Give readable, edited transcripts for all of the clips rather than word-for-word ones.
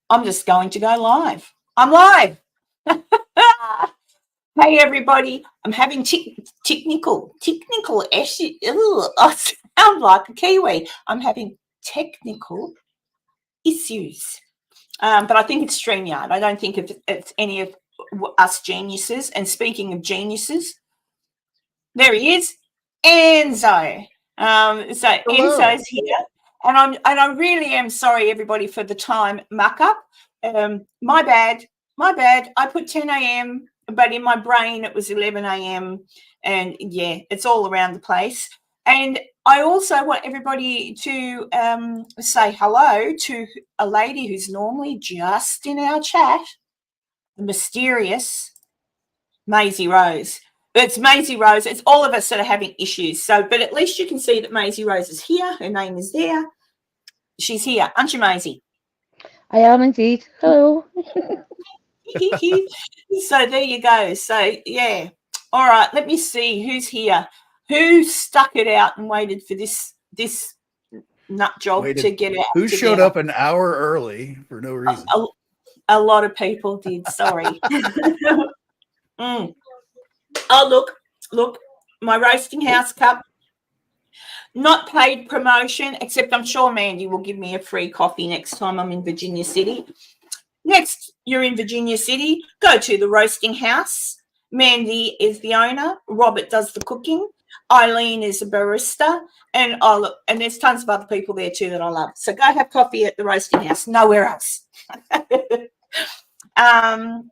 I'm just going to go live. I'm live. Hey, everybody. I'm having technical issues. I sound like a Kiwi. I'm having technical issues. But I think it's StreamYard. I don't think it's any of us geniuses. And speaking of geniuses, there he is, ENZO. So Hello. ENZO's here. And I really am sorry, everybody, for the time muck up. My bad. I put 10 a.m., but in my brain it was 11 a.m. And yeah, it's all around the place. And I also want everybody to say hello to a lady who's normally just in our chat, the mysterious Maisie Rose. It's Maisie Rose. It's all of us that are having issues. So, but at least you can see that Maisie Rose is here. Her name is there. She's here, aren't you, Maisie? I am indeed. Hello. So there you go. So yeah. All right. Let me see who's here. Who stuck it out and waited for this nut job to get out? Who showed up an hour early for no reason? A lot of people did. Sorry. Oh, look, my roasting house cup. Not paid promotion, except I'm sure Mandy will give me a free coffee next time I'm in Virginia City. Next, you're in Virginia City, go to the roasting house. Mandy is the owner. Robert does the cooking. Eileen is a barista. And there's tons of other people there too that I love. So go have coffee at the roasting house, nowhere else.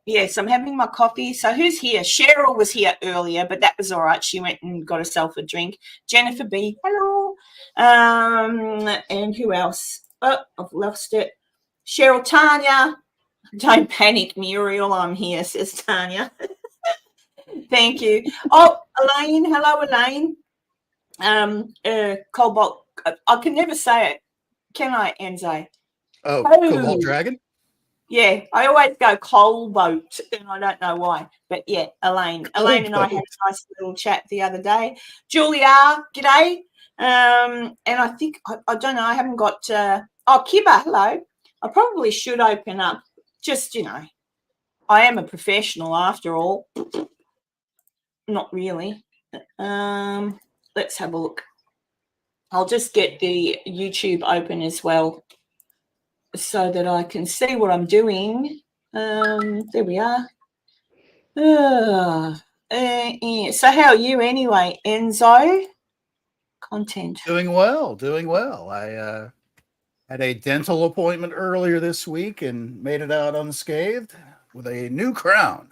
Yes, I'm having my coffee. So who's here? Cheryl was here earlier, but that was all right. She went and got herself a drink. Jennifer B, hello. And who else? Oh, I've lost it. Cheryl, Tanya. Don't panic, Muriel. I'm here, says Tanya. Thank you. Oh, Elaine. Hello, Elaine. Cobalt. I can never say it. Can I, Enzo? Oh, Cobalt Dragon? Yeah, I always go coal boat, and I don't know why. But yeah, Elaine and I had a nice little chat the other day. Julia, g'day. And I think I don't know. I haven't got. Kibba, hello. I probably should open up. Just I am a professional after all. Not really. Let's have a look. I'll just get the YouTube open as well, so that I can see what I'm doing. There we are. So how are you anyway, Enzo? Content. Doing well. I had a dental appointment earlier this week and made it out unscathed with a new crown.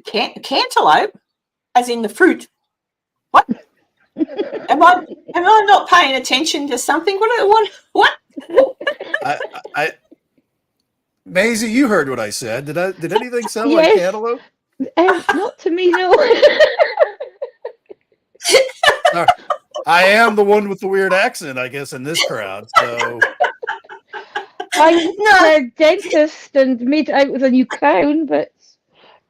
Cantaloupe? As in the fruit? What? Am I not paying attention to something? What? I Maisie, you heard what I said. Did anything sound like cantaloupe? Not to me, no. I am the one with the weird accent, I guess, in this crowd. So I'm a dentist and made it out with a new crown, but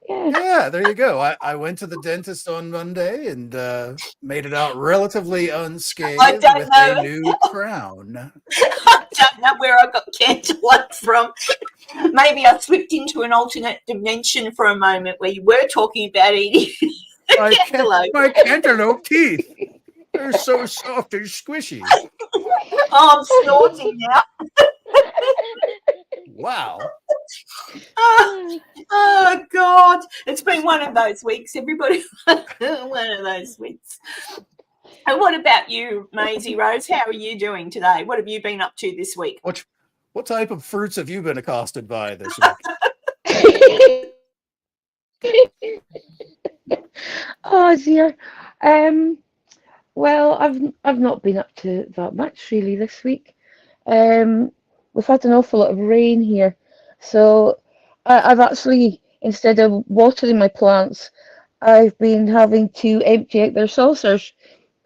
yeah, there you go. I went to the dentist on Monday and made it out relatively unscathed with a new crown. I don't know where I got cantaloupe from. Maybe I slipped into an alternate dimension for a moment where you were talking about eating cantaloupe. My cantaloupe teeth. They're so soft and squishy. Oh, I'm snorting now. Wow. Oh, God. It's been one of those weeks, everybody. One of those weeks. And what about you, Maisie Rose? How are you doing today? What have you been up to this week? What type of fruits have you been accosted by this week? Oh dear. Well, I've not been up to that much really this week. We've had an awful lot of rain here, so I've actually, instead of watering my plants, I've been having to empty out their saucers.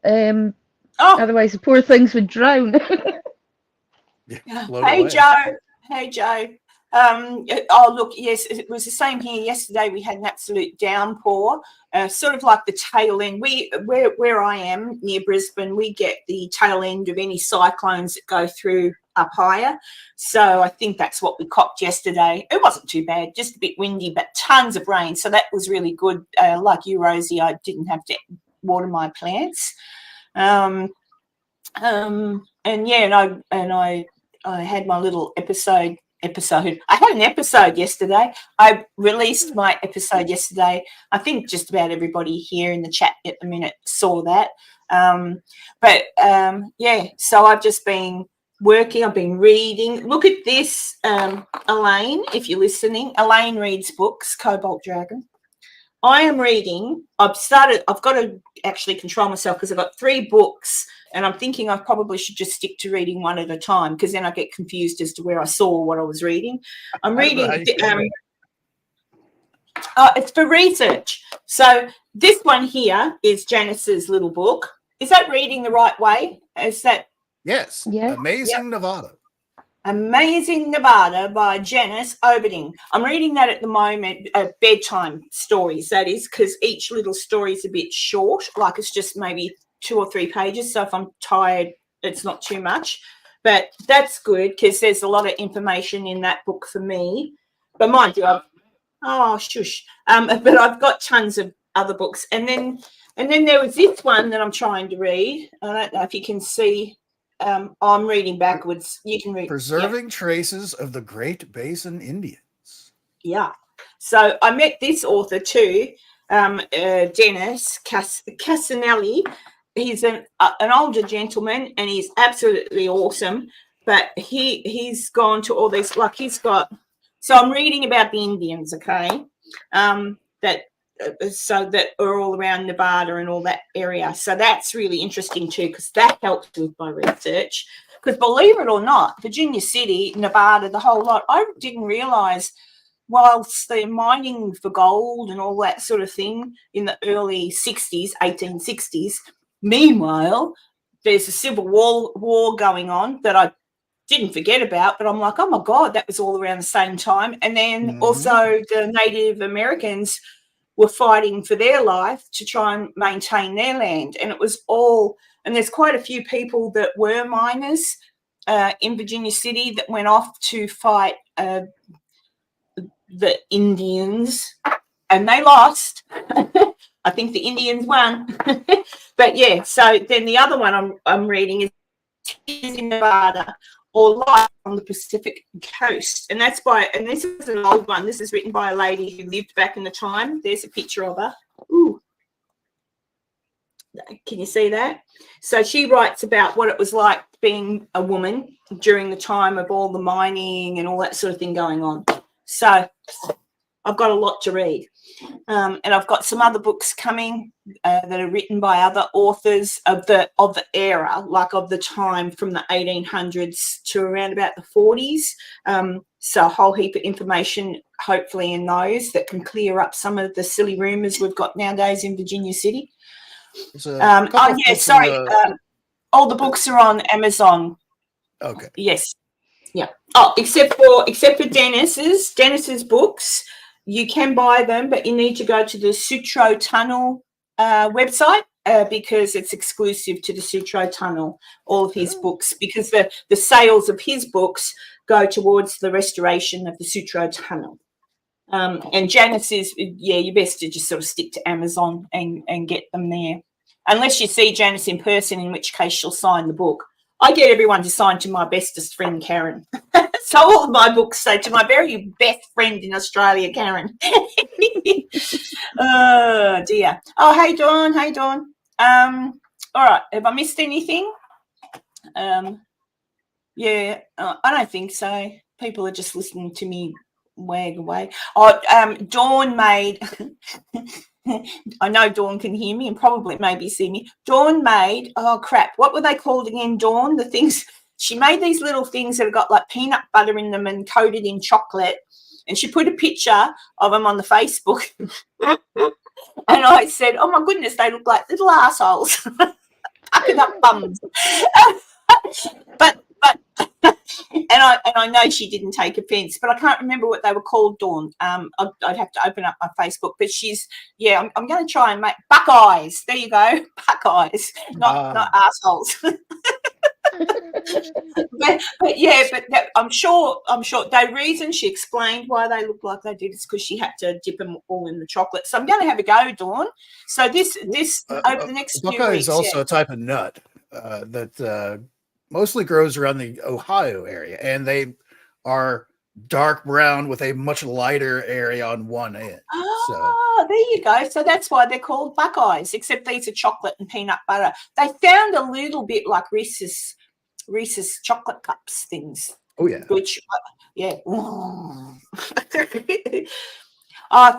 Otherwise, the poor things would drown. Hey, Joe. Oh, look, yes, it was the same here yesterday. We had an absolute downpour, sort of like the tail end. Where I am near Brisbane, we get the tail end of any cyclones that go through up higher. So I think that's what we copped yesterday. It wasn't too bad, just a bit windy, but tons of rain. So that was really good. Like you, Rosie, I didn't have to water my plants. And yeah, and I had my little episode. I had an episode yesterday. I released my episode yesterday. I think just about everybody here in the chat at the minute saw that. Yeah, so I've just been working. I've been reading. Look at this, Elaine, if you're listening. Elaine reads books, Cobalt Dragon. I am reading. I've got to actually control myself because I've got 3 books. And I'm thinking I probably should just stick to reading one at a time because then I get confused as to where I saw what I was reading. I'm reading. It's for research. So this one here is Janice's little book. Is that reading the right way? Is that? Yes. Yeah. Amazing Nevada. Amazing Nevada by Janice Oberding. I'm reading that at the moment, bedtime stories, that is, because each little story is a bit short, like it's just maybe 2 or 3 pages. So if I'm tired, it's not too much. But that's good because there's a lot of information in that book for me. But mind you, but I've got tons of other books. And then there was this one that I'm trying to read. I don't know if you can see. I'm reading backwards. You can read. Preserving Traces of the Great Basin Indians. Yeah. So I met this author too, Dennis Casanelli. He's an older gentleman and he's absolutely awesome. But he's gone to all these, like he's got. So I'm reading about the Indians, okay? That are all around Nevada and all that area. So that's really interesting too, because that helps with my research. Because believe it or not, Virginia City, Nevada, the whole lot, I didn't realise whilst they're mining for gold and all that sort of thing in the early 60s, 1860s, meanwhile, there's a civil war going on that I didn't forget about, but I'm like, oh my God, that was all around the same time. And then also the Native Americans were fighting for their life to try and maintain their land. And it was all, and there's quite a few people that were miners in Virginia City that went off to fight the Indians, and they lost. I think the Indians won. But yeah, so then the other one I'm reading is in Nevada, or Life on the Pacific Coast. And that's and this is an old one. This is written by a lady who lived back in the time. There's a picture of her. Ooh. Can you see that? So she writes about what it was like being a woman during the time of all the mining and all that sort of thing going on. So I've got a lot to read. And I've got some other books coming that are written by other authors of the era, like of the time from the 1800s to around about the 40s. So a whole heap of information, hopefully, in those that can clear up some of the silly rumours we've got nowadays in Virginia City. All the books are on Amazon. Okay. Yes. Yeah. Oh, except for Dennis's books. You can buy them, but you need to go to the Sutro Tunnel website because it's exclusive to the Sutro Tunnel, all of his books, because the sales of his books go towards the restoration of the Sutro Tunnel. And Janice is, you best to just sort of stick to Amazon and get them there. Unless you see Janice in person, in which case she'll sign the book. I get everyone to sign to my bestest friend, Karen. So all of my books say to my very best friend in Australia, Karen. Oh, dear. Oh, hey, Dawn. Hey, Dawn. All right. Have I missed anything? I don't think so. People are just listening to me wag away. Oh, Dawn made... I know Dawn can hear me and probably maybe see me. Dawn made, oh crap, what were they called again, Dawn? The things, she made these little things that have got like peanut butter in them and coated in chocolate. And she put a picture of them on the Facebook. And I said, oh my goodness, they look like little assholes. Fucking up bums. And I know she didn't take offence, but I can't remember what they were called, Dawn. I'd have to open up my Facebook, but I'm going to try and make Buckeyes. There you go, Buckeyes, not assholes. I'm sure the reason she explained why they looked like they did is because she had to dip them all in the chocolate. So I'm going to have a go, Dawn. So this over the next few weeks. Buckeye is also a type of nut that mostly grows around the Ohio area, and they are dark brown with a much lighter area on one end. Oh, there you go. So that's why they're called Buckeyes, except these are chocolate and peanut butter. They sound a little bit like Reese's chocolate cups things. Oh yeah. Which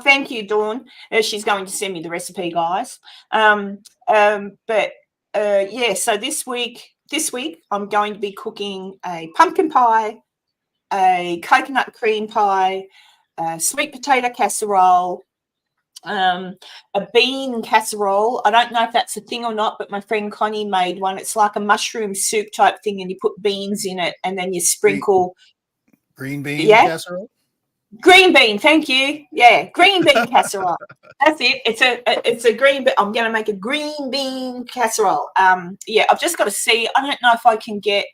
thank you, Dawn. She's going to send me the recipe, guys. So this week I'm going to be cooking a pumpkin pie, a coconut cream pie, a sweet potato casserole, a bean casserole. I don't know if that's a thing or not, but my friend Connie made one. It's like a mushroom soup type thing, and you put beans in it, and then you sprinkle green bean casserole. Green bean, thank you. Yeah, green bean casserole. That's it. It's a green bean. I'm going to make a green bean casserole. I've just got to see. I don't know if I can get,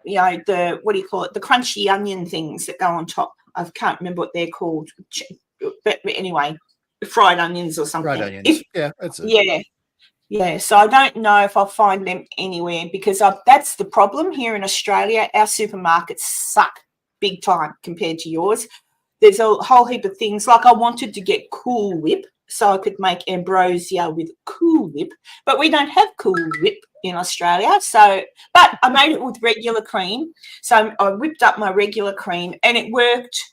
the what do you call it? The crunchy onion things that go on top. I can't remember what they're called. But anyway, fried onions or something. Fried onions. That's it. Yeah. So I don't know if I'll find them anywhere because that's the problem here in Australia. Our supermarkets suck big time compared to yours. There's a whole heap of things. Like I wanted to get Cool Whip so I could make ambrosia with Cool Whip, but we don't have Cool Whip in Australia. But I made it with regular cream. So I whipped up my regular cream and it worked.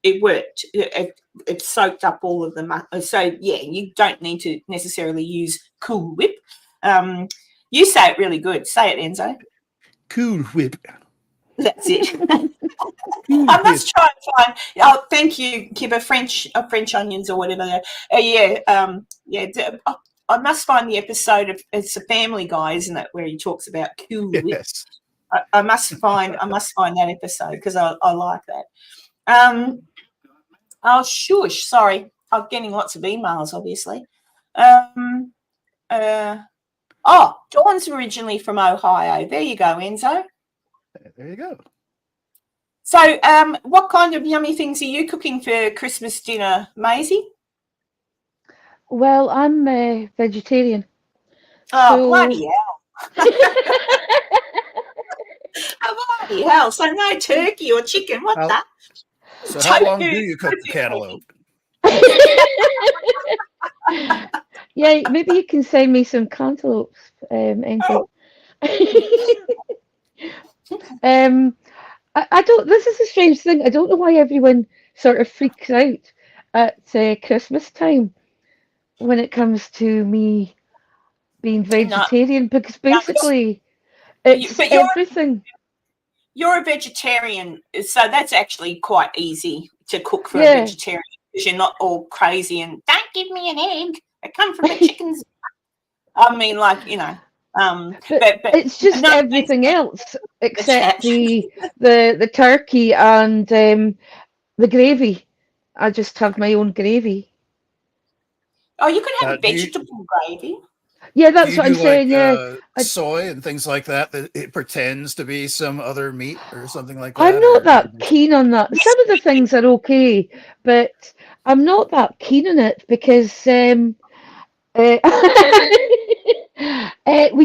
It soaked up all of them. So, you don't need to necessarily use Cool Whip. You say it really good. Say it, Enzo. Cool Whip. That's it. I must try and find. Oh, thank you, Kibba. French onions or whatever. I must find the episode of it's a Family Guy, isn't it, where he talks about Cool Whip. Yes. I must find that episode because I like that. Oh shush! Sorry, I'm getting lots of emails. Obviously. Dawn's originally from Ohio. There you go, Enzo. There you go. So, what kind of yummy things are you cooking for Christmas dinner, Maisie? Well, I'm a vegetarian. Oh, bloody hell. Bloody hell. So no turkey or chicken. What the? So how long do you cook the cantaloupe? Yeah, maybe you can send me some cantaloupes, Enzo. I don't. This is a strange thing. I don't know why everyone sort of freaks out at Christmas time when it comes to me being vegetarian, because basically it's everything. You're a vegetarian, so that's actually quite easy to cook for a vegetarian because you're not all crazy and don't give me an egg. I come from the chickens. I mean, but it's just everything else except the turkey and the gravy. I just have my own gravy. Oh, you could have vegetable gravy. Yeah, that's what I'm saying. Soy and things like that it pretends to be some other meat or something like that. I'm not that keen on that. Some of the things are okay, but I'm not that keen on it because we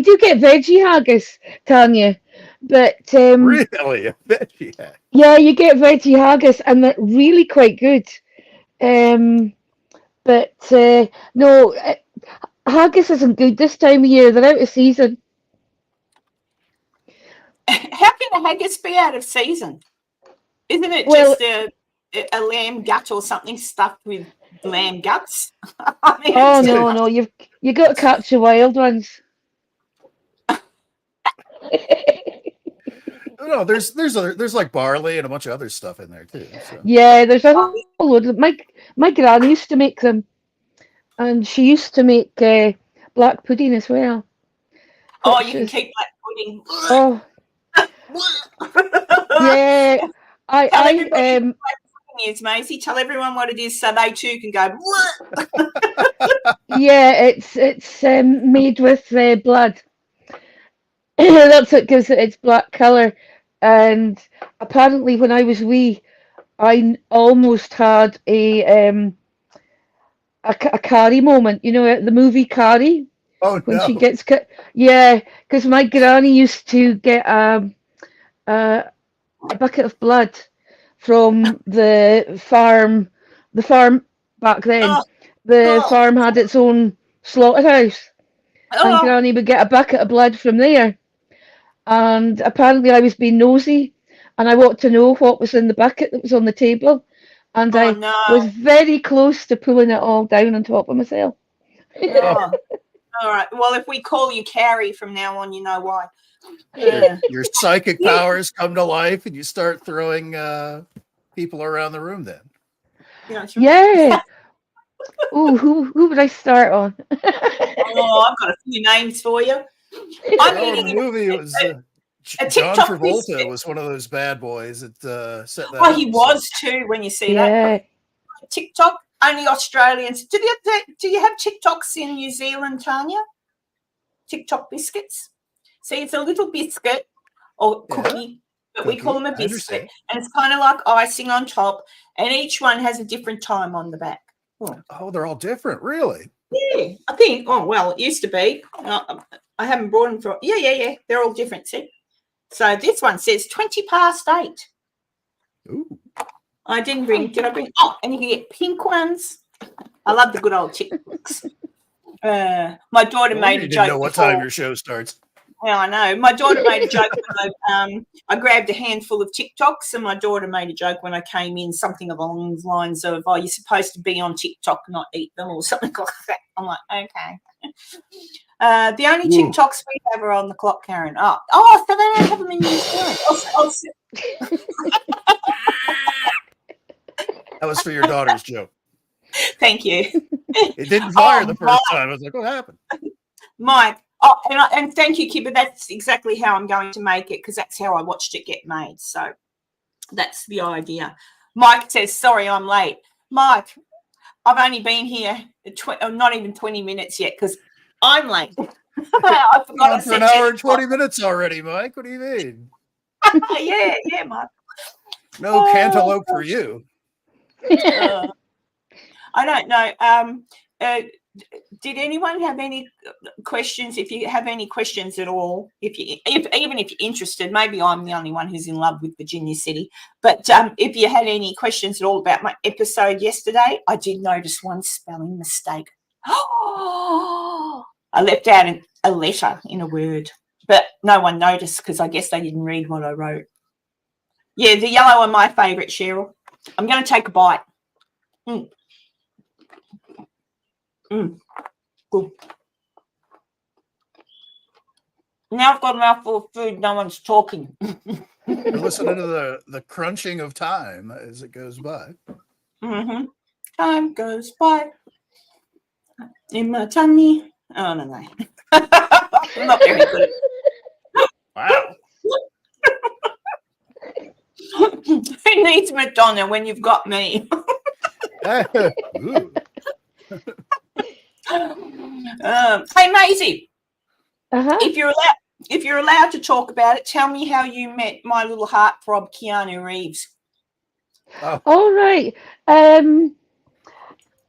do get veggie haggis, Tanya, but really a veggie haggis? Yeah, you get veggie haggis, and they're really quite good. No, haggis isn't good this time of year. They're out of season. How can a haggis be out of season? Isn't it just a lamb gut or something stuffed with lamb guts? I mean, no, you got to catch the wild ones. No, there's like barley and a bunch of other stuff in there too. So. Yeah, there's a whole load. My granny used to make them, and she used to make black pudding as well. Oh, you can keep black pudding. Oh, yeah. Tell everybody what it is, Maisie. Tell everyone what it is so they too can go, what? Yeah, it's made with blood. That's what gives it its black colour. And apparently, when I was wee, I almost had a Carrie moment. You know, the movie Carrie, Oh when she no. gets cut. Yeah, because my granny used to get a bucket of blood from the farm. The farm back then, Oh, the oh, farm had its own slaughterhouse, and oh, Granny would get a bucket of blood from there. And apparently, I was being nosy, and I wanted to know what was in the bucket that was on the table, and oh I no. was very close to pulling it all down on top of myself. Oh, all right. Well, if we call you Carrie from now on, you know why. Your psychic powers come to life, and you start throwing people around the room. Then. Yeah. Ooh, who would I start on? Oh, I've got a few names for you. I'm In eating the movie, it was a John TikTok Travolta biscuit. was one of those bad boys that set that Oh, up. he was too. When you see Yeah. that TikTok, only Australians. Do you have TikToks in New Zealand, Tanya? TikTok biscuits. See, it's a little biscuit or cookie, but we call them a biscuit, and it's kind of like icing on top, and each one has a different time on the back. Oh, they're all different, really? Yeah, I think. Oh well, it used to be. I haven't brought them for. Yeah. They're all different. See, so this one says 20 past 8. Ooh. I didn't bring. Did I bring? Oh, and you can get pink ones. I love the good old TikToks. My daughter made a joke. Didn't know what time your show starts. Yeah, I know. My daughter made a joke when I grabbed a handful of TikToks, and my daughter made a joke when I came in, something along the lines of, "Oh, you're supposed to be on TikTok, not eat them," or something like that. I'm like, okay. The only TikToks we have are on the clock, Karen. Oh, so they don't have them in New Zealand. That was for your daughter's joke. Thank you. It didn't fire the first time. I was like, what happened? Mike. Oh, and thank you, Kipper. That's exactly how I'm going to make it, because that's how I watched it get made. So that's the idea. Mike says, sorry, I'm late. Mike, I've only been here not even 20 minutes yet, because I'm late. I forgot for an hour and 20 minutes already, Mike. What do you mean? yeah, Mike. No cantaloupe for you. I don't know. Did anyone have any questions? If you have any questions at all, even if you're interested, maybe I'm the only one who's in love with Virginia City. But if you had any questions at all about my episode yesterday, I did notice one spelling mistake. I left out a letter in a word, but no one noticed because I guess they didn't read what I wrote. Yeah, the yellow are my favourite, Cheryl. I'm going to take a bite. Good. Now I've got a mouthful of food. No one's talking. You're listening to the crunching of time as it goes by. Mm-hmm. Time goes by in my tummy. Oh, no. I'm not very good. Wow. Who needs Madonna when you've got me? Hey, Maisie. If you're allowed to talk about it, tell me how you met my little heartthrob, Keanu Reeves. All right.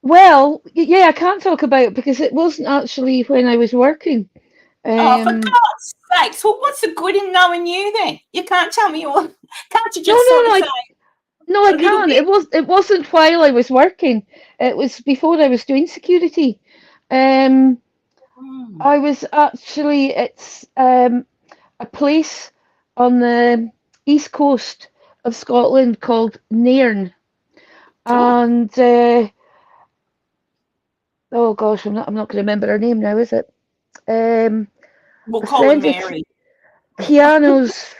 Well, yeah, I can't talk about it because it wasn't actually when I was working. For God's sakes! Well, what's the good in knowing you then? You can't tell me all. Can't you just say? No, I can't. It wasn't while I was working. It was before I was doing security. I was actually a place on the east coast of Scotland called Nairn, and oh gosh, I'm not going to remember her name now, is it? We'll call her Mary. Keanu's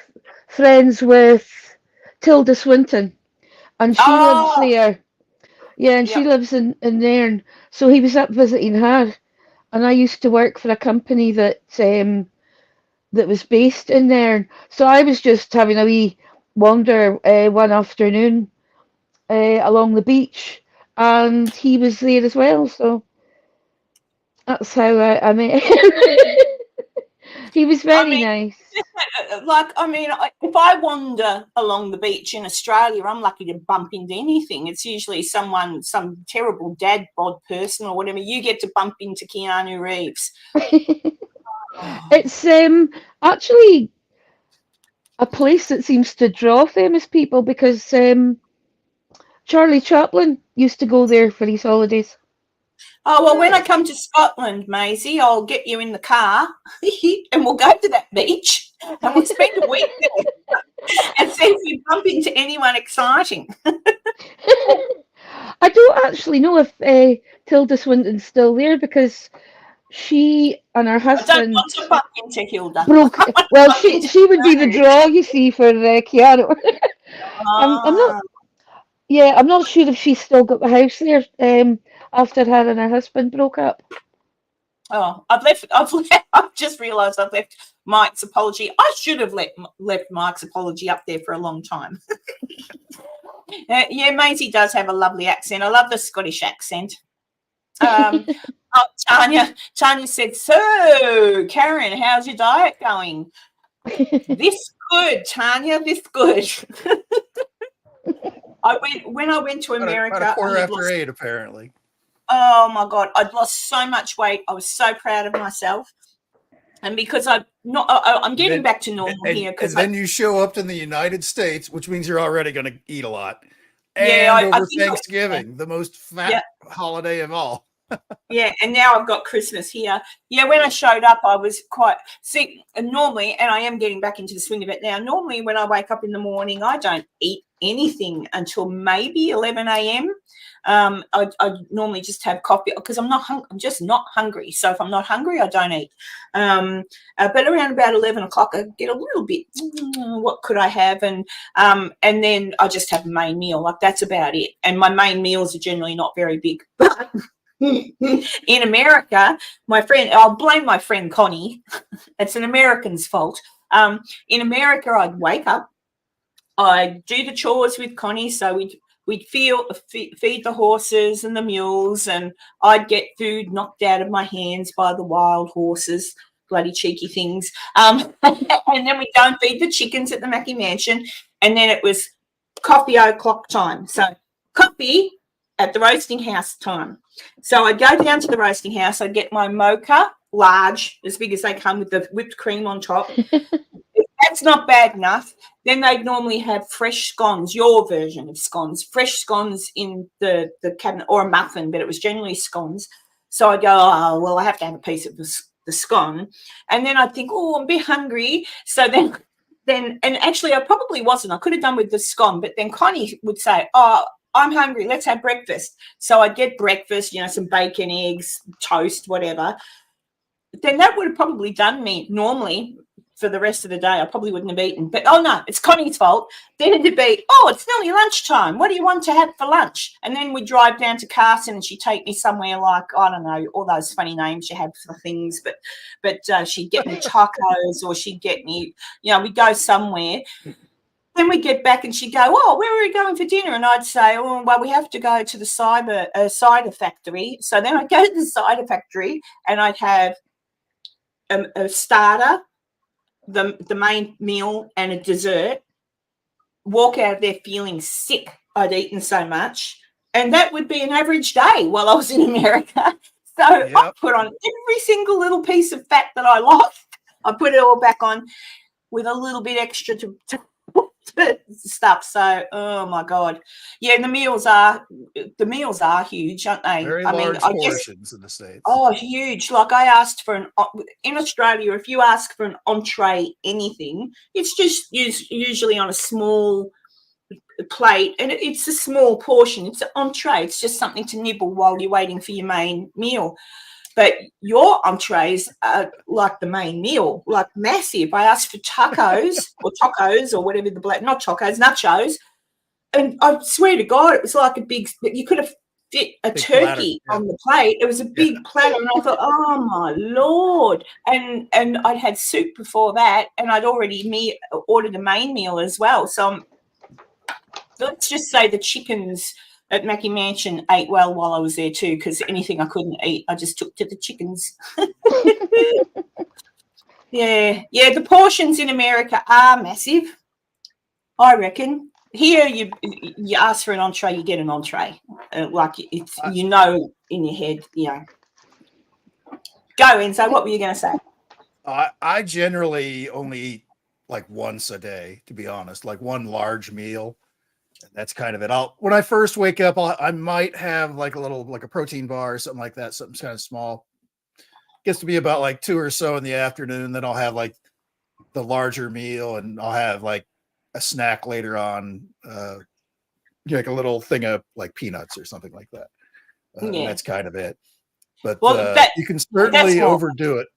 friends with Tilda Swinton, and she lives there. Yeah, and she lives in Nairn. So he was up visiting her, and I used to work for a company that was based in Nairn. So I was just having a wee wander one afternoon along the beach, and he was there as well. So that's how I met him. He was I very mean, nice. like, I mean, if I wander along the beach in Australia, I'm lucky to bump into anything. It's usually someone, some terrible dad bod person or whatever. You get to bump into Keanu Reeves. Oh. It's actually a place that seems to draw famous people because Charlie Chaplin used to go there for his holidays. Oh, well, when I come to Scotland, Maisie, I'll get you in the car and we'll go to that beach and we'll spend a week there and see if we bump into anyone exciting. I don't actually know if Tilda Swinton's still there because she and her I don't husband want to bump into Hilda. broke. Well, she would be the draw, you see, for Keanu. I'm not. Ah. Yeah, I'm not sure if she's still got the house there after her and her husband broke up. Oh, I've just realised I've left Mike's apology. I should have left Mike's apology up there for a long time. Yeah, Maisie does have a lovely accent. I love the Scottish accent. Tanya said, "So, Karen, how's your diet going?" This good, Tanya. This good. When I went to America. About a quarter after 8, apparently. Oh my God, I'd lost so much weight. I was so proud of myself. And because I'm getting back to normal here. And then you show up in the United States, which means you're already going to eat a lot. Yeah, and over Thanksgiving, the most fat holiday of all. Yeah, and now I've got Christmas here. Yeah, when I showed up, I was normally, and I am getting back into the swing of it now, normally when I wake up in the morning, I don't eat anything until maybe 11 a.m. I normally just have coffee because I'm just not hungry. So if I'm not hungry, I don't eat. But around about 11 o'clock, I get a little bit, what could I have? And then I just have a main meal. Like, that's about it. And my main meals are generally not very big. But in America, I'll blame my friend Connie. It's an American's fault. In America, I'd wake up, I'd do the chores with Connie. So we'd feed the horses and the mules, and I'd get food knocked out of my hands by the wild horses, bloody cheeky things. And then we'd go and feed the chickens at the Mackey Mansion, and then it was coffee o'clock time. So coffee at the roasting house time. So I'd go down to the roasting house. I'd get my mocha, large, as big as they come, with the whipped cream on top. If that's not bad enough, then they'd normally have fresh scones, your version of scones, fresh scones in the cabinet, or a muffin, but it was generally scones. So I'd go, oh, well, I have to have a piece of the scone. And then I'd think, oh, I'm a bit hungry. So then, and actually I probably wasn't. I could have done with the scone, but then Connie would say, oh, I'm hungry, let's have breakfast. So I'd get breakfast, some bacon, eggs, toast, whatever. Then that would have probably done me normally for the rest of the day. I probably wouldn't have eaten. But, oh, no, it's Connie's fault. Then it'd be, oh, it's nearly lunchtime. What do you want to have for lunch? And then we'd drive down to Carson and she'd take me somewhere like, I don't know, all those funny names you have for things. But she'd get me tacos, or she'd get me, we'd go somewhere. Then we'd get back and she'd go, oh, where are we going for dinner? And I'd say, oh, well, we have to go to the cider factory. So then I'd go to the cider factory and I'd have a starter, the main meal, and a dessert. Walk out of there feeling sick. I'd eaten so much. And that would be an average day while I was in America. So I put on every single little piece of fat that I lost. I put it all back on with a little bit extra to stuff. So, oh my God, yeah, the meals are huge, aren't they? Very large portions in the States. Oh, huge. Like, I asked for in Australia, if you ask for an entree anything, it's just usually on a small plate, and it's a small portion. It's an entree. It's just something to nibble while you're waiting for your main meal. But your entrees are like the main meal, like massive. I asked for tacos or whatever not tacos, nachos. And I swear to God, it was like a big, you could have fit a Big turkey platter, on the plate. It was a big platter, and I thought, oh my Lord. And I'd had soup before that, and I'd already ordered a main meal as well. So let's just say the chickens at Mackie Mansion ate well while I was there too, because anything I couldn't eat, I just took to the chickens. Yeah, the portions in America are massive, I reckon. Here, you ask for an entree, you get an entree. Like it's in your head, Go, Enzo. What were you going to say? I generally only eat like once a day, to be honest, like one large meal. That's kind of it. When I first wake up, I might have like a protein bar or something like that, something kind of small. Gets to be about like 2 or so in the afternoon. Then I'll have like the larger meal, and I'll have like a snack later on, like a little thing of like peanuts or something like that. And that's kind of it. But you can certainly overdo it,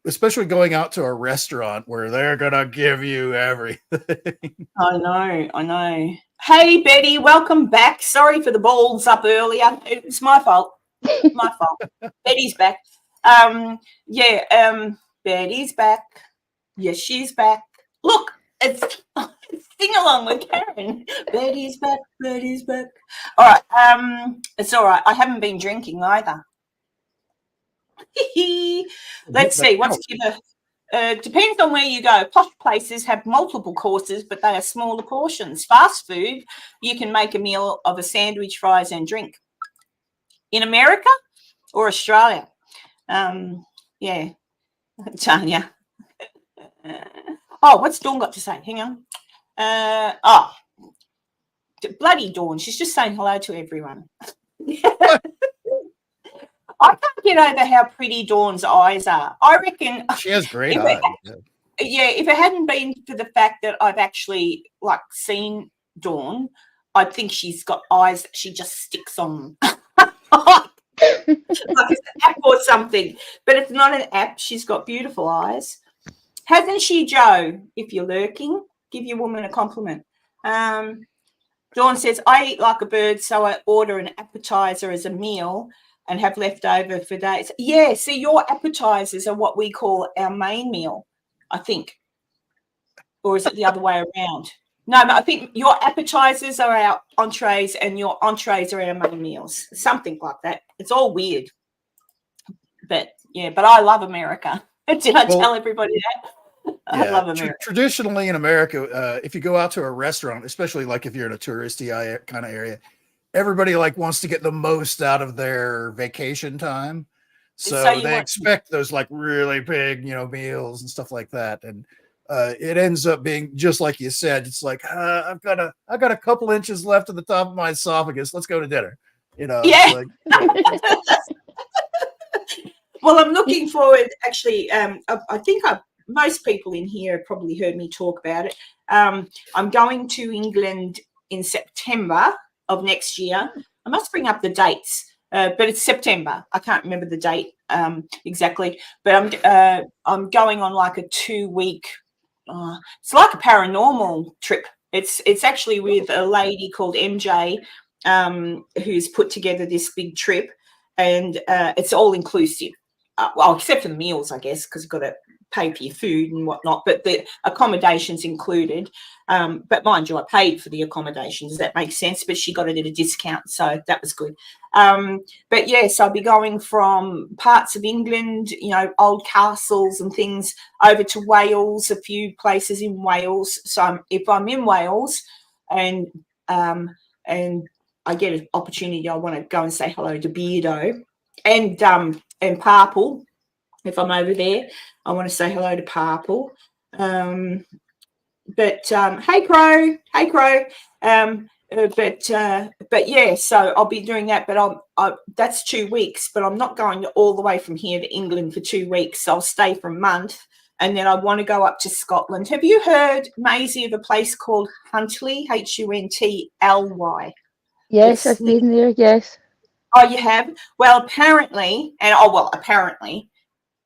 especially going out to a restaurant where they're gonna give you everything. I know. Hey, Betty, welcome back. Sorry for the balls up earlier. It's my fault. Betty's back. Betty's back. Yes, she's back. Look, it's sing along with Karen. Betty's back. All right. It's all right. I haven't been drinking either. Let's see. What's cheaper? Depends on where you go. Posh places have multiple courses, but they are smaller portions. Fast food, you can make a meal of a sandwich, fries, and drink. In America or Australia? Tanya. What's Dawn got to say? Hang on. Bloody Dawn. She's just saying hello to everyone. I can't get over how pretty Dawn's eyes are. I reckon she has great eyes. If it hadn't been for the fact that I've actually seen Dawn, I'd think she's got eyes that she just sticks on. Like it's an app or something. But it's not an app. She's got beautiful eyes. Hasn't she, Joe? If you're lurking, give your woman a compliment. Dawn says, I eat like a bird, so I order an appetizer as a meal and have leftover for days. Yeah, see, your appetizers are what we call our main meal, I think. Or is it the other way around? No, but I think your appetizers are our entrees and your entrees are our main meals. Something like that. It's all weird. But I love America. Did I tell everybody that? I love America. Traditionally in America, if you go out to a restaurant, especially like if you're in a touristy kind of area, everybody wants to get the most out of their vacation time. So they expect those really big, meals and stuff like that. And it ends up being just like you said. It's like, I've got a couple inches left at the top of my esophagus. Let's go to dinner. Yeah. Well, I'm looking forward. Actually, I think most people in here have probably heard me talk about it. I'm going to England in September of next year. I must bring up the dates, but it's September. I can't remember the date exactly, but I'm going on a 2-week. It's like a paranormal trip. It's actually with a lady called MJ, who's put together this big trip, and it's all inclusive. Except for the meals, I guess, because you've got to pay for your food and whatnot, but the accommodation's included. But mind you, I paid for the accommodation. Does that make sense? But she got it at a discount, so that was good. But yes, I'll be going from parts of England, old castles and things, over to Wales, a few places in Wales. So if I'm in Wales and I get an opportunity, I want to go and say hello to Beardo and Parple. If I'm over there, I want to say hello to Parple. But hey Crow. But yeah, so I'll be doing that. But that's 2 weeks. But I'm not going all the way from here to England for 2 weeks. So I'll stay for a month, and then I want to go up to Scotland. Have you heard, Maisie, of a place called Huntly? Huntly. Yes, I've been there. Yes. Oh, you have? Well, apparently,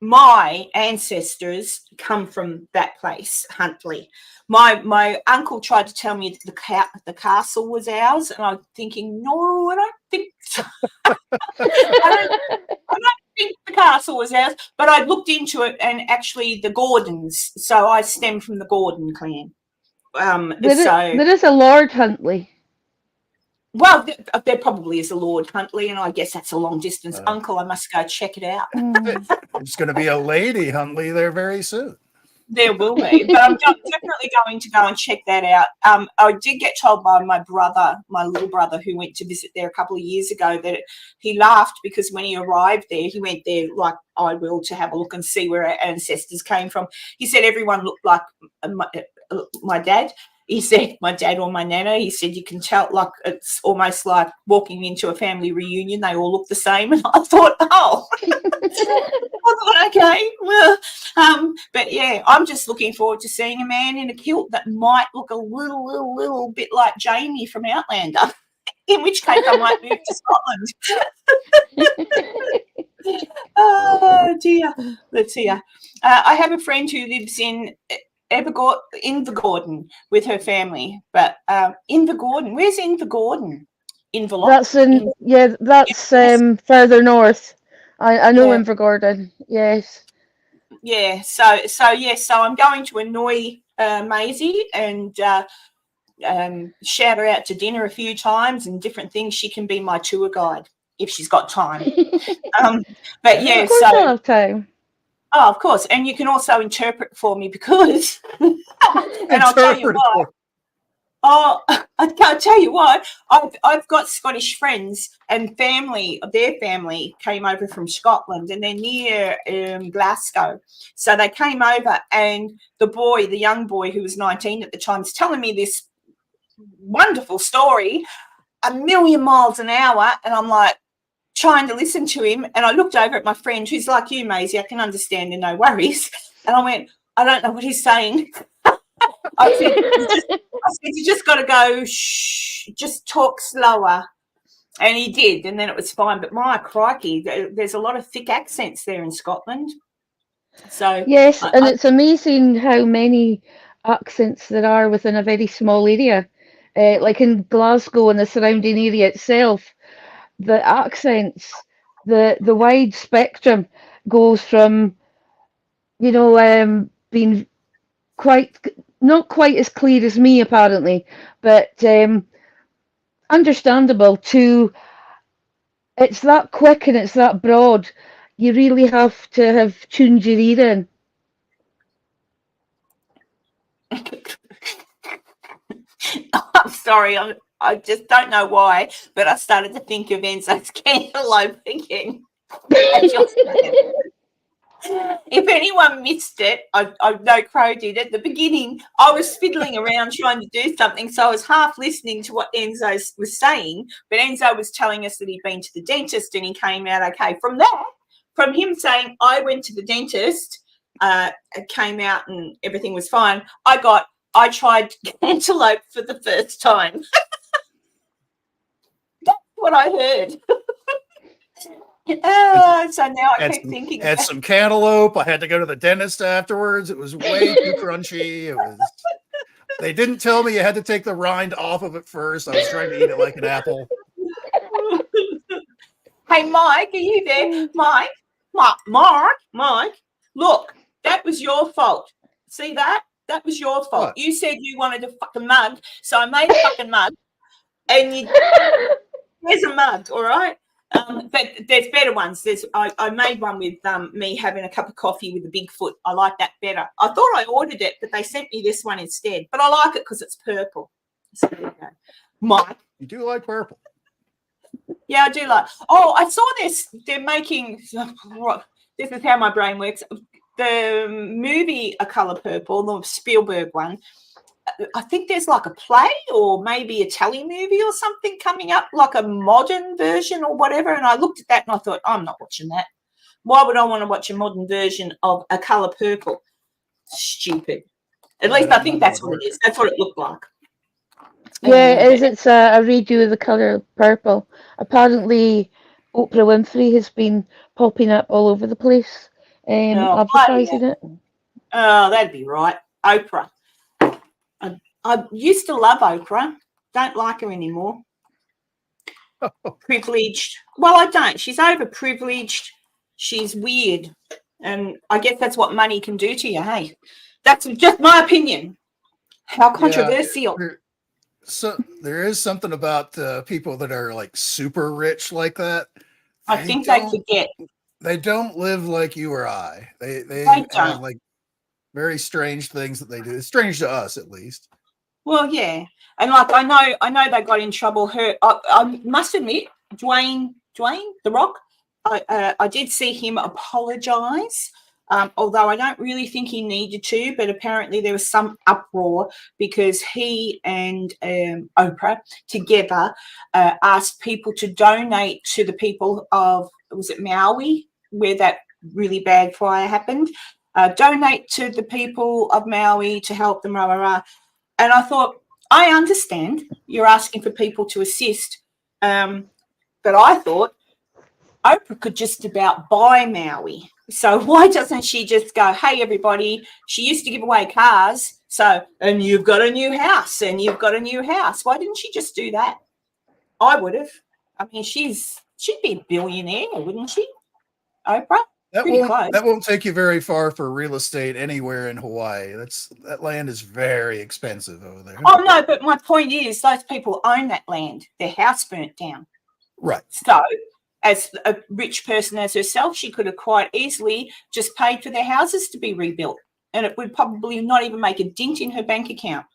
my ancestors come from that place, Huntley. My uncle tried to tell me that the castle was ours, and I'm thinking, no, I don't think so. I don't think the castle was ours, but I looked into it, and actually the Gordons. So I stem from the Gordon clan. There is a Lord Huntley. Well, there probably is a Lord Huntley, and I guess that's a long distance uncle. I must go check it out. There's going to be a Lady Huntley there very soon. There will be, but I'm definitely going to go and check that out. I did get told by my little brother, who went to visit there a couple of years ago, that he laughed because when he arrived there, he went there like I will to have a look and see where our ancestors came from. He said everyone looked like my dad. He said my dad or my nana. He said you can tell, like it's almost like walking into a family reunion. They all look the same, and I thought, oh, I thought, okay, well, but yeah, I'm just looking forward to seeing a man in a kilt that might look a little bit like Jamie from Outlander. In which case, I might move to Scotland. Oh dear, let's see. I have a friend who lives in Invergordon with her family, but Invergordon, where's Invergordon? That's further north. I know Invergordon. Yes. Yeah. So I'm going to annoy Maisie and shout her out to dinner a few times and different things. She can be my tour guide if she's got time. But yeah, of course I'll have time. Oh, of course. And you can also interpret for me because, and I'll tell you why. Oh, I'll tell you what. I've got Scottish friends and family. Their family came over from Scotland, and they're near Glasgow. So they came over, and the young boy who was 19 at the time, is telling me this wonderful story, a million miles an hour, and I'm like, trying to listen to him, and I looked over at my friend who's like you, Maisie, I can understand and no worries, and I went, I don't know what he's saying. I said, you just got to go, shh, just talk slower. And he did, and then it was fine. But my crikey, there's a lot of thick accents there in Scotland. So yes, and it's amazing how many accents there are within a very small area. Like in Glasgow and the surrounding area itself, the accents, the wide spectrum goes from, being not quite as clear as me apparently, but understandable to it's that quick and it's that broad. You really have to have tuned your ear in. I'm sorry, I just don't know why, but I started to think of Enzo's cantaloupe again. If anyone missed it, I know Crow did at the beginning. I was fiddling around trying to do something, so I was half listening to what Enzo was saying, but Enzo was telling us that he'd been to the dentist and he came out okay. From him saying I went to the dentist, it came out and everything was fine, I tried cantaloupe for the first time. That's what I heard. So now I keep thinking. Had some cantaloupe. I had to go to the dentist afterwards. It was way too crunchy. They didn't tell me you had to take the rind off of it first. I was trying to eat it like an apple. Hey, Mike, are you there? Mike, look, that was your fault. See that? That was your fault. What? You said you wanted a fucking mug, so I made a fucking mug, and there's a mug, all right? But there's better ones. I made one with me having a cup of coffee with a Bigfoot. I like that better. I thought I ordered it, but they sent me this one instead. But I like it because it's purple. So there you go. Mike. You do like purple. Yeah, I do like. Oh, I saw this. They're making. This is how my brain works. The movie A Color Purple, the Spielberg one. I think there's like a play or maybe a telly movie or something coming up, like a modern version or whatever. And I looked at that and I thought, I'm not watching that. Why would I want to watch a modern version of A Color Purple? Stupid. At least I think that's what it is. That's what it looked like. Yeah, it is. It's a redo of The Color Purple. Apparently, Oprah Winfrey has been popping up all over the place Oh, advertising it. Oh, that'd be right. Oprah. I used to love Oprah. Don't like her anymore. Privileged. Well, I don't. She's overprivileged. She's weird. And I guess that's what money can do to you, hey? That's just my opinion. How controversial. Yeah, so there is something about people that are like super rich like that. I think they forget. They don't live like you or I. They don't. have like very strange things that they do. It's strange to us, at least. Well, yeah, and like I know they got in trouble. I must admit, Dwayne The Rock, I did see him apologise, although I don't really think he needed to. But apparently there was some uproar because he and Oprah together asked people to donate to the people of, was it Maui, where that really bad fire happened. Donate to the people of Maui to help them, rah, rah, rah. And I thought, I understand you're asking for people to assist, but I thought Oprah could just about buy Maui. So why doesn't she just go, hey, everybody, she used to give away cars, so, and you've got a new house, and you've got a new house. Why didn't she just do that? I would have. I mean, she'd be a billionaire, wouldn't she, Oprah? That won't take you very far for real estate anywhere in Hawaii. That land is very expensive over there. Oh no, but my point is those people own that land. Their house burnt down. Right. So as a rich person as herself, she could have quite easily just paid for their houses to be rebuilt. And it would probably not even make a dent in her bank account.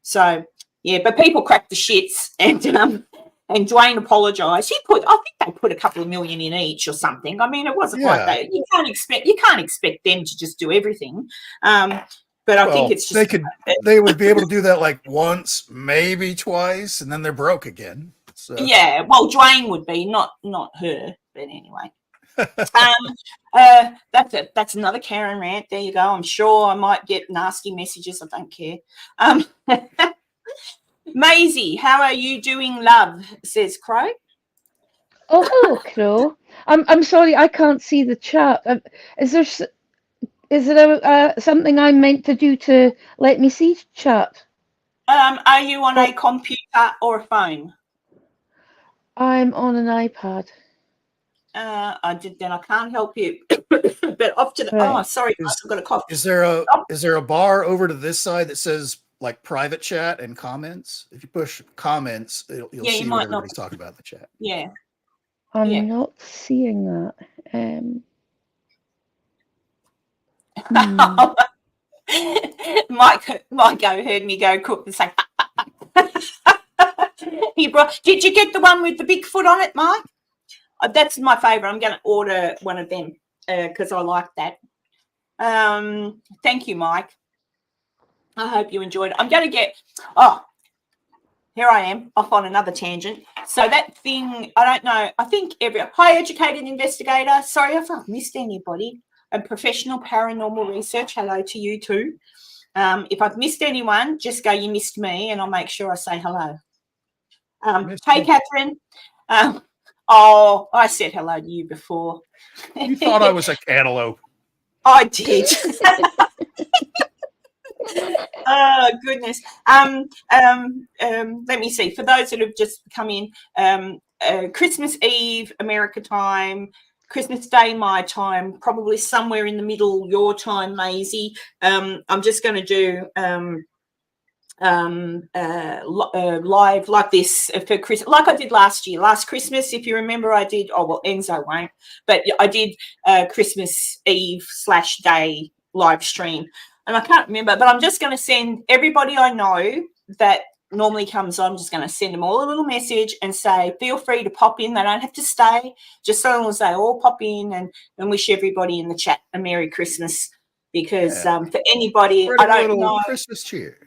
So yeah, but people crack the shits, and Dwayne apologised. I think they put a couple of million in each or something. I mean, it wasn't like that. You can't expect them to just do everything. But I think it's just they would be able to do that like once, maybe twice, and then they're broke again. So. Yeah, well, Dwayne would be, not her, but anyway. That's another Karen rant. There you go. I'm sure I might get nasty messages. I don't care. Maisie, how are you doing, love? Says Crow. Oh, hello, Crow. I'm sorry, I can't see the chat. Is there something I'm meant to do to let me see chat? Are you on a computer or a phone? I'm on an iPad. Then I can't help you. But off to the Right. Oh, sorry, I've got a cough. Is there a bar over to this side that says like private chat and comments? If you push comments, you'll see what everybody's talking about in the chat. Yeah. I'm not seeing that. Mike heard me go cook and say, did you get the one with the Bigfoot on it, Mike? That's my favourite. I'm going to order one of them because I like that. Thank you, Mike. I hope you enjoyed it. I'm going to here I am off on another tangent. So that thing, I don't know. I think high educated investigator. Sorry if I've missed anybody. A professional paranormal research. Hello to you too. If I've missed anyone, just go, you missed me, and I'll make sure I say hello. Hey, Catherine. I said hello to you before. You thought I was a cantaloupe. I did. Oh goodness. Let me see. For those that have just come in, Christmas Eve America time, Christmas Day my time, probably somewhere in the middle your time, Maisie. I'm just going to do live like this for Christmas, like I did last Christmas. If you remember, I did. Oh well, Enzo won't, but I did Christmas Eve / day live stream. And I can't remember, but I'm just going to send everybody I know that normally comes on, I'm just going to send them all a little message and say, feel free to pop in. They don't have to stay, just so long as they all pop in and wish everybody in the chat a Merry Christmas. Because for anybody, I don't know. Christmas cheer.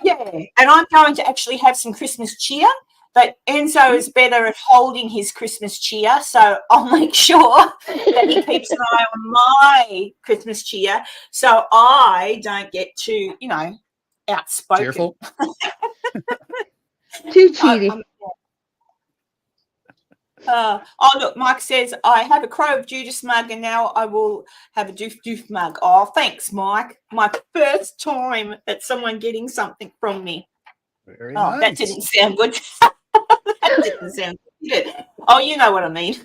Yeah, and I'm going to actually have some Christmas cheer. But Enzo is better at holding his Christmas cheer, so I'll make sure that he keeps an eye on my Christmas cheer so I don't get too, outspoken. Cheerful. Too cheery. Oh, look, Mike says, I have a Crow of Judas mug and now I will have a Doof Doof mug. Oh, thanks, Mike. My first time at someone getting something from me. Very That nice. didn't sound good. That didn't sound good, did it? Oh, you know what I mean.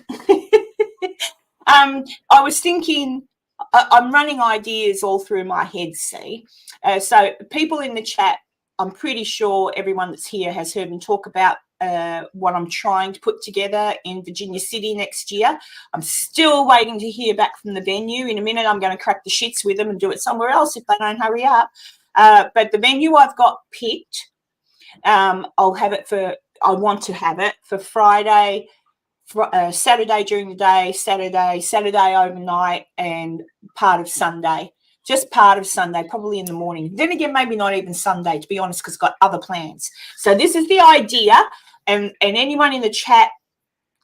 I was thinking, I'm running ideas all through my head, see. So people in the chat, I'm pretty sure everyone that's here has heard me talk about what I'm trying to put together in Virginia City next year. I'm still waiting to hear back from the venue. In a minute, I'm going to crack the shits with them and do it somewhere else if they don't hurry up. But the venue I've got picked, I'll have it for, I want to have it for Friday, Saturday during the day, Saturday overnight, and part of Sunday. Just part of Sunday, probably in the morning. Then again, maybe not even Sunday, to be honest, because I've got other plans. So this is the idea, and anyone in the chat,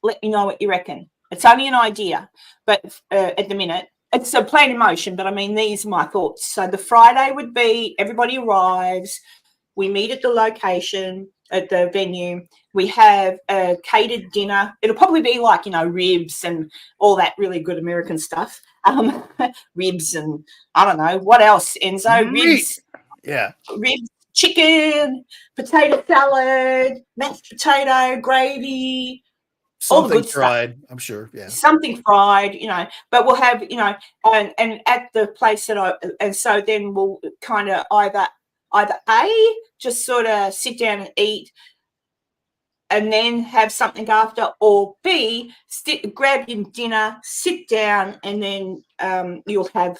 let me know what you reckon. It's only an idea, but at the minute, it's a plan in motion, but I mean, these are my thoughts. So the Friday would be everybody arrives, we meet at the location, at the venue. We have a catered dinner. It'll probably be like, ribs and all that really good American stuff. Ribs and I don't know what else, Enzo. Ribs. Yeah. Ribs, chicken, potato salad, mashed potato, gravy. All the Something good fried, stuff. I'm sure. Yeah. Something fried, but we'll have, and at the place and so then we'll kind of either A, just sort of sit down and eat and then have something after, or B, grab your dinner, sit down, and then you'll have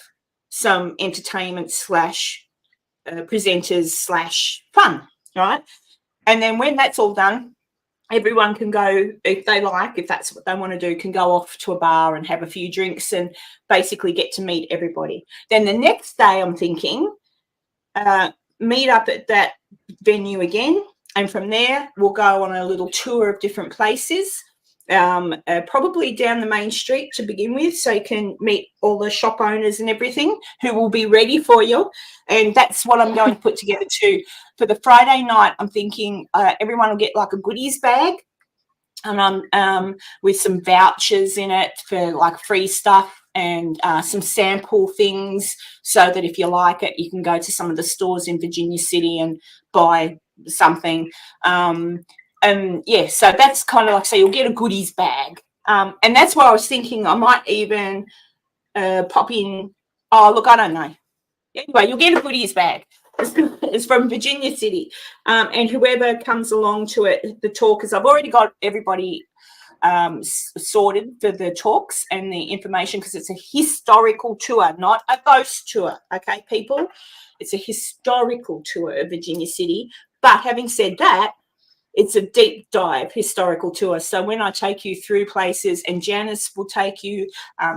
some entertainment / presenters / fun, right? And then when that's all done, everyone can go, if they like, if that's what they want to do, can go off to a bar and have a few drinks and basically get to meet everybody. Then the next day, I'm thinking, meet up at that venue again. And from there, we'll go on a little tour of different places, probably down the main street to begin with, so you can meet all the shop owners and everything who will be ready for you. And that's what I'm going to put together too. For the Friday night, I'm thinking everyone will get like a goodies bag, and with some vouchers in it for like free stuff and some sample things, so that if you like it, you can go to some of the stores in Virginia City and buy something. And yeah, so that's kind of like, so you'll get a goodies bag. And that's what I was thinking. I might even pop in. Oh, look, I don't know. Anyway, you'll get a goodies bag. It's from Virginia City. And whoever comes along to it, the talkers, I've already got everybody sorted for the talks and the information, because it's a historical tour, not a ghost tour. Okay, people? It's a historical tour of Virginia City. But having said that, it's a deep dive historical tour. So when I take you through places, and Janice will take you,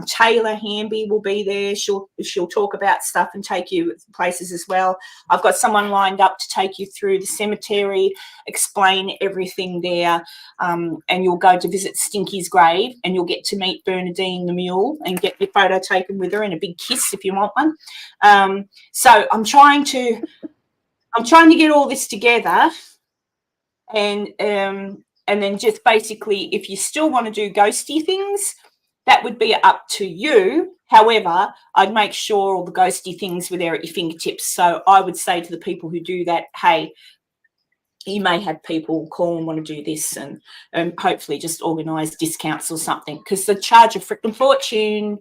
Taylor Hamby will be there. She'll talk about stuff and take you places as well. I've got someone lined up to take you through the cemetery, explain everything there, and you'll go to visit Stinky's grave, and you'll get to meet Bernadine the mule and get your photo taken with her and a big kiss if you want one. So I'm trying to get all this together. And then just basically, if you still want to do ghosty things, that would be up to you. However, I'd make sure all the ghosty things were there at your fingertips. So I would say to the people who do that, hey, you may have people call and want to do this, and hopefully just organise discounts or something, because they charge a freaking fortune.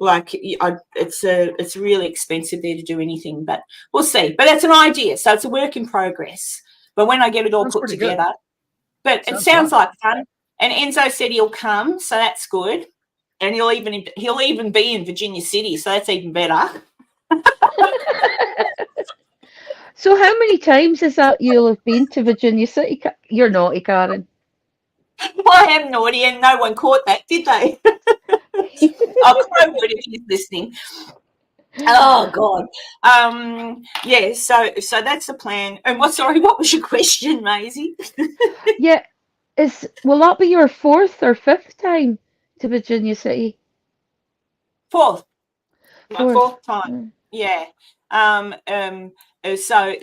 Like, it's really expensive there to do anything, but we'll see. But that's an idea. So it's a work in progress. But when I get it all put together, but it sounds like fun. And Enzo said he'll come, so that's good. And he'll even be in Virginia City, so that's even better. So how many times is that you'll have been to Virginia City? You're naughty, Karen. Well, I am naughty, and no one caught that, did they? Oh, Crow would if he's listening. Oh God. Yeah, so that's the plan. And what was your question, Maisie? Yeah. Will that be your 4th or 5th time to Virginia City? 4th. My 4th time. Mm. Yeah. So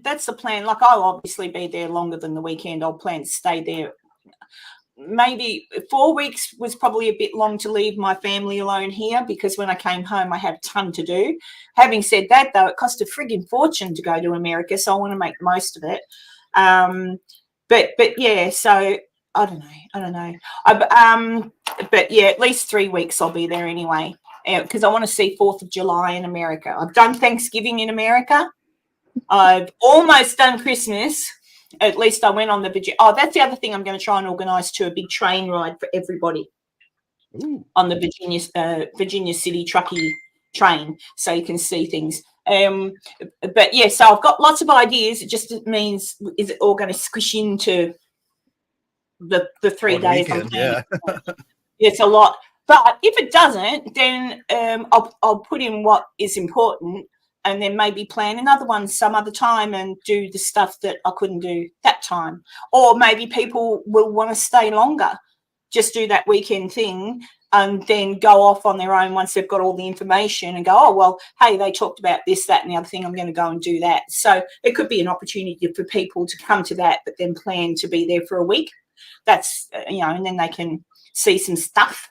that's the plan. Like, I'll obviously be there longer than the weekend. I'll plan to stay there maybe 4 weeks was probably a bit long to leave my family alone here, because when I came home, I had a ton to do. Having said that, though, it cost a frigging fortune to go to America, so I want to make the most of it. But yeah, so I don't know. But yeah, at least 3 weeks I'll be there anyway, because I want to see 4th of July in America. I've done Thanksgiving in America. I've almost done Christmas. At least I went on the Virginia. Oh, that's the other thing I'm going to try and organise too, a big train ride for everybody. Ooh. On the Virginia City truckee train, so you can see things. But yeah, so I've got lots of ideas. It just means, is it all going to squish into the 3 days? Weekend, yeah. It's a lot. But if it doesn't, then I'll put in what is important, and then maybe plan another one some other time and do the stuff that I couldn't do that time. Or maybe people will want to stay longer, just do that weekend thing and then go off on their own once they've got all the information and go, oh, well, hey, they talked about this, that, and the other thing. I'm going to go and do that. So it could be an opportunity for people to come to that, but then plan to be there for a week. That's, and then they can see some stuff.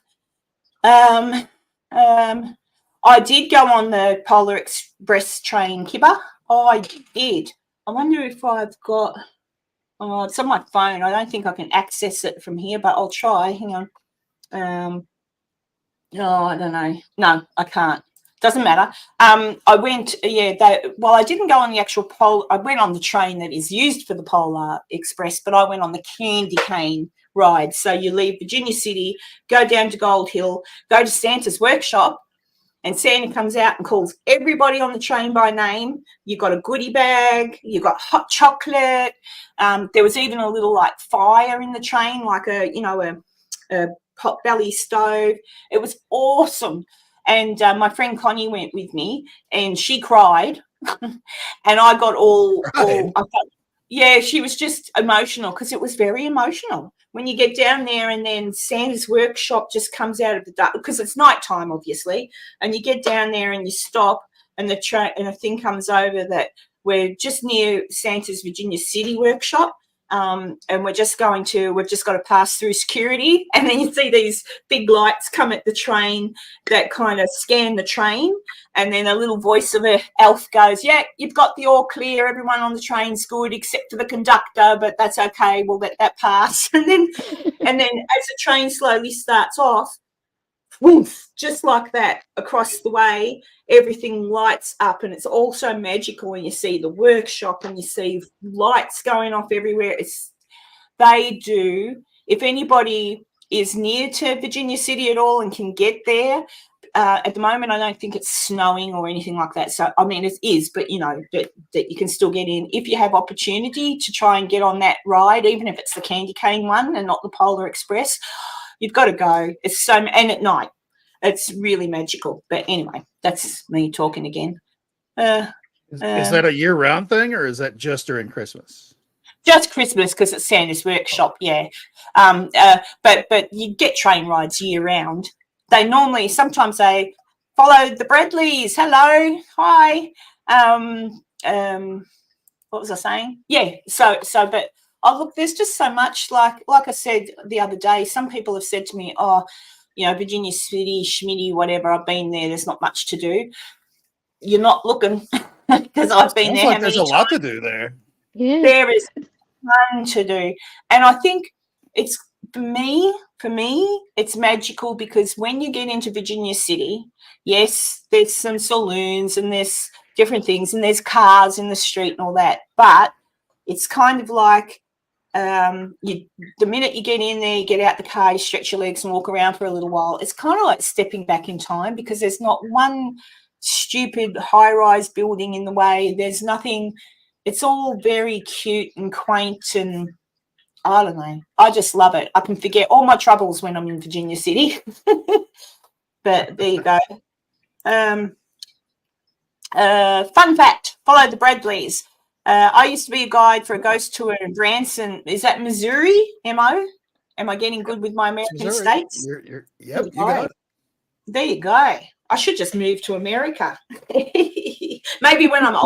I did go on the Polar Express train, Kibba. Oh, I did. I wonder if I've got, it's on my phone. I don't think I can access it from here, but I'll try. Hang on. I don't know. No, I can't. Doesn't matter. I went, I didn't go on the actual I went on the train that is used for the Polar Express, but I went on the candy cane ride. So you leave Virginia City, go down to Gold Hill, go to Santa's workshop, and Santa comes out and calls everybody on the train by name. You've got a goodie bag, you've got hot chocolate. There was even a little like fire in the train, like a pot belly stove. It was awesome. And my friend Connie went with me, and she cried, and I got she was just emotional, because it was very emotional when you get down there and then Santa's workshop just comes out of the dark, because it's nighttime, obviously, and you get down there and you stop, and and a thing comes over that we're just near Santa's Virginia City workshop. And we've just got to pass through security, and then you see these big lights come at the train that kind of scan the train, and then a little voice of an elf goes, yeah, you've got the all clear, everyone on the train's good except for the conductor, but that's okay, we'll let that pass. And then as the train slowly starts off, woof, just like that, across the way, everything lights up, and it's also magical when you see the workshop and you see lights going off everywhere. If anybody is near to Virginia City at all and can get there, at the moment I don't think it's snowing or anything like that. So, I mean, it is, but, that you can still get in. If you have opportunity to try and get on that ride, even if it's the candy cane one and not the Polar Express, you've got to go. And at night, it's really magical. But anyway, that's me talking again. Is that a year-round thing, or is that just during Christmas? Just Christmas, because it's Santa's workshop, yeah. But you get train rides year-round. Sometimes they follow the Bradleys. Hello, hi. What was I saying? Yeah. But look, there's just so much. Like I said the other day, some people have said to me, "Oh, Virginia City, Schmitty, whatever. I've been there. There's not much to do." You're not looking, because I've been there. Like there's a lot to do there. Yeah, there is a ton to do, and I think it's for me, it's magical, because when you get into Virginia City, yes, there's some saloons and there's different things and there's cars in the street and all that, but it's kind of like the minute you get in there, you get out the car, you stretch your legs and walk around for a little while. It's kind of like stepping back in time, because there's not one stupid high-rise building in the way. There's nothing. It's all very cute and quaint, and I don't know. I just love it. I can forget all my troubles when I'm in Virginia City. But there you go. Fun fact, follow the Bradleys. I used to be a guide for a ghost tour in Branson. Is that Missouri, M.O.? Am I getting good with my American states? Yep, you got it. There you go. I should just move to America. Maybe when I'm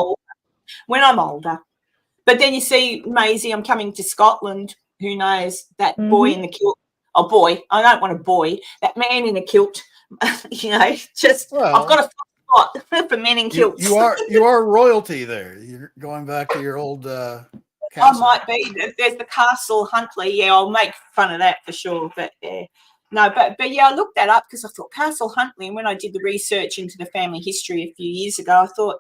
older. But then you see, Maisie, I'm coming to Scotland. Who knows? That boy in the kilt a boy. I don't want a boy. That man in a kilt, you know, just Well, I've got a spot for men in kilts. You are royalty there. You're going back to your old I castle. might be. There's the Castle Huntley. Yeah, I'll make fun of that for sure. But yeah, no, but yeah, I looked that up because I thought Castle Huntley. And when I did the research into the family history a few years ago, I thought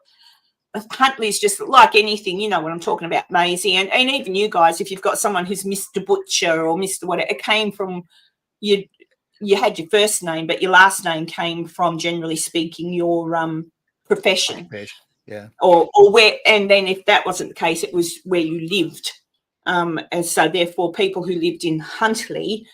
Huntley's just like anything. You know what I'm talking about, Maisie, and even you guys. If you've got someone who's Mr. Butcher or Mr. whatever, it came from you. You had your first name, but your last name came from, generally speaking, your profession. Yeah. Or where, and then if that wasn't the case, it was where you lived. And so therefore people who lived in Huntley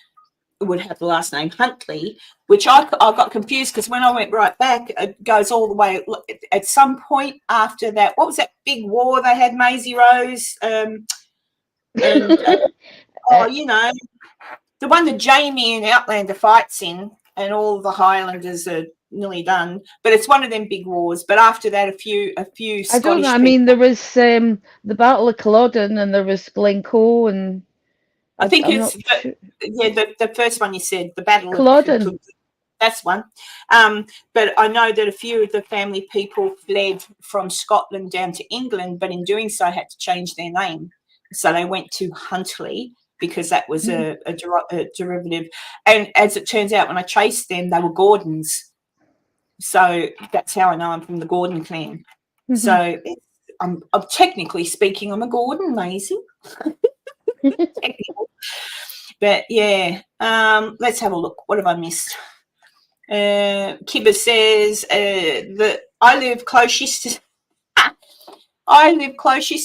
would have the last name Huntley, which I got confused because when I went right back, it goes all the way at some point after that. What was that big war they had, Maisie Rose? You know, the one that Jamie and Outlander fights in, and all the Highlanders are nearly done. But it's one of them big wars. But after that, a few Scottish I don't know. I mean, there was the Battle of Culloden, and there was Glencoe, and I think I'm it's not sure. the first one you said, the Battle Culloden. of that's one. But I know that a few of the family people fled from Scotland down to England, but in doing so had to change their name. So they went to Huntley because that was a derivative. And as it turns out, when I traced them, they were Gordons. So that's how I know I'm from the Gordon clan. Mm-hmm. So I'm technically speaking, I'm a Gordon, Maisie. But yeah, let's have a look. What have I missed? Kibber says that I live closest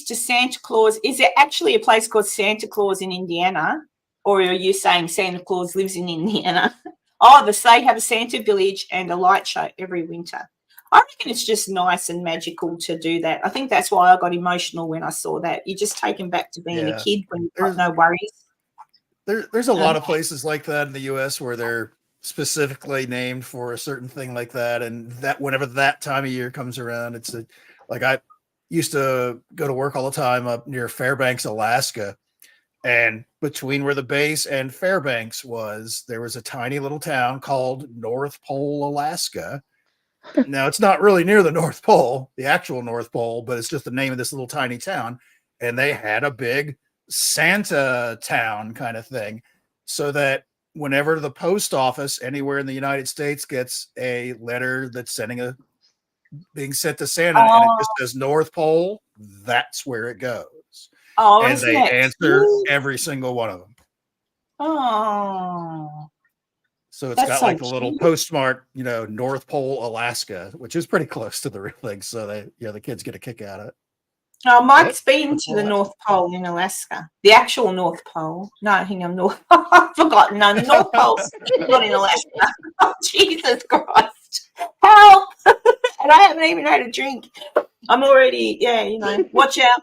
to Santa Claus. Is there actually a place called Santa Claus in Indiana? Or are you saying Santa Claus lives in Indiana? Oh, they have a Santa village and a light show every winter. I reckon it's just nice and magical to do that. I think that's why I got emotional when I saw that. You're just taken back to being a kid when you've got no worries. There's a lot of places like that in the U.S. where they're specifically named for a certain thing like that, and that whenever that time of year comes around, it's like I used to go to work all the time up near Fairbanks, Alaska, and between where the base and Fairbanks was, there was a tiny little town called North Pole, Alaska. Now, it's not really near the North Pole, the actual North Pole, but it's just the name of this little tiny town. And they had a big Santa town kind of thing, so that whenever the post office anywhere in the United States gets a letter that's being sent to Santa and it just says North Pole, that's where it goes. Oh, and they answer every single one of them. Oh. So it's got like a little postmark, North Pole, Alaska, which is pretty close to the real thing. So the kids get a kick out of it. Oh, Mike's been to the North Pole in Alaska. The actual North Pole. No, hang on, I've forgotten. No, the North Pole's not in Alaska. Oh, Jesus Christ. Help! And I haven't even had a drink. I'm already, watch out.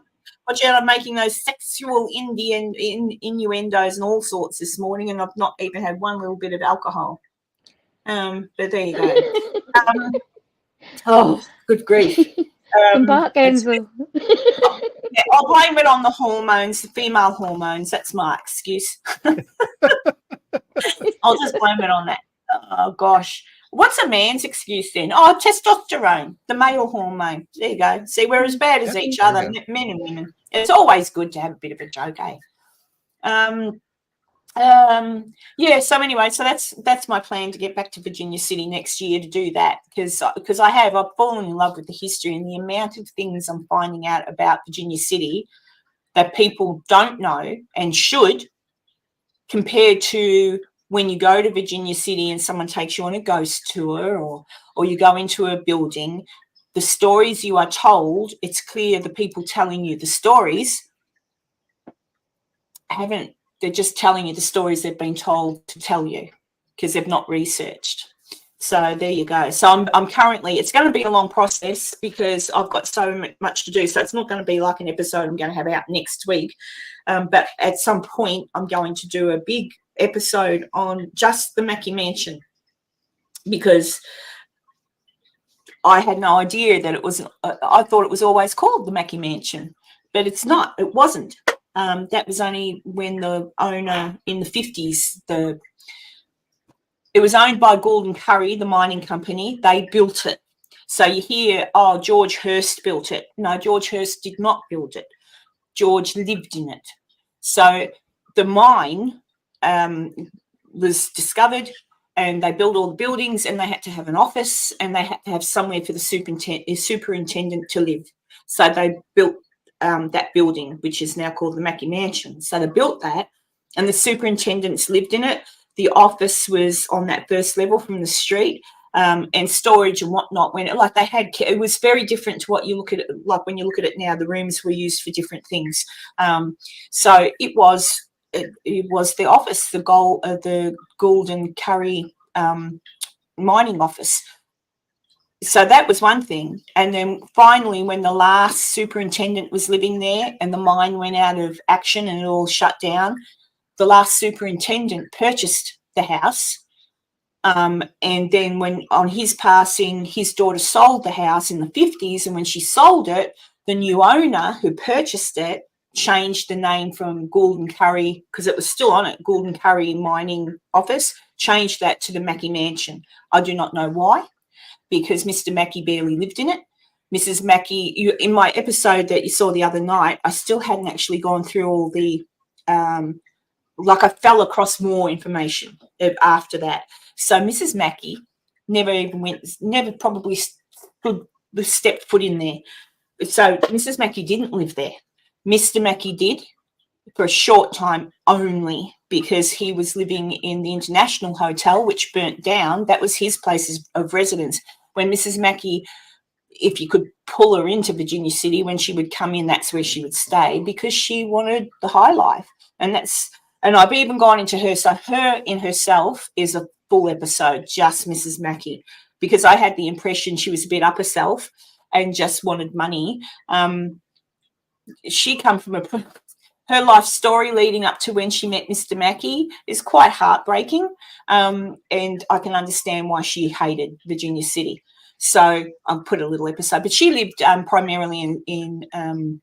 Watch out, I'm making those sexual Indian innuendos and all sorts this morning, and I've not even had one little bit of alcohol. But there you go. Oh, good grief. Come back, ENZO. I'll blame it on the hormones, the female hormones. That's my excuse. I'll just blame it on that. Oh, gosh. What's a man's excuse then? Oh, testosterone, the male hormone. There you go. See, we're as bad as each other, men and women. It's always good to have a bit of a joke, eh? So anyway, so that's my plan, to get back to Virginia City next year to do that, because I've fallen in love with the history and the amount of things I'm finding out about Virginia City that people don't know and should, compared to when you go to Virginia City and someone takes you on a ghost tour or you go into a building. The stories you are told, it's clear the people telling you the stories they're just telling you the stories they've been told to tell you because they've not researched. So there you go. So I'm currently, it's going to be a long process because I've got so much to do. So it's not going to be like an episode I'm going to have out next week. But at some point, I'm going to do a big episode on just the Mackey Mansion, because I had no idea that it was, I thought it was always called the Mackey Mansion, but it's not. It wasn't. That was only when the owner in the 50s, it was owned by Gould and Curry, the mining company. They built it. So you hear, oh, George Hurst built it. No, George Hurst did not build it. George lived in it. So the mine was discovered, and they built all the buildings, and they had to have an office, and they had to have somewhere for the superintendent to live. So they built that building, which is now called the Mackey Mansion. So they built that, and the superintendents lived in it. The office was on that first level from the street, and storage and whatnot. It was very different to what you look at it, like when you look at it now. The rooms were used for different things. So it was the office, the Gould and Curry mining office. So that was one thing. And then finally, when the last superintendent was living there and the mine went out of action and it all shut down, the last superintendent purchased the house. And then when on his passing, his daughter sold the house in the 50s. And when she sold it, the new owner who purchased it changed the name from Gould and Curry, because it was still on it, Gould and Curry Mining Office, changed that to the Mackey Mansion. I do not know why, because Mr. Mackey barely lived in it. Mrs. Mackey, in my episode that you saw the other night, I still hadn't actually gone through all the, I fell across more information after that. So Mrs. Mackey never probably stepped foot in there. So Mrs. Mackey didn't live there. Mr. Mackey did, for a short time only, because he was living in the International Hotel, which burnt down. That was his place of residence. When Mrs. Mackey, if you could pull her into Virginia City, when she would come in, that's where she would stay, because she wanted the high life. And I've even gone into her. So her in herself is a full episode, just Mrs. Mackey, because I had the impression she was a bit up herself and just wanted money. She come from her life story leading up to when she met Mr. Mackey is quite heartbreaking, and I can understand why she hated Virginia City. So I'll put a little episode, but she lived primarily in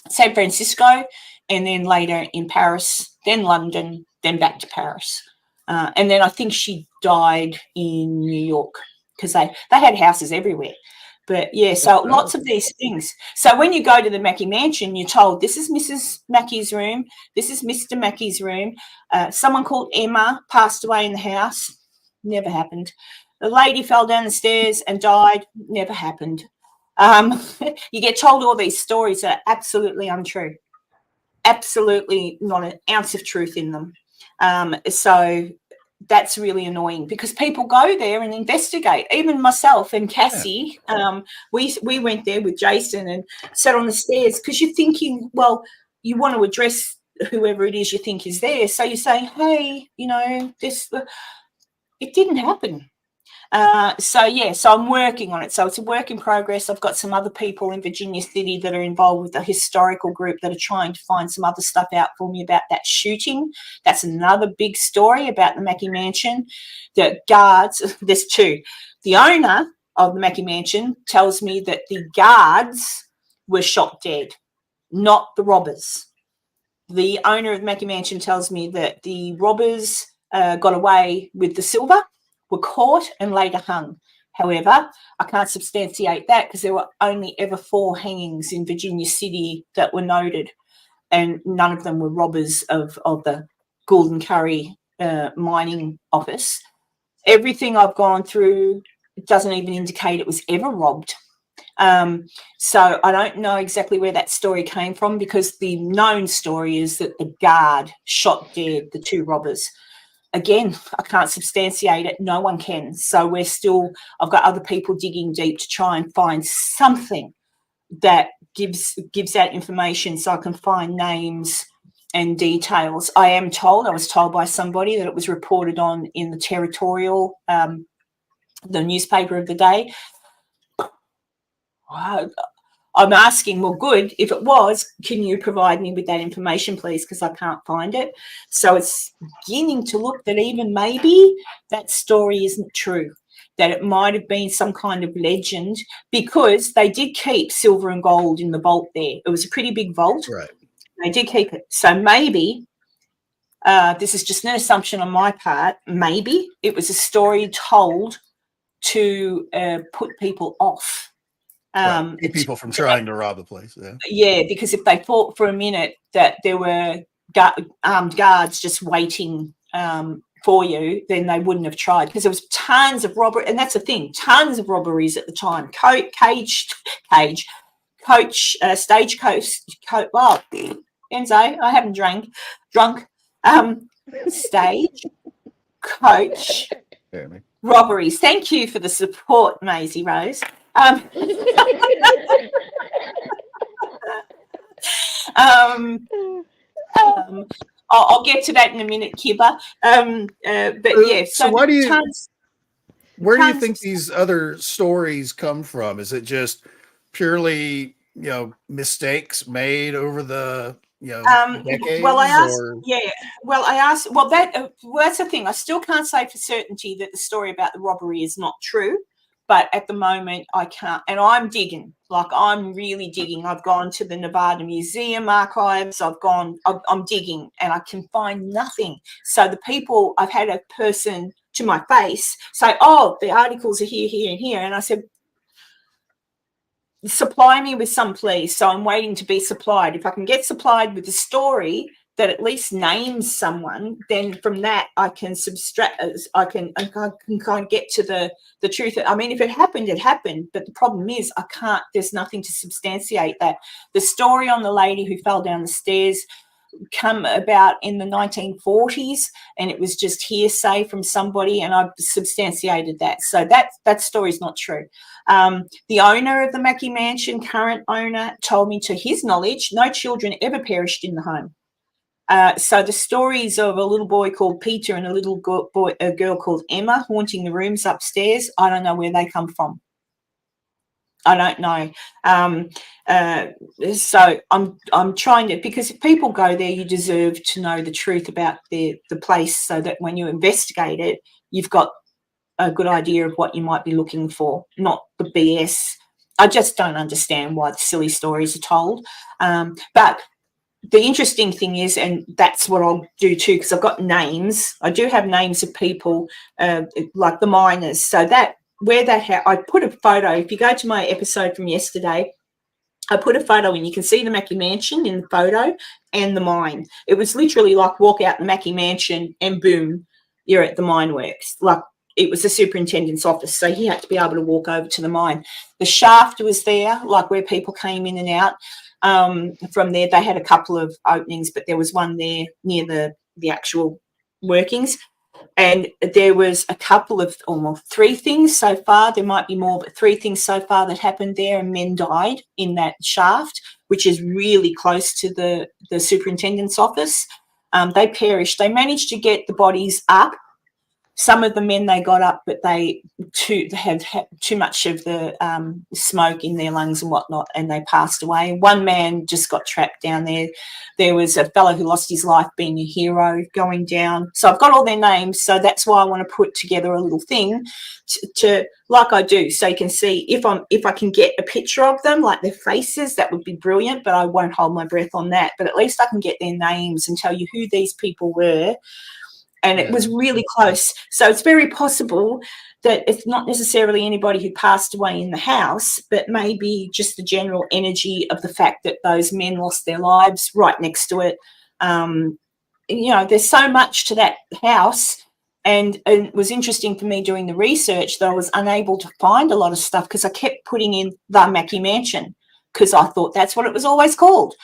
San Francisco, and then later in Paris, then London, then back to Paris. And then I think she died in New York, because they had houses everywhere. But yeah, so lots of these things. So when you go to the Mackey Mansion, you're told this is Mrs. Mackey's room, this is Mr. Mackey's room. Someone called Emma passed away in the house. Never happened. The lady fell down the stairs and died. Never happened. You get told all these stories that are absolutely untrue. Absolutely not an ounce of truth in them. So that's really annoying, because people go there and investigate. Even myself and Cassie, we went there with Jason and sat on the stairs, because you're thinking, well, you want to address whoever it is you think is there. So you say, hey, this, it didn't happen. So I'm working on it. So it's a work in progress. I've got some other people in Virginia City that are involved with the historical group that are trying to find some other stuff out for me about that shooting. That's another big story about the Mackey Mansion. The guards, there's two. The owner of the Mackey Mansion tells me that the guards were shot dead, not the robbers. The owner of the Mackey Mansion tells me that the robbers got away with the silver, were caught and later hung. However, I can't substantiate that, because there were only ever 4 hangings in Virginia City that were noted, and none of them were robbers of the Gould and Curry mining office. Everything I've gone through doesn't even indicate it was ever robbed. So I don't know exactly where that story came from, because the known story is that the guard shot dead the 2 robbers. Again, I can't substantiate it. No one can. So I've got other people digging deep to try and find something that gives that information, so I can find names and details. I was told by somebody that it was reported on in the Territorial, the newspaper of the day. I'm asking, well, good. If it was, can you provide me with that information, please? Because I can't find it. So it's beginning to look that even maybe that story isn't true, that it might have been some kind of legend, because they did keep silver and gold in the vault there. It was a pretty big vault. Right. They did keep it. So maybe, this is just an assumption on my part, maybe it was a story told to put people off. Keep people from trying to rob the place. Yeah, because if they thought for a minute that there were armed guards just waiting for you, then they wouldn't have tried, because there was tons of robbery. And that's the thing, tons of robberies at the time. Stagecoach, well, Enzo, I haven't drunk. Stage coach robberies. Thank you for the support, Maisie Rose. I'll get to that in a minute, Kibba. But yeah, so why do you? Where do you think these other stories come from? Is it just purely, mistakes made over the decades? Well, I asked. Well, that's the thing. I still can't say for certainty that the story about the robbery is not true. But at the moment, I can't. And I'm digging. Like, I'm really digging. I've gone to the Nevada Museum archives. I'm digging, and I can find nothing. So the people, I've had a person to my face say, oh, the articles are here, here, and here. And I said, supply me with some, please. So I'm waiting to be supplied. If I can get supplied with a story that at least names someone, then from that I can subtract. I can kind of get to the truth. I mean, if it happened, it happened. But the problem is, I can't. There's nothing to substantiate that. The story on the lady who fell down the stairs come about in the 1940s, and it was just hearsay from somebody, and I've substantiated that. So that story's not true. The owner of the Mackey Mansion, current owner, told me to his knowledge, no children ever perished in the home. So the stories of a little boy called Peter and a girl called Emma haunting the rooms upstairs, I don't know where they come from. I don't know. So I'm trying to, because if people go there, you deserve to know the truth about the place, so that when you investigate it, you've got a good idea of what you might be looking for, not the BS. I just don't understand why the silly stories are told. But the interesting thing is, and that's what I'll do too, because I've got names. I do have names of people, like the miners. So that where that I put a photo. If you go to my episode from yesterday, I put a photo in. You can see the Mackey Mansion in the photo and the mine. It was literally like walk out the Mackey Mansion and boom, you're at the mine works. Like, it was the superintendent's office, so he had to be able to walk over to the mine. The shaft was there, like where people came in and out. From there, they had a couple of openings, but there was one there near the actual workings. And there was a couple of, almost 3 things so far. There might be more, but 3 things so far that happened there, and men died in that shaft, which is really close to the superintendent's office. They perished. They managed to get the bodies up. Some of the men they got up, but they had too much of the smoke in their lungs and whatnot, and they passed away. One man just got trapped down there. There was a fellow who lost his life being a hero going down. So I've got all their names. So that's why I want to put together a little thing to like I do, so you can see if I can get a picture of them, like their faces, that would be brilliant. But I won't hold my breath on that. But at least I can get their names and tell you who these people were. And it was really close. So it's very possible that it's not necessarily anybody who passed away in the house, but maybe just the general energy of the fact that those men lost their lives right next to it. There's so much to that house. And it was interesting for me doing the research that I was unable to find a lot of stuff, because I kept putting in the Mackey Mansion, because I thought that's what it was always called.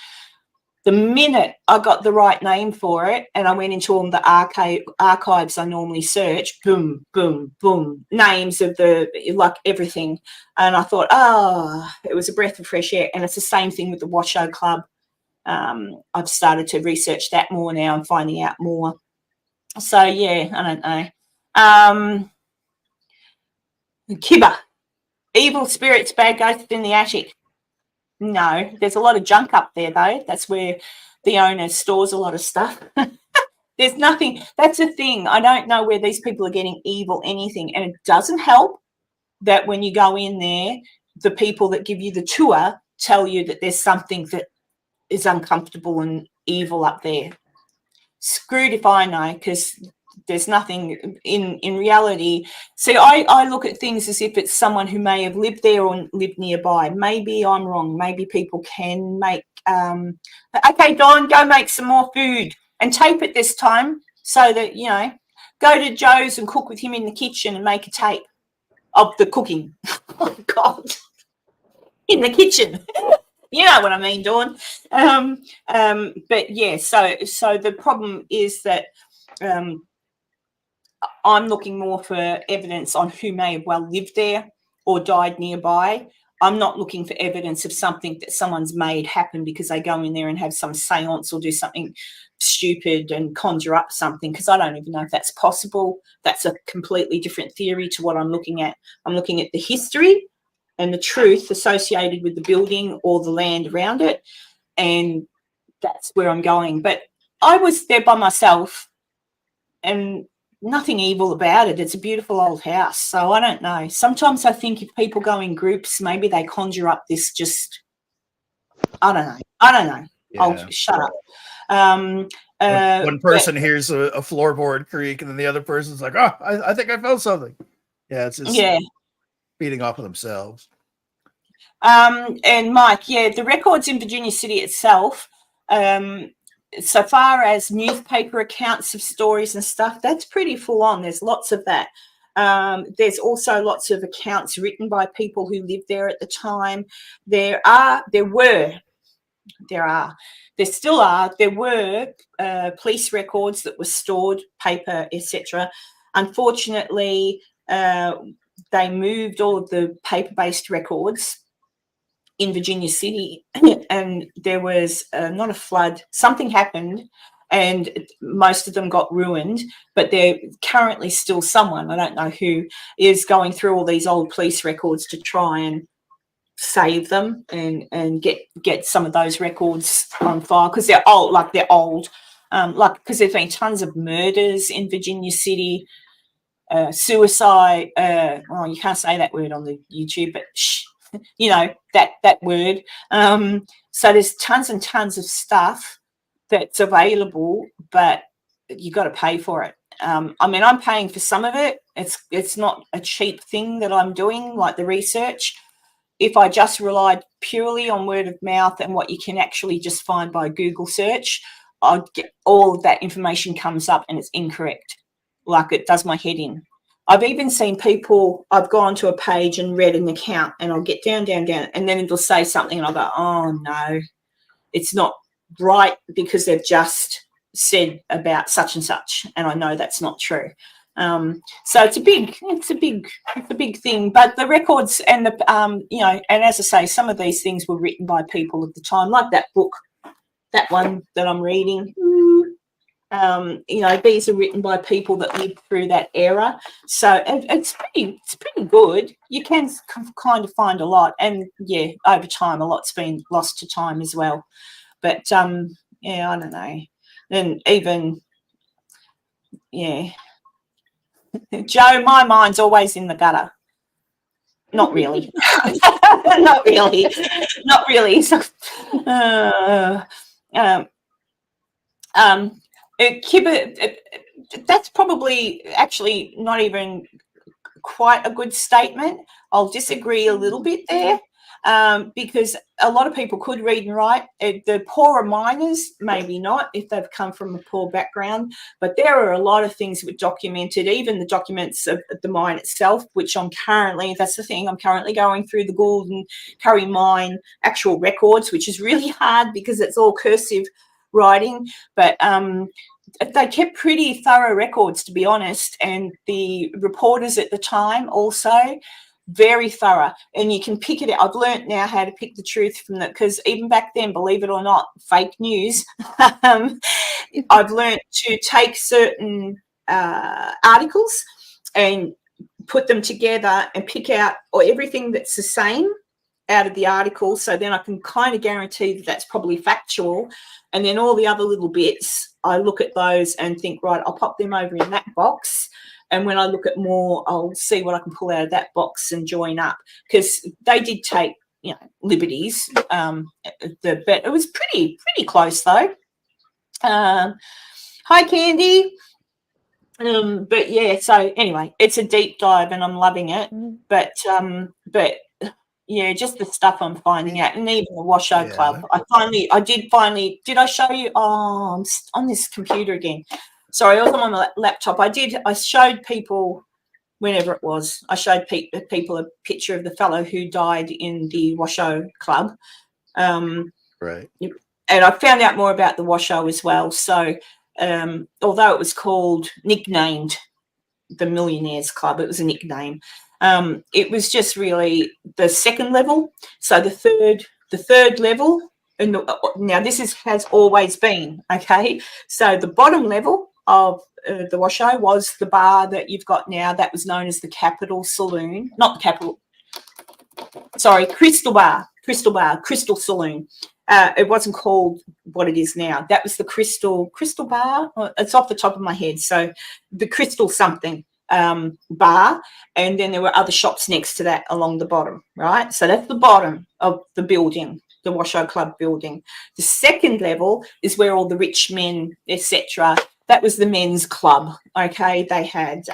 The minute I got the right name for it and I went into all the archives I normally search, boom, boom, boom, names of like everything. And I thought, it was a breath of fresh air. And it's the same thing with the Washoe Club. I've started to research that more now and finding out more. So, yeah, I don't know. Kibba, evil spirits, bad ghosts in the attic. No, there's a lot of junk up there, though. That's where the owner stores a lot of stuff. There's nothing. That's the thing. I don't know where these people are getting evil anything. And it doesn't help that when you go in there, the people that give you the tour tell you that there's something that is uncomfortable and evil up there. Screwed if I know, because there's nothing in reality. See, I look at things as if it's someone who may have lived there or lived nearby. Maybe I'm wrong. Maybe people can make okay, Dawn, go make some more food and tape it this time, so that, you know, go to Joe's and cook with him in the kitchen and make a tape of the cooking. Oh God, in the kitchen. You know what I mean, Dawn. But yeah, so the problem is that I'm looking more for evidence on who may have well lived there or died nearby. I'm not looking for evidence of something that someone's made happen because they go in there and have some seance or do something stupid and conjure up something, because I don't even know if that's possible. That's a completely different theory to what I'm looking at. I'm looking at the history and the truth associated with the building or the land around it, and that's where I'm going. But I was there by myself and nothing evil about it. It's a beautiful old house. So I don't know. Sometimes I think if people go in groups, maybe they conjure up this just, I don't know. Yeah. I'll shut up. One person hears a floorboard creak and then the other person's like, oh, I think I felt something. Yeah, it's just feeding off of themselves. And Mike, yeah, the records in Virginia City itself, so far as newspaper accounts of stories and stuff, that's pretty full on. There's lots of that. There's also lots of accounts written by people who lived there at the time. There were police records that were stored, paper, etc. Unfortunately, they moved all of the paper-based records in Virginia City, and there was not a flood. Something happened, and most of them got ruined. But they're currently still someone, I don't know who, is going through all these old police records to try and save them and get some of those records on file, because they're old. Because there's been tons of murders in Virginia City, suicide. Oh, you can't say that word on the YouTube, but you know that word. So there's tons and tons of stuff that's available, but you got to pay for it. I mean, I'm paying for some of it. It's not a cheap thing that I'm doing, like the research. If I just relied purely on word of mouth and what you can actually just find by Google search, I'd get all of that information comes up and it's incorrect. Like, it does my head in. I've even seen people, I've gone to a page and read an account, and I'll get down, and then it'll say something and I'll go, oh no, it's not right, because they've just said about such and such, and I know that's not true. So it's a big thing. But the records and the and as I say, some of these things were written by people at the time, like that book, that one that I'm reading. These are written by people that lived through that era, so it's pretty good. You can kind of find a lot, and yeah, over time a lot's been lost to time as well. But I don't know. And even Joe, my mind's always in the gutter. Not really. Not really. So, that's probably actually not even quite a good statement. I'll disagree a little bit there, because a lot of people could read and write. The poorer miners, maybe not, if they've come from a poor background, but there are a lot of things that were documented, even the documents of the mine itself, which that's the thing, I'm currently going through the Gould and Curry mine actual records, which is really hard because it's all cursive writing, but they kept pretty thorough records, to be honest, and the reporters at the time also very thorough, and you can pick it out. I've learnt now how to pick the truth from that, because even back then, believe it or not, fake news, I've learnt to take certain articles and put them together and pick out everything that's the same out of the article, so then I can kind of guarantee that that's probably factual. And then all the other little bits, I look at those and think, right, I'll pop them over in that box, and when I look at more, I'll see what I can pull out of that box and join up, because they did take liberties. But it was pretty close though. Hi, Candy. But yeah, so anyway, it's a deep dive and I'm loving it. But yeah, just the stuff I'm finding out, and even the Washoe Club. Did I show you? Oh, I'm on this computer again. Sorry, I was on my laptop. I showed people, whenever it was, I showed people a picture of the fellow who died in the Washoe Club. Right. And I found out more about the Washoe as well. So although it was nicknamed the Millionaires Club, it was a nickname. It was just really the second level. So the third level, and now this has always been, okay. So the bottom level of the Washoe was the bar that you've got now. That was known as the Capital Saloon, not the Capital. Sorry, Crystal Saloon. It wasn't called what it is now. That was the Crystal Bar. It's off the top of my head. So the Crystal something bar, and then there were other shops next to that along the bottom, right? So that's the bottom of the building, the Washoe Club building. The second level is where all the rich men, etc. That was the men's club. Okay, they had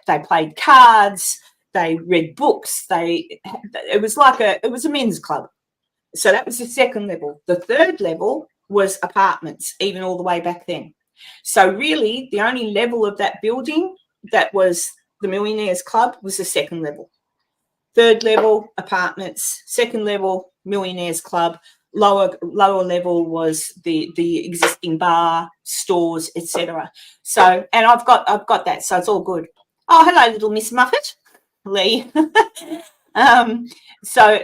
they played cards, they read books. It was a men's club. So that was the second level. The third level was apartments, even all the way back then. So really, the only level of that building that was the Millionaires Club was the second level. Third level, apartments. Second level, Millionaires Club. Lower level was the existing bar, stores, etc. So, and I've got that, so it's all good. Oh, hello, little Miss Muffet, Lee. So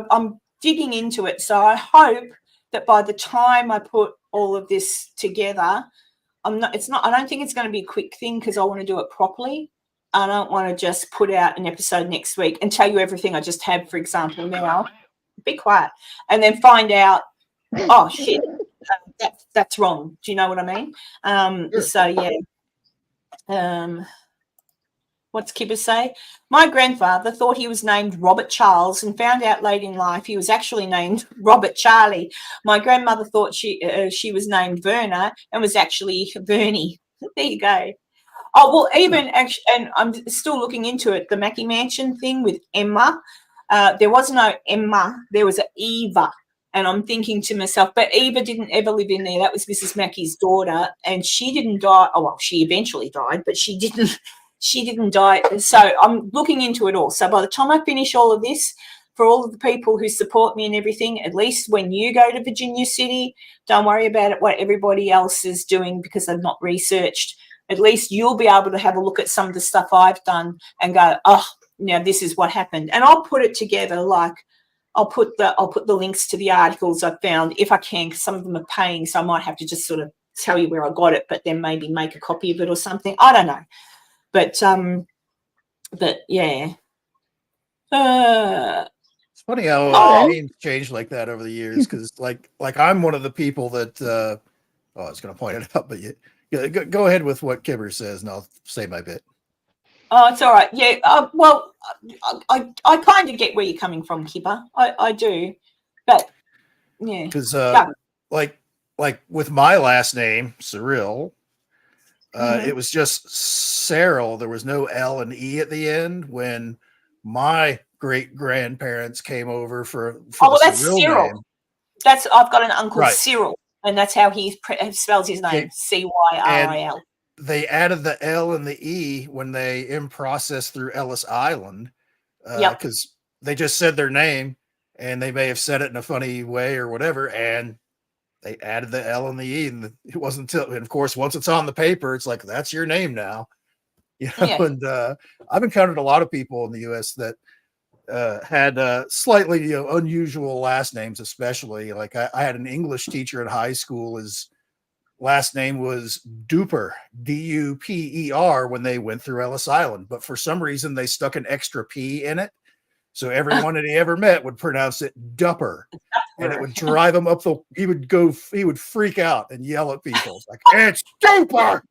I'm digging into it. So I hope that by the time I put all of this together, I don't think it's going to be a quick thing, because I want to do it properly. I don't want to just put out an episode next week and tell you everything I just had, for example, now. Be quiet. And then find out, oh, shit, that's wrong. Do you know what I mean? Sure. So, yeah. What's Kibber say? My grandfather thought he was named Robert Charles and found out late in life he was actually named Robert Charlie. My grandmother thought she was named Verna and was actually Vernie. There you go. Oh, well, even actually, and I'm still looking into it, the Mackie Mansion thing with Emma. There was no Emma, there was an Eva. And I'm thinking to myself, but Eva didn't ever live in there. That was Mrs. Mackie's daughter, and she didn't die. Oh, well, she eventually died, but she didn't die. So I'm looking into it all. So by the time I finish all of this, for all of the people who support me and everything, at least when you go to Virginia City, don't worry about it, what everybody else is doing, because they've not researched. At least you'll be able to have a look at some of the stuff I've done and go, oh, now this is what happened. And I'll put it together, like I'll put the links to the articles I've found if I can, because some of them are paying, so I might have to just sort of tell you where I got it, but then maybe make a copy of it or something. I don't know. But yeah. It's funny how names change like that over the years, because like I'm one of the people that I was going to point it out, but go ahead with what Kibber says, and I'll say my bit. Oh, it's all right. Yeah. Well, I kind of get where you're coming from, Kibber. I do, but yeah. Because like with my last name, Cyril. It was just Cyril. There was no L and E at the end when my great grandparents came over for well, that's Cyril. Name. I've got an uncle, right. Cyril, and that's how he spells his name, Cyril. They added the L and the E when they in-processed through Ellis Island, because they just said their name, and they may have said it in a funny way or whatever, and they added the L and the E, and it wasn't until, and of course, once it's on the paper, it's like, that's your name now. And I've encountered a lot of people in the U.S. that had slightly unusual last names, especially. Like I had an English teacher in high school. His last name was Duper, D-U-P-E-R, when they went through Ellis Island. But for some reason, they stuck an extra P in it. So everyone that he ever met would pronounce it Dupper, and it would drive him up he would freak out and yell at people. It's like, it's Duper.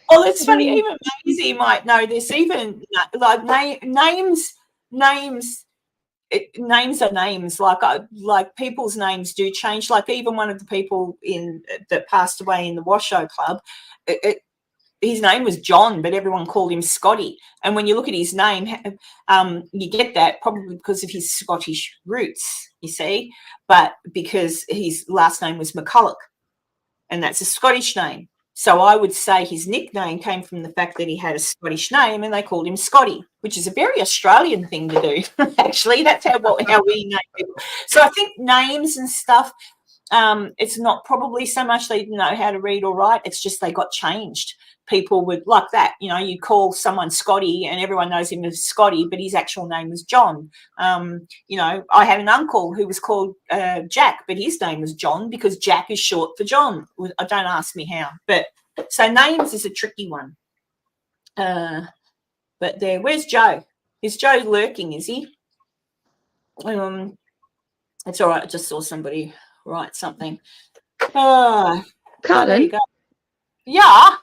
Well, it's funny. Even Maisie might know this. Even like names, names. Names are names. Like people's names do change. Like even one of the people that passed away in the Washoe Club, his name was John, but everyone called him Scotty. And when you look at his name, you get that probably because of his Scottish roots, you see, but because his last name was McCulloch, and that's a Scottish name. So I would say his nickname came from the fact that he had a Scottish name and they called him Scotty, which is a very Australian thing to do, actually. That's how we name people. So I think names and stuff, it's not probably so much they didn't know how to read or write. It's just they got changed. People would like that. You know, you call someone Scotty and everyone knows him as Scotty, but his actual name was John. You know, I had an uncle who was called Jack, but his name was John because Jack is short for John. Don't ask me how. But so names is a tricky one. But where's Joe? Is Joe lurking, is he? It's all right. I just saw somebody write something. Karen? There you go. Yeah.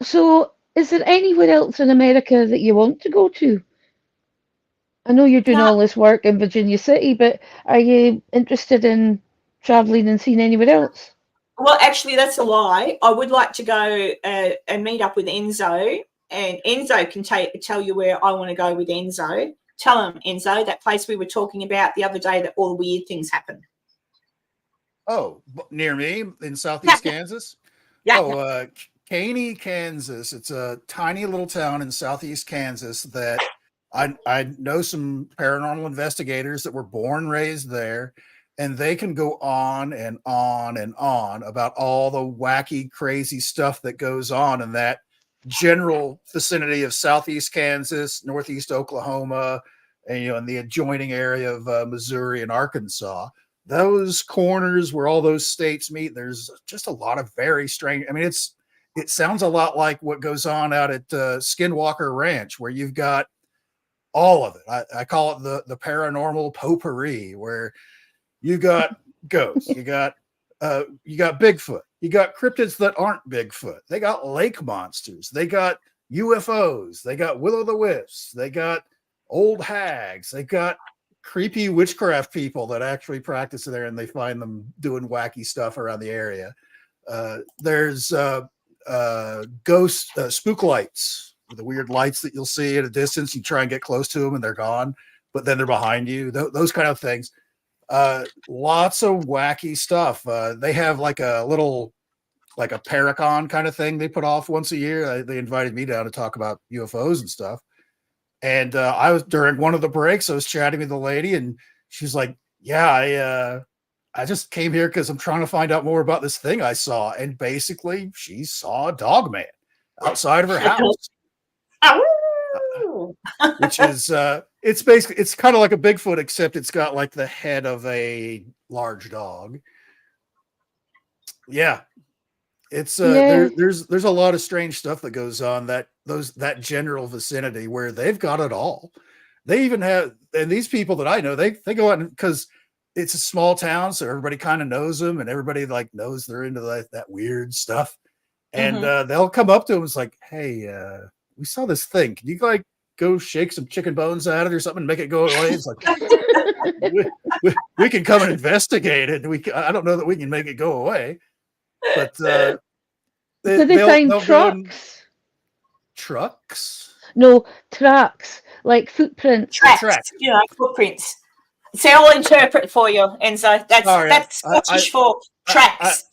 So, is there anywhere else in America that you want to go to? I know you're doing all this work in Virginia City, but are you interested in traveling and seeing anywhere else? Well, actually, that's a lie. I would like to go and meet up with ENZO, and ENZO can tell you where I want to go with ENZO. Tell him, Enzo, that place we were talking about the other day that all the weird things happen. Oh, near me in southeast Kansas? Yeah. Caney, Kansas. It's a tiny little town in southeast Kansas that I know some paranormal investigators that were born, raised there, and they can go on and on and on about all the wacky, crazy stuff that goes on in that general vicinity of southeast Kansas, northeast Oklahoma, and in the adjoining area of Missouri and Arkansas. Those corners where all those states meet, there's just a lot of very strange. I mean, it sounds a lot like what goes on out at Skinwalker Ranch, where you've got all of it. I call it the paranormal potpourri, where you got ghosts, you got Bigfoot, you got cryptids that aren't Bigfoot, they got lake monsters, they got UFOs, they got will-o'-the-wisps, they got old hags, they got creepy witchcraft people that actually practice there, and they find them doing wacky stuff around the area. There's ghost spook lights, the weird lights that you'll see at a distance. You try and get close to them and they're gone, but then they're behind you. Those kind of things. Lots of wacky stuff. They have like a Paracon kind of thing they put off once a year. They invited me down to talk about UFOs and stuff. And I was, during one of the breaks, I was chatting with the lady, and she's like, yeah, I just came here because I'm trying to find out more about this thing I saw. And basically, she saw a dog man outside of her house. Which is, it's kind of like a Bigfoot, except it's got like the head of a large dog. Yeah. It's there's a lot of strange stuff that goes on that general vicinity where they've got it all. They even have, and these people that I know, they go out, because it's a small town, so everybody kind of knows them, and everybody like knows they're into that weird stuff. And they'll come up to them, it's like, hey, we saw this thing. Can you like go shake some chicken bones at it or something and make it go away? It's like, we can come and investigate it. I don't know that we can make it go away. But do they find trucks? Trucks? No, tracks, like footprints. Tracks. Footprints. So I'll interpret for you, Enzo. That's Scottish for tracks.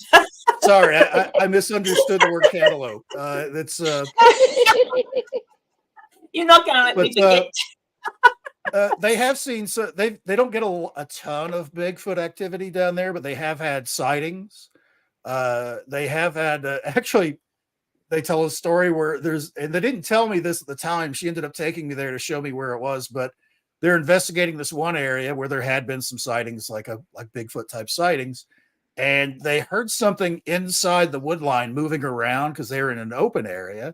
Sorry, I misunderstood the word cantaloupe. That's you're not going to let me forget. They have seen, so they don't get a ton of Bigfoot activity down there, but they have had sightings. They have had actually, they tell a story where and they didn't tell me this at the time. She ended up taking me there to show me where it was, but they're investigating this one area where there had been some sightings, like Bigfoot type sightings, and they heard something inside the wood line moving around because they were in an open area,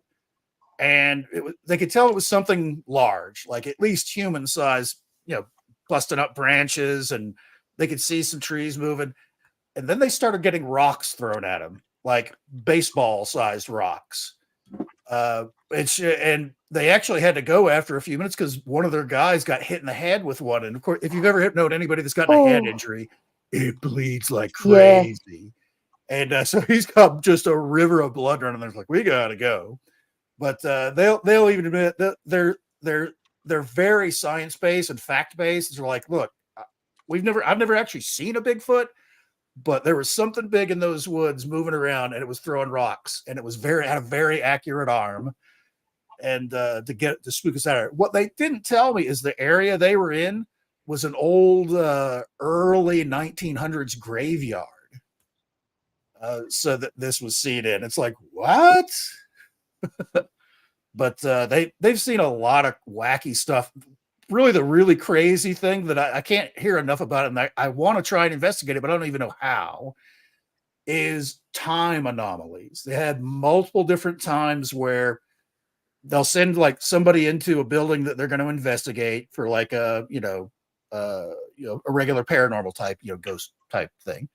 and they could tell it was something large, like at least human size, busting up branches, and they could see some trees moving. And then they started getting rocks thrown at them. like baseball-sized rocks. And they actually had to go after a few minutes because one of their guys got hit in the head with one. And of course, if you've ever known anybody that's gotten a head injury, it bleeds like crazy. And so he's got just a river of blood running. There's like, we gotta go. But they'll even admit that they're very science-based and fact-based. They're like, look, I've never actually seen a Bigfoot, but there was something big in those woods moving around, and it was throwing rocks, and it was had a very accurate arm, and to spook us out. What they didn't tell me is the area they were in was an old early 1900s graveyard. So that this was seen in. It's like, what? But they've seen a lot of wacky stuff. Really, the really crazy thing that I can't hear enough about it, and I want to try and investigate it, but I don't even know how, is time anomalies. They had multiple different times where they'll send like somebody into a building that they're going to investigate for like a regular paranormal type, ghost type thing.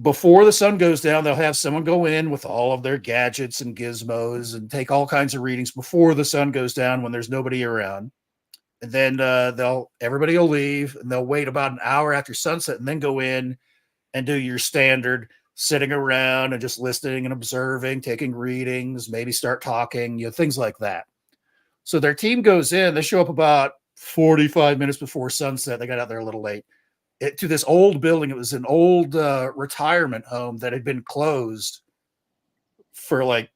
Before the sun goes down, they'll have someone go in with all of their gadgets and gizmos and take all kinds of readings before the sun goes down when there's nobody around. And then everybody will leave, and they'll wait about an hour after sunset and then go in and do your standard sitting around and just listening and observing, taking readings, maybe start talking, things like that. So their team goes in, they show up about 45 minutes before sunset. They got out there a little late. To this old building. It was an old retirement home that had been closed for like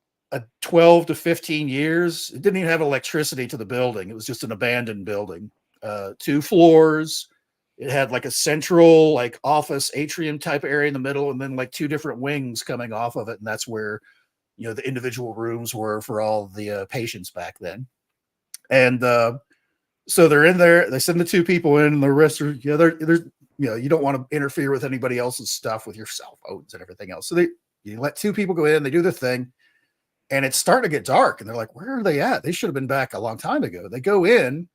12 to 15 years. It didn't even have electricity to the building. It was just an abandoned building. 2 floors. It had like a central like office atrium type area in the middle, and then like 2 different wings coming off of it. And that's where, the individual rooms were for all the patients back then. And so they're in there. They send the 2 people in, and the rest are, there's you don't want to interfere with anybody else's stuff with your cell phones and everything else. So you let 2 people go in, they do their thing, and it's starting to get dark. And they're like, where are they at? They should have been back a long time ago. They go in,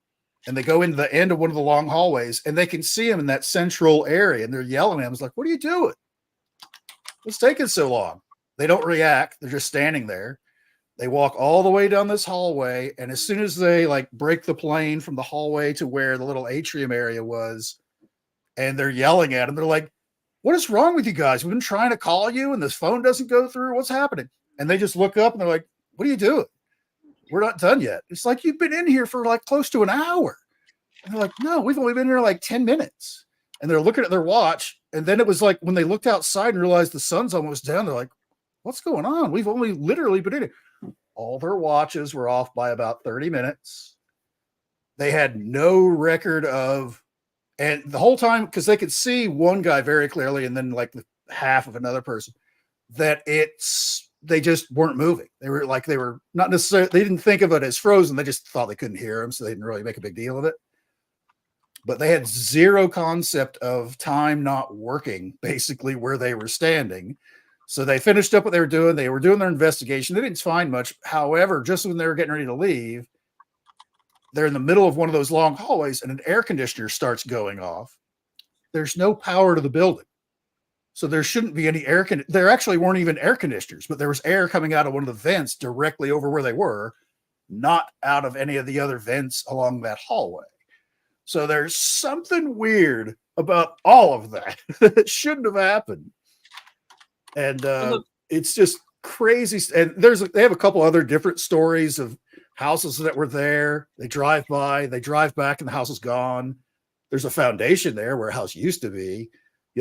and they go into the end of one of the long hallways, and they can see them in that central area, and they're yelling at them. It's like, what are you doing? What's taking so long? They don't react. They're just standing there. They walk all the way down this hallway, and as soon as they like break the plane from the hallway to where the little atrium area was, and they're yelling at him. They're like, what is wrong with you guys? We've been trying to call you and this phone doesn't go through. What's happening? And they just look up and they're like, what are you doing? We're not done yet. It's like, you've been in here for like close to an hour. And they're like, no, we've only been here like 10 minutes. And they're looking at their watch. And then it was like when they looked outside and realized the sun's almost down, they're like, what's going on? We've only literally been in here. All their watches were off by about 30 minutes. They had no record of, and the whole time, because they could see one guy very clearly, and then like the half of another person, that they just weren't moving. They were not necessarily, they didn't think of it as frozen. They just thought they couldn't hear him, so they didn't really make a big deal of it. But they had zero concept of time not working, basically, where they were standing. So they finished up what they were doing. They were doing their investigation. They didn't find much. However, just when they were getting ready to leave, they're in the middle of one of those long hallways, and an air conditioner starts going off. There's no power to the building. So there shouldn't be any air. There actually weren't even air conditioners, but there was air coming out of one of the vents directly over where they were, not out of any of the other vents along that hallway. So there's something weird about all of that that shouldn't have happened. And it's just crazy. And they have a couple other different stories of houses that were there. They drive by, they drive back, and the house is gone. There's a foundation there where a house used to be.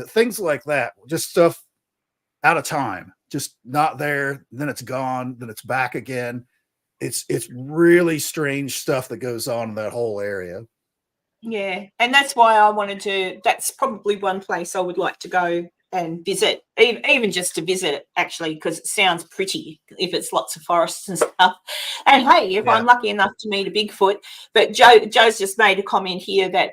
Things like that, just stuff out of time, just not there. Then it's gone. Then it's back again. It's really strange stuff that goes on in that whole area. Yeah, and that's why I wanted to. That's probably one place I would like to go and visit, even just to visit, actually, because it sounds pretty if it's lots of forests and stuff. And hey, if I'm lucky enough to meet a Bigfoot, but Joe's just made a comment here that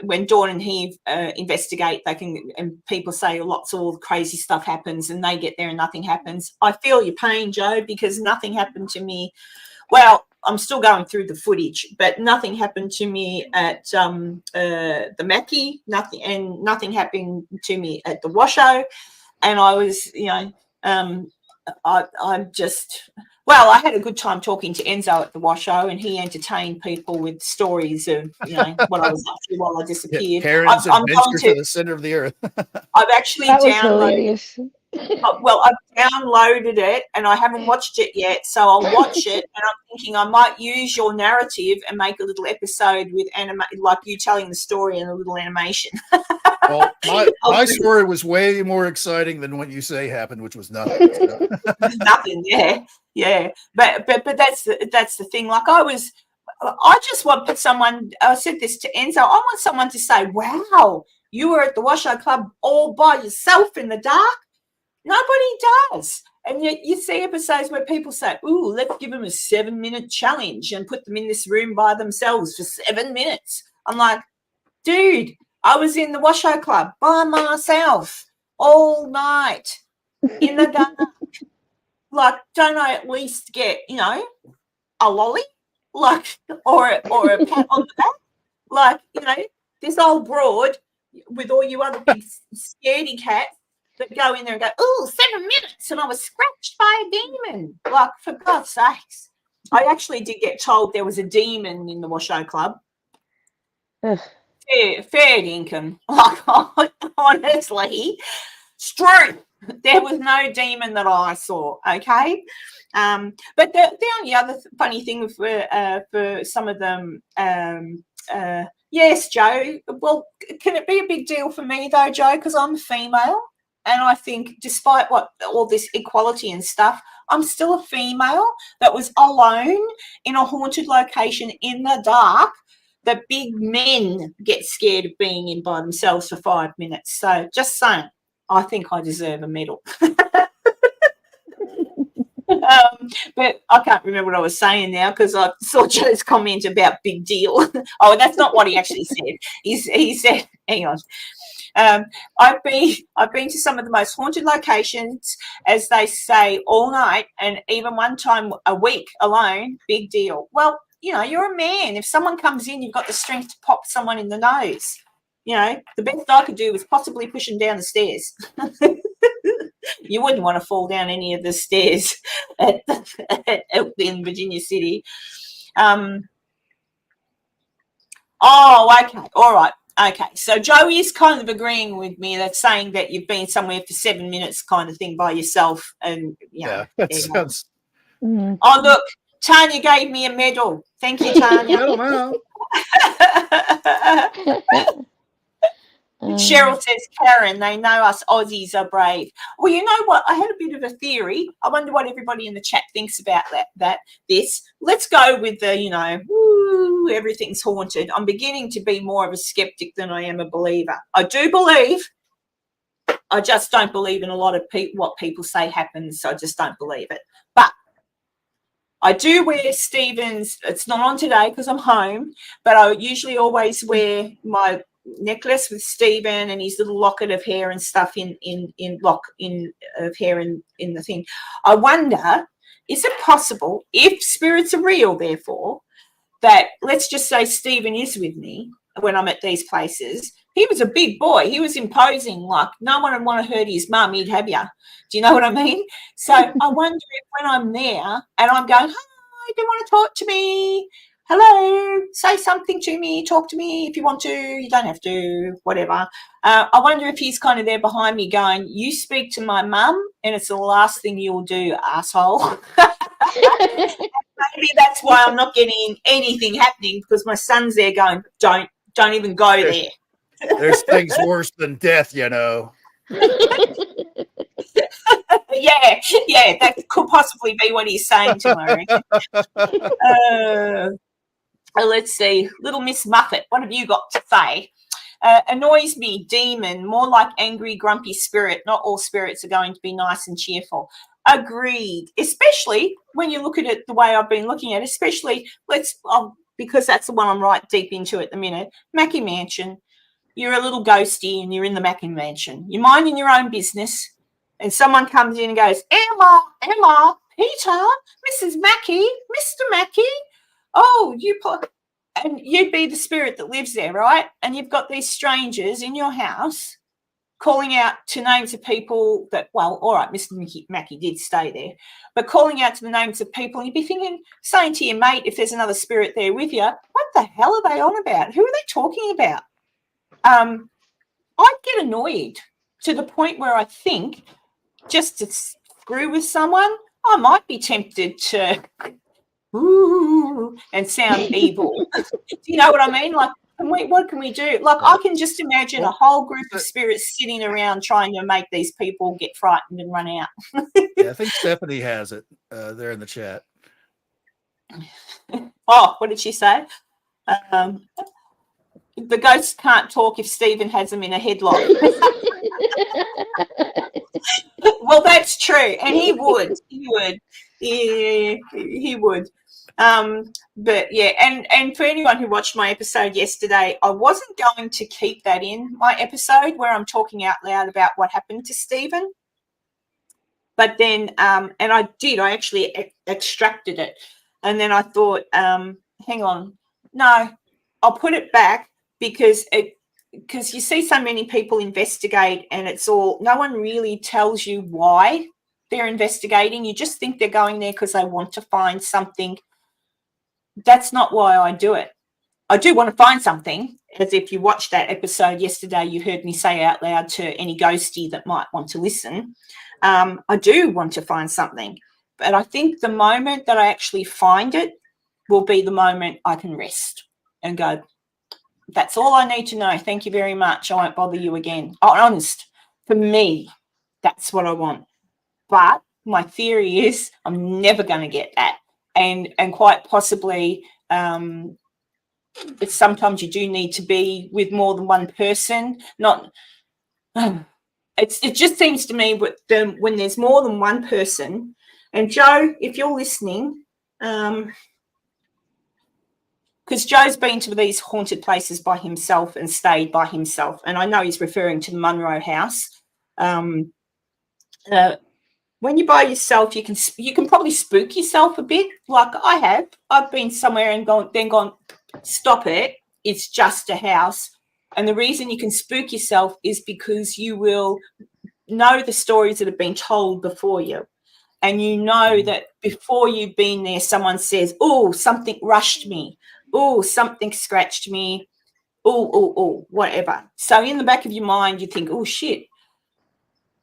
when Dawn and he investigate, they can, and people say lots of all the crazy stuff happens, and they get there and nothing happens. I feel your pain, Joe, because nothing happened to me. Well, I'm still going through the footage, but nothing happened to me at the Mackie, nothing happened to me at the Washoe. and I was, I'm just, well, I had a good time talking to Enzo at the Washo, and he entertained people with stories of, what I was up to while I disappeared. Karen's I'm adventure going to the center of the earth. I've actually That was downloaded. hilarious. Well, I've downloaded it and I haven't watched it yet, so I'll watch it. And I'm thinking I might use your narrative and make a little episode with like you telling the story and a little animation. Well, my story was way more exciting than what you say happened, which was nothing. So. Nothing, yeah. But that's the thing. Like I just want someone. I said this to Enzo. I want someone to say, "Wow, you were at the Washoe Club all by yourself in the dark." Nobody does. And yet you see episodes where people say, "Ooh, let's give them a 7-minute challenge and put them in this room by themselves for 7 minutes." I'm like, dude, I was in the Washoe Club by myself all night in the dark. Like, don't I at least get, a lolly? Like, or a pat on the back? Like, this old broad with all you other big scaredy cats that go in there and go, "Oh, 7 minutes," and I was scratched by a demon. Like, for God's sakes. I actually did get told there was a demon in the Washoe Club. Fair dinkum. Like, honestly, it's true. There was no demon that I saw, okay? But the only other funny thing for some of them, yes, Joe, well, can it be a big deal for me, though, Joe, because I'm a female? And I think despite all this equality and stuff, I'm still a female that was alone in a haunted location in the dark that big men get scared of being in by themselves for 5 minutes. So just saying, I think I deserve a medal. But I can't remember what I was saying now because I saw Joe's comment about big deal. Oh, that's not what he actually said. He said, hang on. I've been to some of the most haunted locations, as they say, all night, and even one time a week alone. Big deal. Well, you're a man. If someone comes in, you've got the strength to pop someone in the nose. The best I could do was possibly push them down the stairs. You wouldn't want to fall down any of the stairs in Virginia City. Okay. All right. Okay. So Joey is kind of agreeing with me. That's saying that you've been somewhere for 7 minutes kind of thing by yourself. And, that sounds... Oh, look, Tanya gave me a medal. Thank you, Tanya. I don't know. Cheryl says, Karen, they know us Aussies are brave. Well, you know what? I had a bit of a theory. I wonder what everybody in the chat thinks about this. Let's go with the, woo, everything's haunted. I'm beginning to be more of a skeptic than I am a believer. I do believe. I just don't believe in a lot of what people say happens. So I just don't believe it. But I do wear Stephen's. It's not on today because I'm home, but I usually always wear my necklace with Stephen and his little locket of hair and stuff in the thing. I wonder, is it possible, if spirits are real, therefore, that let's just say Stephen is with me when I'm at these places. He was a big boy. He was imposing, like no one would want to hurt his mum. He'd have you. Do you know what I mean? So I wonder if when I'm there and I'm going, "Hi, do you want to talk to me? Hello, say something to me, talk to me if you want to, you don't have to, whatever." I wonder if he's kind of there behind me going, "You speak to my mum and it's the last thing you'll do, asshole." Maybe that's why I'm not getting anything happening, because my son's there going, don't even go there. There's things worse than death, Yeah, that could possibly be what he's saying to me. Let's see. Little Miss Muffet, what have you got to say? Annoys me, demon, more like angry, grumpy spirit. Not all spirits are going to be nice and cheerful. Agreed. Especially when you look at it the way I've been looking at it, especially, because that's the one I'm right deep into at the minute, Mackie Mansion. You're a little ghosty and you're in the Mackie Mansion. You're minding your own business and someone comes in and goes, Emma, Peter, Mrs. Mackie, Mr. Mackie. Oh, and you'd be the spirit that lives there, right? And you've got these strangers in your house calling out to names of people that, well, all right, Mr. Mackey did stay there, but calling out to the names of people, and you'd be thinking, saying to your mate, if there's another spirit there with you, what the hell are they on about? Who are they talking about? I'd get annoyed to the point where I think, just to screw with someone, I might be tempted to ooh and sound evil. Do you know what I mean? Like, what can we do? Like, I can just imagine a whole group of spirits sitting around trying to make these people get frightened and run out. Yeah, I think Stephanie has it there in the chat. Oh, what did she say? The ghosts can't talk if Stephen has them in a headlock. Well, that's true, and he would. Yeah, he would. But yeah, and for anyone who watched my episode yesterday, I wasn't going to keep that in my episode where I'm talking out loud about what happened to Stephen. But then, and I actually extracted it. And then I thought, hang on, no, I'll put it back because you see so many people investigate and it's all, no one really tells you why they're investigating. You just think they're going there because they want to find something. That's not why I do it. I do want to find something, as if you watched that episode yesterday, you heard me say out loud to any ghostie that might want to listen. I do want to find something, but I think the moment that I actually find it will be the moment I can rest and go, that's all I need to know. Thank you very much. I won't bother you again. Oh, honest, for me, that's what I want. But my theory is I'm never going to get that. And quite possibly it's sometimes you do need to be with more than one person. It just seems to me when there's more than one person, and Joe, if you're listening, because Joe's been to these haunted places by himself and stayed by himself, and I know he's referring to the Munro house. When you're by yourself, you can probably spook yourself a bit. Like I have. I've been somewhere and gone, stop it. It's just a house. And the reason you can spook yourself is because you will know the stories that have been told before you. And you know that before you've been there, someone says, oh, something rushed me. Oh, something scratched me. Oh, whatever. So in the back of your mind, you think, oh, shit.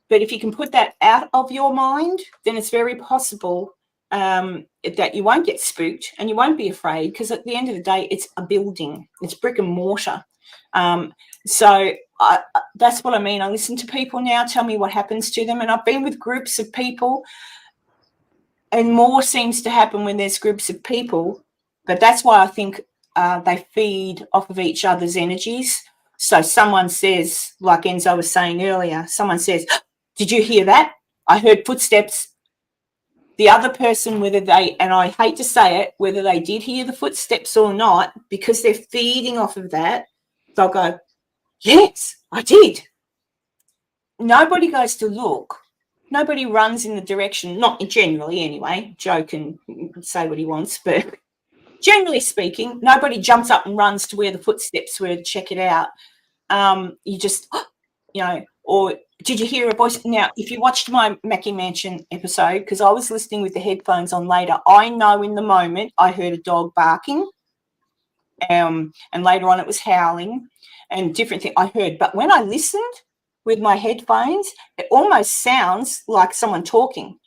But if you can put that out of your mind, then it's very possible that you won't get spooked and you won't be afraid, because at the end of the day, it's a building. It's brick and mortar. So that's what I mean. I listen to people now tell me what happens to them, and I've been with groups of people, and more seems to happen when there's groups of people. But that's why I think they feed off of each other's energies. So someone says, like Enzo was saying earlier, someone says, did you hear that? I heard footsteps. The other person, and I hate to say it, whether they did hear the footsteps or not, because they're feeding off of that, they'll go, yes, I did. Nobody goes to look. Nobody runs in the direction, not generally anyway. Joe can say what he wants, but generally speaking, nobody jumps up and runs to where the footsteps were to check it out. You just, or did you hear a voice? Now, if you watched my Mackie Mansion episode, because I was listening with the headphones on later, I know in the moment I heard a dog barking, and later on it was howling and different things I heard. But when I listened with my headphones, it almost sounds like someone talking.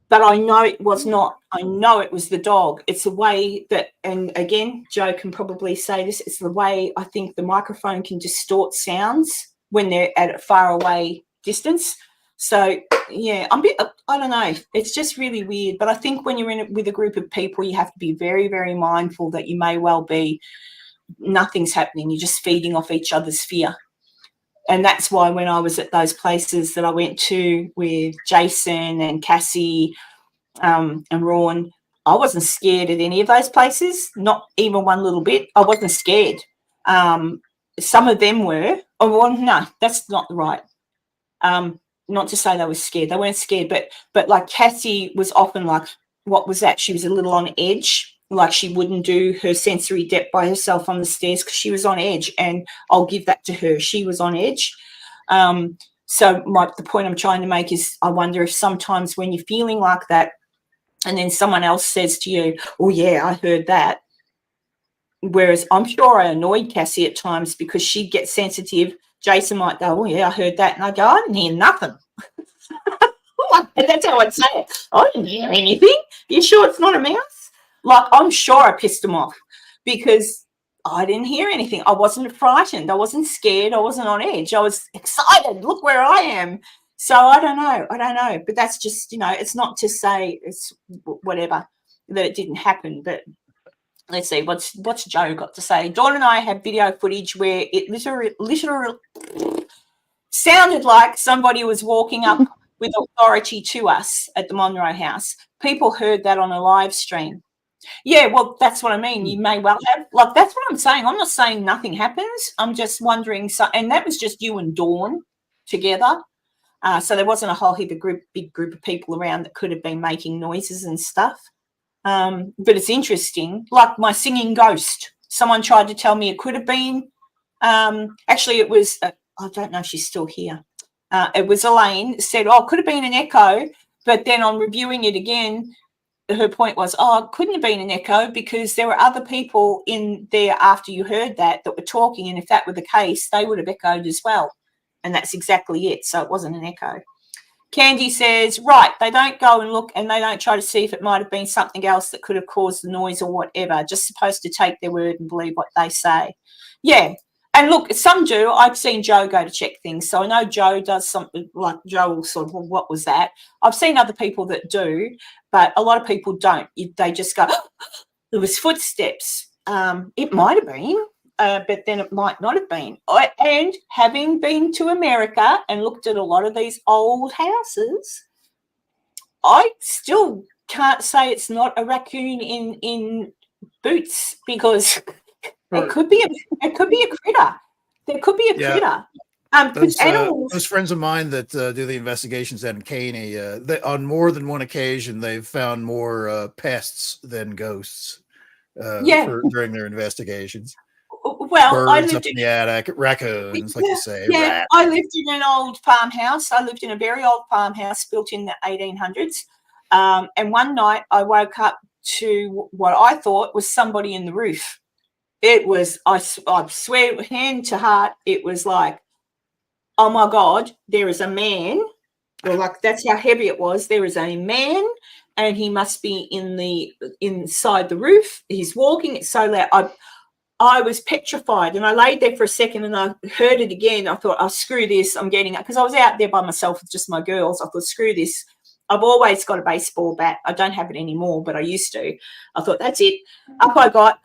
But I know it was not. I know it was the dog. It's the way that, and again, Joe can probably say this, it's the way I think the microphone can distort sounds when they're at a far away distance. So, yeah, I don't know. It's just really weird. But I think when you're with a group of people, you have to be very, very mindful that you may well be, nothing's happening. You're just feeding off each other's fear. And that's why when I was at those places that I went to with Jason and Cassie and Ron, I wasn't scared at any of those places, not even one little bit. I wasn't scared. Some of them were. Oh, well, no, that's not right. Not to say they were scared. They weren't scared, but like Cassie was often like, what was that? She was a little on edge, like she wouldn't do her sensory depth by herself on the stairs because she was on edge, and I'll give that to her. She was on edge. So the point I'm trying to make is I wonder if sometimes when you're feeling like that and then someone else says to you, oh, yeah, I heard that. Whereas I'm sure I annoyed Cassie at times because she'd get sensitive. Jason might go, oh, yeah, I heard that. And I go, I didn't hear nothing. And that's how I'd say it. I didn't hear anything. Are you sure it's not a mouse? Like, I'm sure I pissed him off because I didn't hear anything. I wasn't frightened. I wasn't scared. I wasn't on edge. I was excited. Look where I am. So I don't know. But that's just, it's not to say it's whatever, that it didn't happen. But let's see, what's Joe got to say? Dawn and I have video footage where it literally sounded like somebody was walking up with authority to us at the Monroe house. People heard that on a live stream. Yeah, well, that's what I mean. You may well have. Like, that's what I'm saying. I'm not saying nothing happens. I'm just wondering. And that was just you and Dawn together. So there wasn't a whole heap of big group of people around that could have been making noises and stuff. But it's interesting. Like my singing ghost. Someone tried to tell me it could have been. Actually, it was. I don't know if she's still here. It was Elaine said, oh, it could have been an echo. But then on reviewing it again, her point was, oh, it couldn't have been an echo because there were other people in there after you heard that were talking. And if that were the case, they would have echoed as well. And that's exactly it. So it wasn't an echo. Candy says, right, they don't go and look and they don't try to see if it might have been something else that could have caused the noise or whatever. Just supposed to take their word and believe what they say. Yeah. And look, some do. I've seen Joe go to check things. So I know Joe does something like Joe will sort of, well, what was that? I've seen other people that do, but a lot of people don't. They just go, oh, there was footsteps. It might have been, but then it might not have been. And having been to America and looked at a lot of these old houses, I still can't say it's not a raccoon in boots because it could be a critter. There could be a critter. Those friends of mine that do the investigations in Caney, on more than one occasion, they've found more pests than ghosts during their investigations. Well, birds I lived up in the attic, raccoons, like you say. Yeah, rats. I lived in an old farmhouse. I lived in a very old farmhouse built in the 1800s. And one night I woke up to what I thought was somebody in the roof. It was, I swear, hand to heart, it was like, oh my God, there is a man. Well, like that's how heavy it was. There is a man, and he must be inside the roof. He's walking. It's so loud. I was petrified, and I laid there for a second, and I heard it again. I thought, oh, screw this. I'm getting up because I was out there by myself with just my girls. I thought, screw this. I've always got a baseball bat. I don't have it anymore, but I used to. I thought, that's it. Up I got.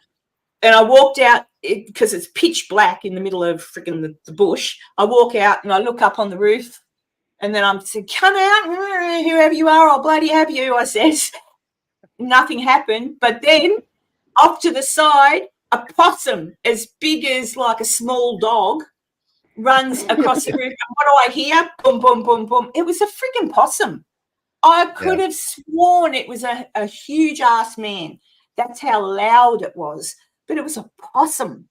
And I walked out because it's pitch black in the middle of freaking the bush. I walk out and I look up on the roof, and then I'm saying, come out, whoever you are, I'll bloody have you, I says. Nothing happened. But then off to the side, a possum as big as like a small dog runs across the roof. And what do I hear? Boom, boom, boom, boom. It was a freaking possum. I could have sworn it was a huge-ass man. That's how loud it was. But it was a possum.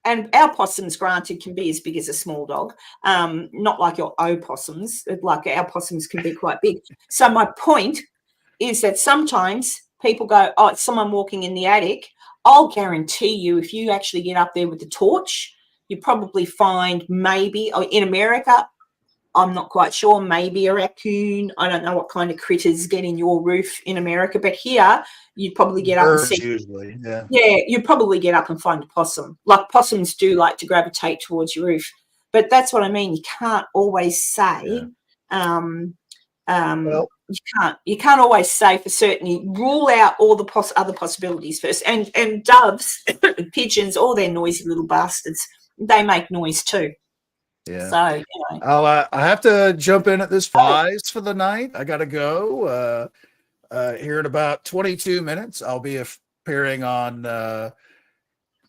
And our possums, granted, can be as big as a small dog, not like your opossums. Like our possums can be quite big. So my point is that sometimes people go, oh, it's someone walking in the attic. I'll guarantee you if you actually get up there with the torch, you probably find maybe in America, I'm not quite sure, maybe a raccoon. I don't know what kind of critters get in your roof in America, but here you'd probably get up and see. Usually, yeah. Yeah, you'd probably get up and find a possum. Like possums do like to gravitate towards your roof. But that's what I mean. You can't always say. You can't always say for certain. You rule out all the other possibilities first. And doves, pigeons, all their noisy little bastards, they make noise too. Yeah. So, you know. I have to jump in at this 5 for the night. I got to go. Here in about 22 minutes, I'll be appearing on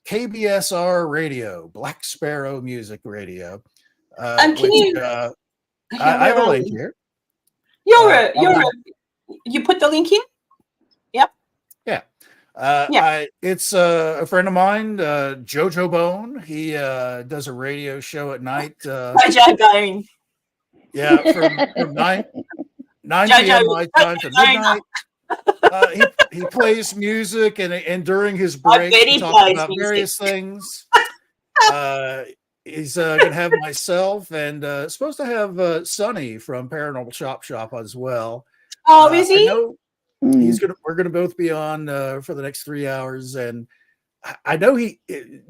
KBSR Radio, Black Sparrow Music Radio. And can I have a link here. You put the link in? Yep. Yeah. It's a friend of mine, Jojo Bone. He does a radio show at night. Jojo Bone. Yeah, from 9 Jojo, p.m. my time to Jojo midnight. He plays music, and during his I bet breaks, he he talks plays about music. various things. He's gonna have myself and supposed to have Sonny from Paranormal Chop Shop as well. Oh, is I he? know we're gonna both be on for the next 3 hours, and I know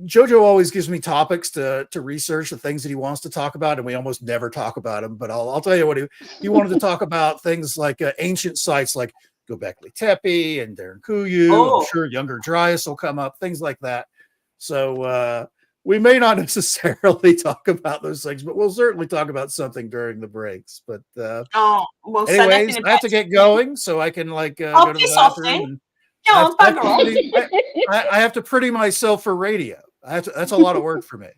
Jojo always gives me topics to research the things that he wants to talk about, and we almost never talk about them. But I'll tell you what he wanted to talk about things like ancient sites like Göbekli Tepe and Derinkuyu. Oh. I'm sure Younger Dryas will come up, things like that. So we may not necessarily talk about those things, but we'll certainly talk about something during the breaks. But anyways, I have to get going so I can go to the bathroom. And I have to pretty myself for radio. That's a lot of work for me.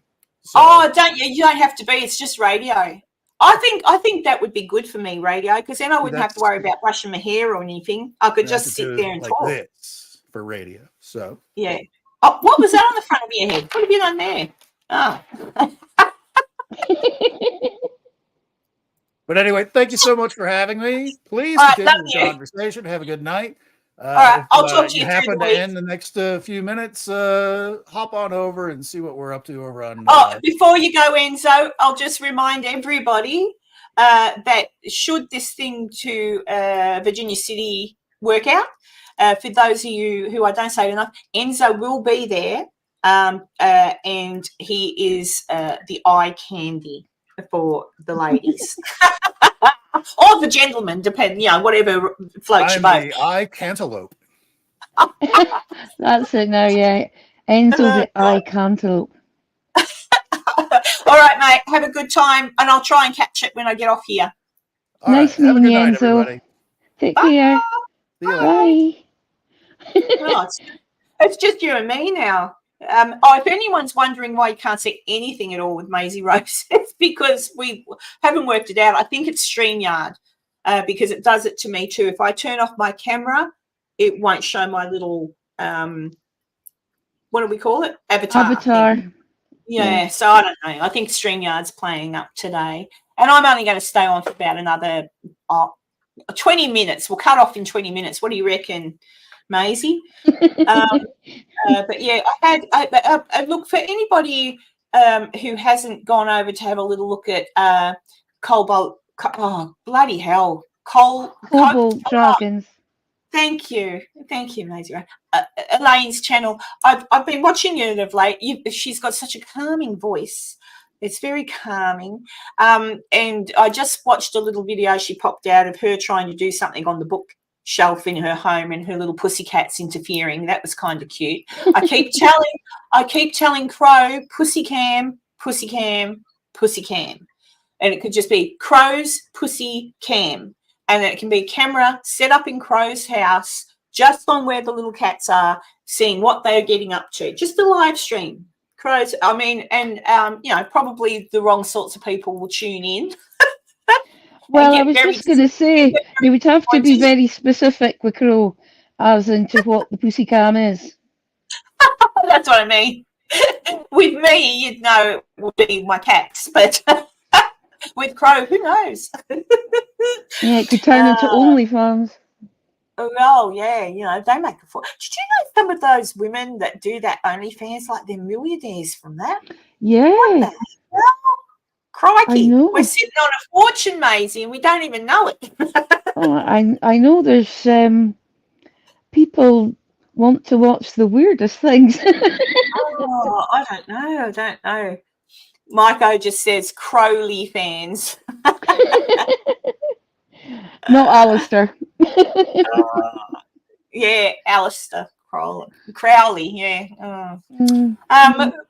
So. Oh, you don't have to be. It's just radio. I think that would be good for me, radio, because then I wouldn't have to worry about brushing my hair or anything. I could just sit there and talk. This for radio. So yeah. Oh, what was that on the front of your head? What have you done there? Oh. But anyway, thank you so much for having me. Please continue the conversation. Have a good night. All right, I'll talk to you. Happen to end the next few minutes, hop on over and see what we're up to over on. Before you go, Enzo, I'll just remind everybody that should this thing to Virginia City work out, for those of you who I don't say enough, Enzo will be there, and he is the eye candy for the ladies. Or the gentleman, whatever floats your boat. The eye cantaloupe. That's it now, yeah. Enzo the eye cantaloupe. All right, mate. Have a good time, and I'll try and catch it when I get off here. Nice meeting you, Enzo. Take care. Bye. It's just you and me now. If anyone's wondering why you can't see anything at all with Maisie Rose, it's because we haven't worked it out. I think it's StreamYard, because it does it to me too. If I turn off my camera, it won't show my little, what do we call it? Avatar. Yeah, so I don't know. I think StreamYard's playing up today. And I'm only going to stay on for about another 20 minutes. We'll cut off in 20 minutes. What do you reckon, Maisie? But yeah, I look for anybody who hasn't gone over to have a little look at Cobalt. Oh, bloody hell. Cobalt Dragons. Thank you, Maisie. Elaine's channel. I've been watching it of late. She's got such a calming voice. It's very calming. And I just watched a little video she popped out of her trying to do something on the bookshelf in her home, and her little pussycat's interfering. That was kind of cute. I keep telling Crow, pussy cam, and it could just be Crow's pussy cam. And it can be a camera set up in Crow's house, just on where the little cats are, seeing what they're getting up to. Just a live stream. Crows, probably the wrong sorts of people will tune in. Well, I was just going to say, you would have to be very specific with Crow as into what the pussy cam is. That's what I mean. With me, you'd know it would be my cats, but with Crow, who knows? Yeah, it could turn into OnlyFans. Oh, yeah, they make a fortune. Did you know some of those women that do that OnlyFans, like they're millionaires from that? Yeah. What the hell? Crikey. I know. We're sitting on a fortune, Maisie, and we don't even know it. I know there's people want to watch the weirdest things. I don't know. Michael just says Crowley fans. Not Alistair. Yeah, Alistair Crowley, yeah.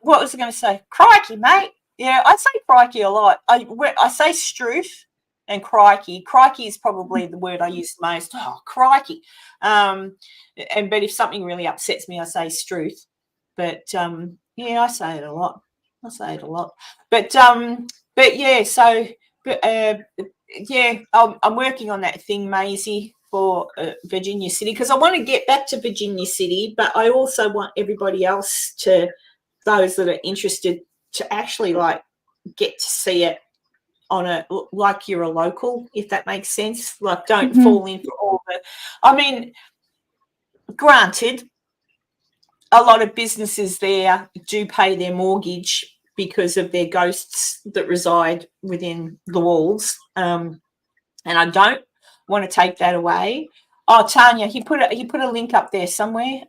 What was I going to say? Crikey, mate. Yeah, I say crikey a lot. I say struth and crikey. Crikey is probably the word I use the most. Oh, crikey. But if something really upsets me, I say struth. But I say it a lot. But yeah, so I'm working on that thing, Maisie. for Virginia City, because I want to get back to Virginia City, but I also want everybody else those that are interested, to actually like get to see it like you're a local, if that makes sense. Like, don't fall in for all the. I mean, granted, a lot of businesses there do pay their mortgage because of their ghosts that reside within the walls, and I don't want to take that away. Oh, Tanya, he put a link up there somewhere.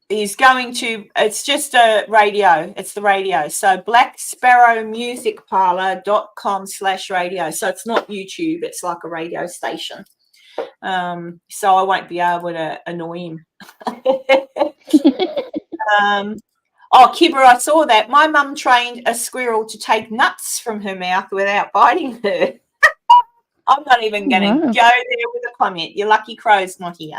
He's going to, it's just a radio. It's the radio. So blacksparrowmusicparlor.com/radio. So it's not YouTube. It's like a radio station. So I won't be able to annoy him. Kibber, I saw that. My mum trained a squirrel to take nuts from her mouth without biting her. I'm not even going to go there with a comment. Your lucky crow's not here.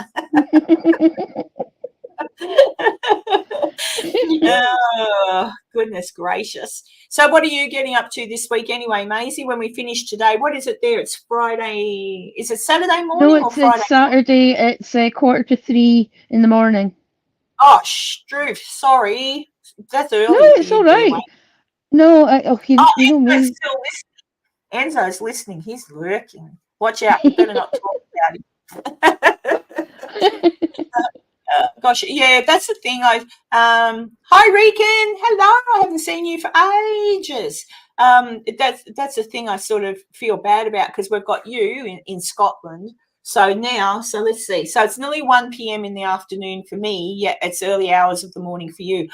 Oh, goodness gracious. So what are you getting up to this week anyway, Maisie, when we finish today? What is it there? It's Friday. Is it Saturday morning or Friday? It's Saturday. It's 2:45 in the morning. Oh, Struth, sorry. That's early. No, it's all right. No, you know me. Enzo's still listening. Enzo's listening. He's lurking. Watch out. You better not talk about him. Gosh, yeah, that's the thing. Hi, Regan. Hello. I haven't seen you for ages. That's the thing I sort of feel bad about, because we've got you in Scotland. So let's see. So it's nearly 1 p.m. in the afternoon for me. Yeah, it's early hours of the morning for you.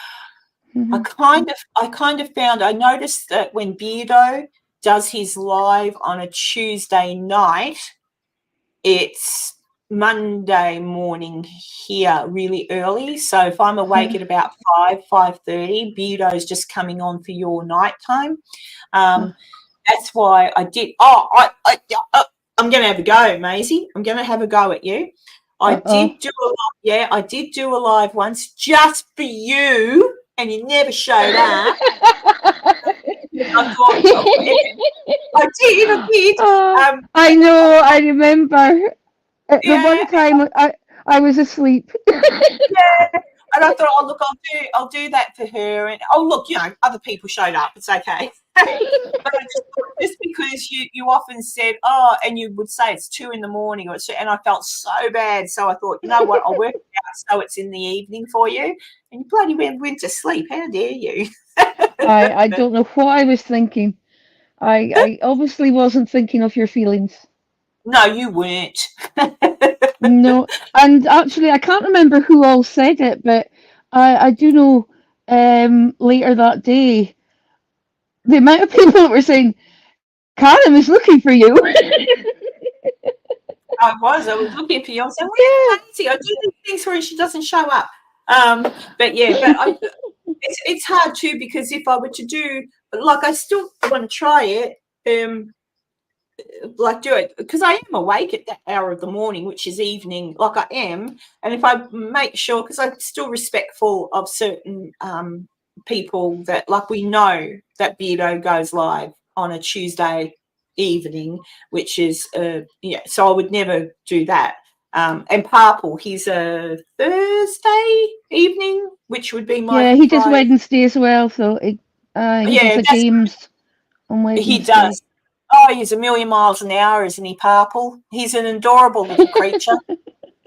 I noticed that when Beardo does his live on a Tuesday night, it's Monday morning here really early. So if I'm awake at about 5:30, Beardo's just coming on for your nighttime. That's why I did. I'm going to have a go, Maisie. I'm going to have a go at you. I did do a live once just for you, and you never showed up. I did. I know. I remember. The one time I was asleep. Yeah, and I thought, oh look, I'll do that for her, and look, other people showed up. It's okay. But just because you often said, and you would say it's 2 a.m, and I felt so bad, so I thought, you know what, I'll work it out so it's in the evening for you, and you bloody went to sleep. How dare you? I don't know what I was thinking. I obviously wasn't thinking of your feelings. No, you weren't. No, and actually, I can't remember who all said it, but I do know later that day, the amount of people that were saying, Karen is looking for you. I was looking for you. I was saying, where's Maisie? I do these things where she doesn't show up. It's hard too, because if I were to do, I still want to try it. Do it, because I am awake at that hour of the morning, which is evening, like I am. And if I make sure, because I'm still respectful of certain people that, we know that Beardo goes live on a Tuesday evening, which is, so I would never do that. And Parple, he's a Thursday evening, which would be my he does Wednesday as well, so he does the games on Wednesday. He does. Oh, he's a million miles an hour, isn't he, Parple? He's an adorable little creature.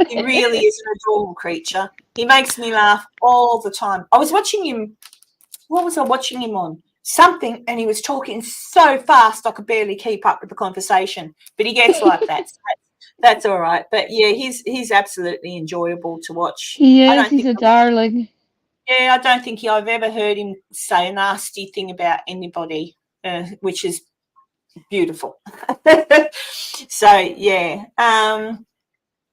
He really is an adorable creature. He makes me laugh all the time. I was watching him. What was I watching him on? Something, and he was talking so fast I could barely keep up with the conversation. But he gets like that. So that's all right. But, yeah, he's absolutely enjoyable to watch. He is. He's a darling. Yeah, I don't think I've ever heard him say a nasty thing about anybody, which is beautiful. So yeah,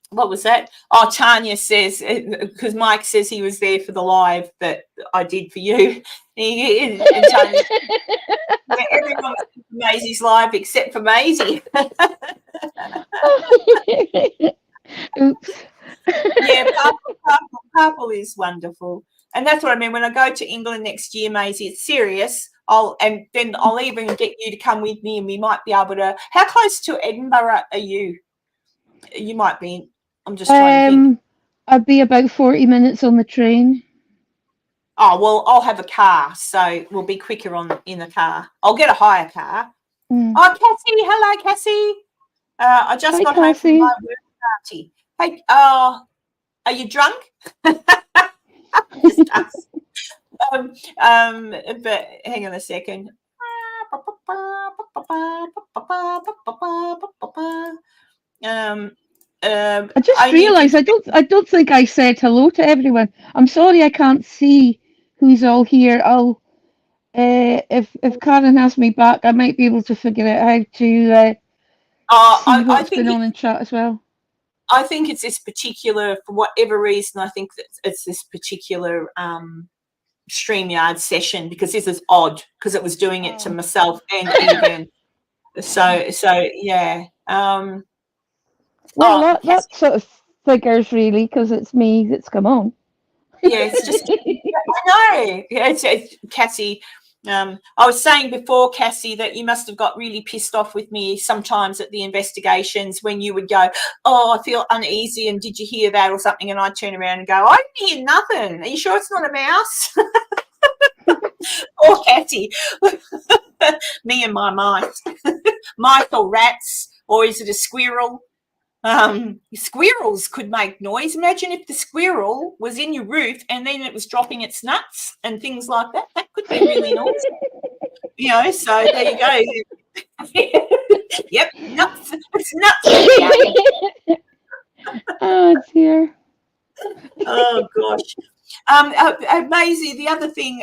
what was that? Tanya says, because Mike says he was there for the live that I did for you, and Tanya, everyone was for Maisie's live except for Maisie. Oops. Yeah, Purple is wonderful. And that's what I mean. When I go to England next year, Maisie, it's serious. And then I'll even get you to come with me, and we might be able to. How close to Edinburgh are you? You might be. I'm just trying to think. I'd be about 40 minutes on the train. Oh, well, I'll have a car, so we'll be quicker in the car. I'll get a hire car. Mm. Oh, Cassie. Hello, Cassie. I just got home from my work party. Hey, are you drunk? Just us. But hang on a second. I just realised I don't think I said hello to everyone. I'm sorry I can't see who's all here. I'll if Karen has me back, I might be able to figure out how to see what's going on in chat as well. I think it's this particular, for whatever reason, I think that it's this particular StreamYard session, because this is odd, because it was doing it to myself and Egan. So yeah. Well, that sort of figures really, because it's me that's come on. Yeah, it's just I know. Yeah, it's Cassie. I was saying before, Cassie, that you must have got really pissed off with me sometimes at the investigations when you would go, "Oh, I feel uneasy," and "Did you hear that?" or something, and I'd turn around and go, "I didn't hear nothing. Are you sure it's not a mouse?" Or Cassie, me and my mice, mice or rats, or is it a squirrel? Squirrels could make noise. Imagine if the squirrel was in your roof and then it was dropping its nuts and things like that. That could be really noisy. So there you go. Yep, nuts. It's nuts. Oh dear. Oh gosh. Maisie, the other thing,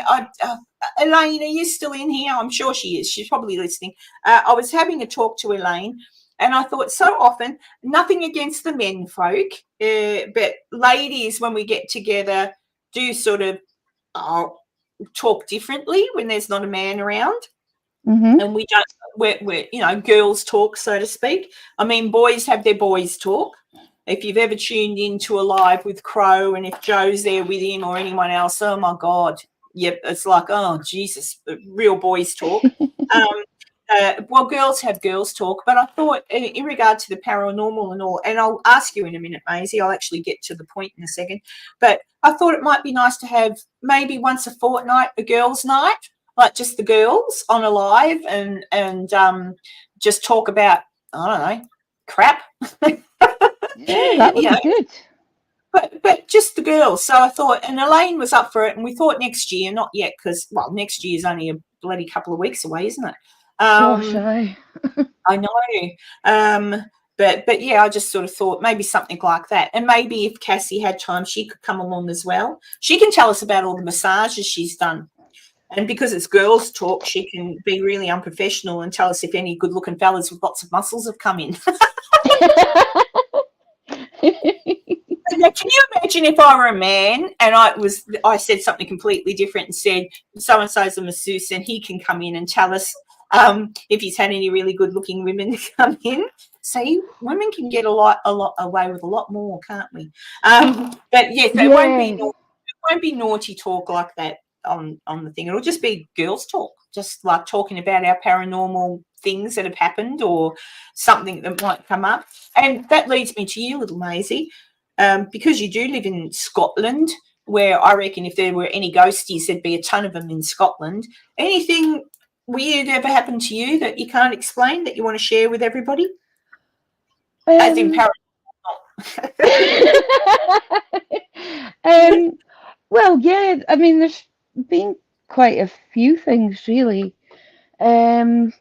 Elaine, are you still in here? I'm sure she is. She's probably listening. I was having a talk to Elaine, and I thought, so often, nothing against the men folk, but ladies, when we get together, do sort of talk differently when there's not a man around. Mm-hmm. And we don't, we're girls talk, so to speak. I mean, boys have their boys talk. If you've ever tuned into a live with Crow, and if Joe's there with him or anyone else, oh my God, yep, it's like, oh Jesus, real boys talk. Well, girls have girls talk, but I thought in regard to the paranormal and all, and I'll ask you in a minute, Maisie, I'll actually get to the point in a second, but I thought it might be nice to have maybe once a fortnight a girls' night, like just the girls on a live, and just talk about, I don't know, crap. Yeah, that would be good. But just the girls. So I thought, and Elaine was up for it, and we thought next year, not yet, because, well, next year is only a bloody couple of weeks away, isn't it? Gosh, I know. But yeah, I just sort of thought maybe something like that. And maybe if Cassie had time, she could come along as well. She can tell us about all the massages she's done. And because it's girls talk, she can be really unprofessional and tell us if any good-looking fellas with lots of muscles have come in. Now, can you imagine if I were a man and I said something completely different and said so-and-so's a masseuse, and he can come in and tell us if he's had any really good-looking women come in. See, women can get a lot away with a lot more, can't we? But yes, it won't be naughty talk like that on the thing. It'll just be girls talk, just like talking about our paranormal things that have happened or something that might come up. And that leads me to you, little Maisie, because you do live in Scotland, where I reckon if there were any ghosties, there'd be a ton of them in Scotland. Anything weird ever happened to you that you can't explain that you want to share with everybody? As in well, yeah, I mean, there's been quite a few things, really. When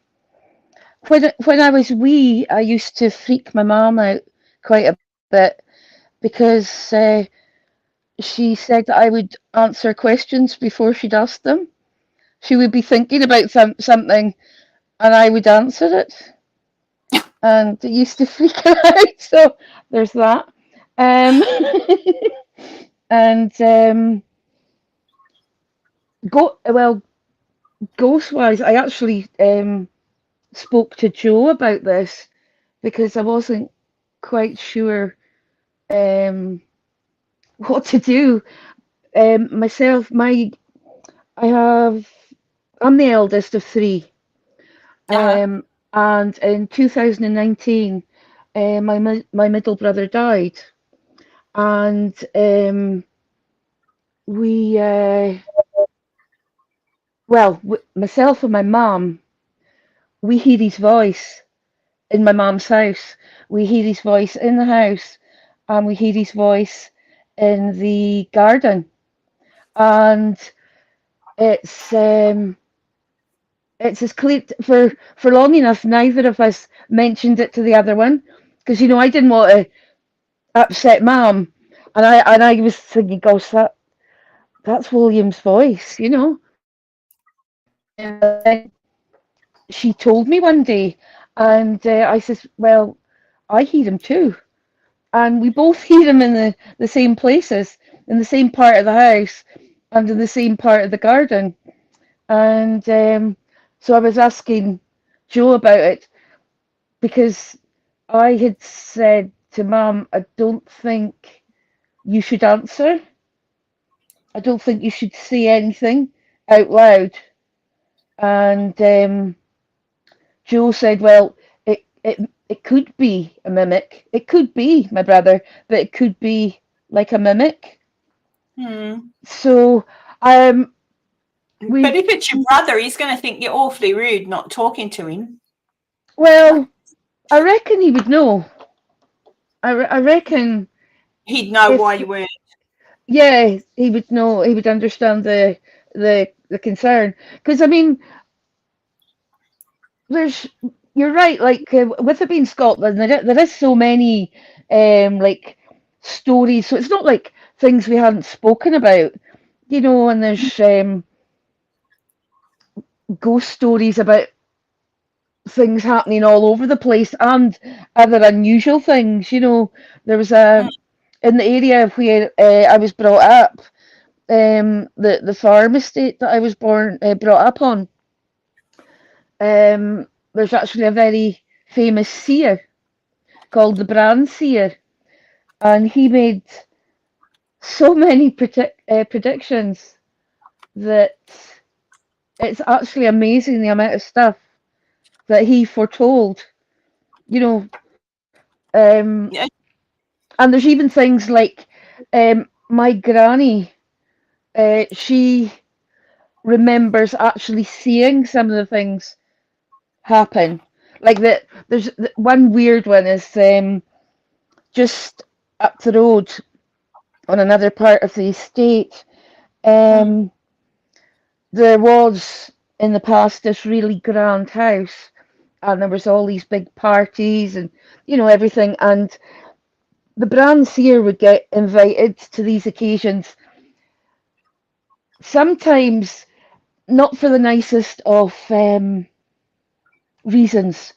I was wee, I used to freak my mum out quite a bit because she said that I would answer questions before she'd ask them. She would be thinking about something, and I would answer it. And it used to freak her out, so there's that. Ghost-wise, I actually spoke to Joe about this because I wasn't quite sure what to do. Myself, I'm the eldest of three. Uh-huh. And in 2019, my middle brother died, and we, myself and my mum, we hear his voice in my mum's house. We hear his voice in the house, and we hear his voice in the garden. And it's um, it's as clear for long enough. Neither of us mentioned it to the other one because I didn't want to upset mum, and I was thinking, gosh, that's William's voice. And she told me one day, and I says, well, I hear him too. And we both hear him in the same places, in the same part of the house, and in the same part of the garden. And so I was asking Joe about it because I had said to Mum, I don't think you should answer. I don't think you should say anything out loud. And Joe said, well, it could be a mimic. It could be my brother, but it could be like a mimic. So But if it's your brother, he's going to think you're awfully rude not talking to him. well, I reckon he would know. I reckon He'd know if why you weren't. yeah, he would know. He would understand the concern. Because I mean, you're right. Like with it being Scotland, there is so many like stories. So it's not like things we hadn't spoken about, And there's ghost stories about things happening all over the place and other unusual things. There was in the area where I was brought up, the farm estate that I was brought up on. There's actually a very famous seer called the Bran Seer, and he made so many predictions that it's actually amazing the amount of stuff that he foretold. You know, Yeah. and there's even things like my granny. She remembers actually seeing some of the things happen. Like that, there's one weird one is just up the road on another part of the estate. Um, there was in the past this really grand house, and there was all these big parties and everything. And the brands here would get invited to these occasions. Sometimes not for the nicest of reasons.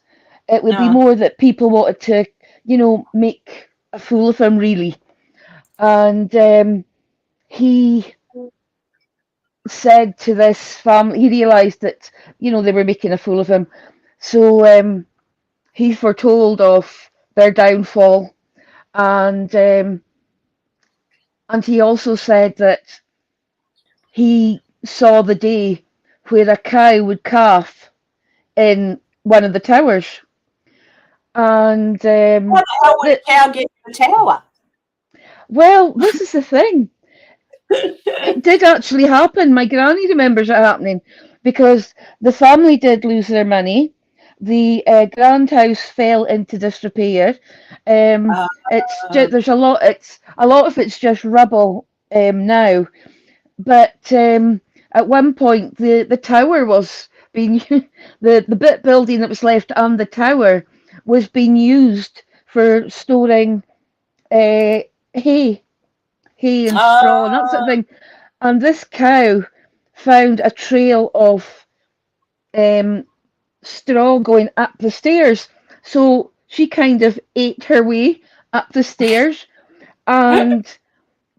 It would be No. more that people wanted to, make a fool of him, really. And he said to this family, he realised that, they were making a fool of him. So he foretold of their downfall. And he also said that he saw the day where a cow would calf in one of the towers. And What the hell would a cow get in the tower? well, this is the thing. It did actually happen. My granny remembers it happening because the family did lose their money. The grand house fell into disrepair. It's just, there's a lot. It's a lot of it's just rubble now. But at one point, the tower was being the bit building that was left and the tower was being used for storing hay and straw and that sort of thing. And this cow found a trail of straw going up the stairs. So she kind of ate her way up the stairs. And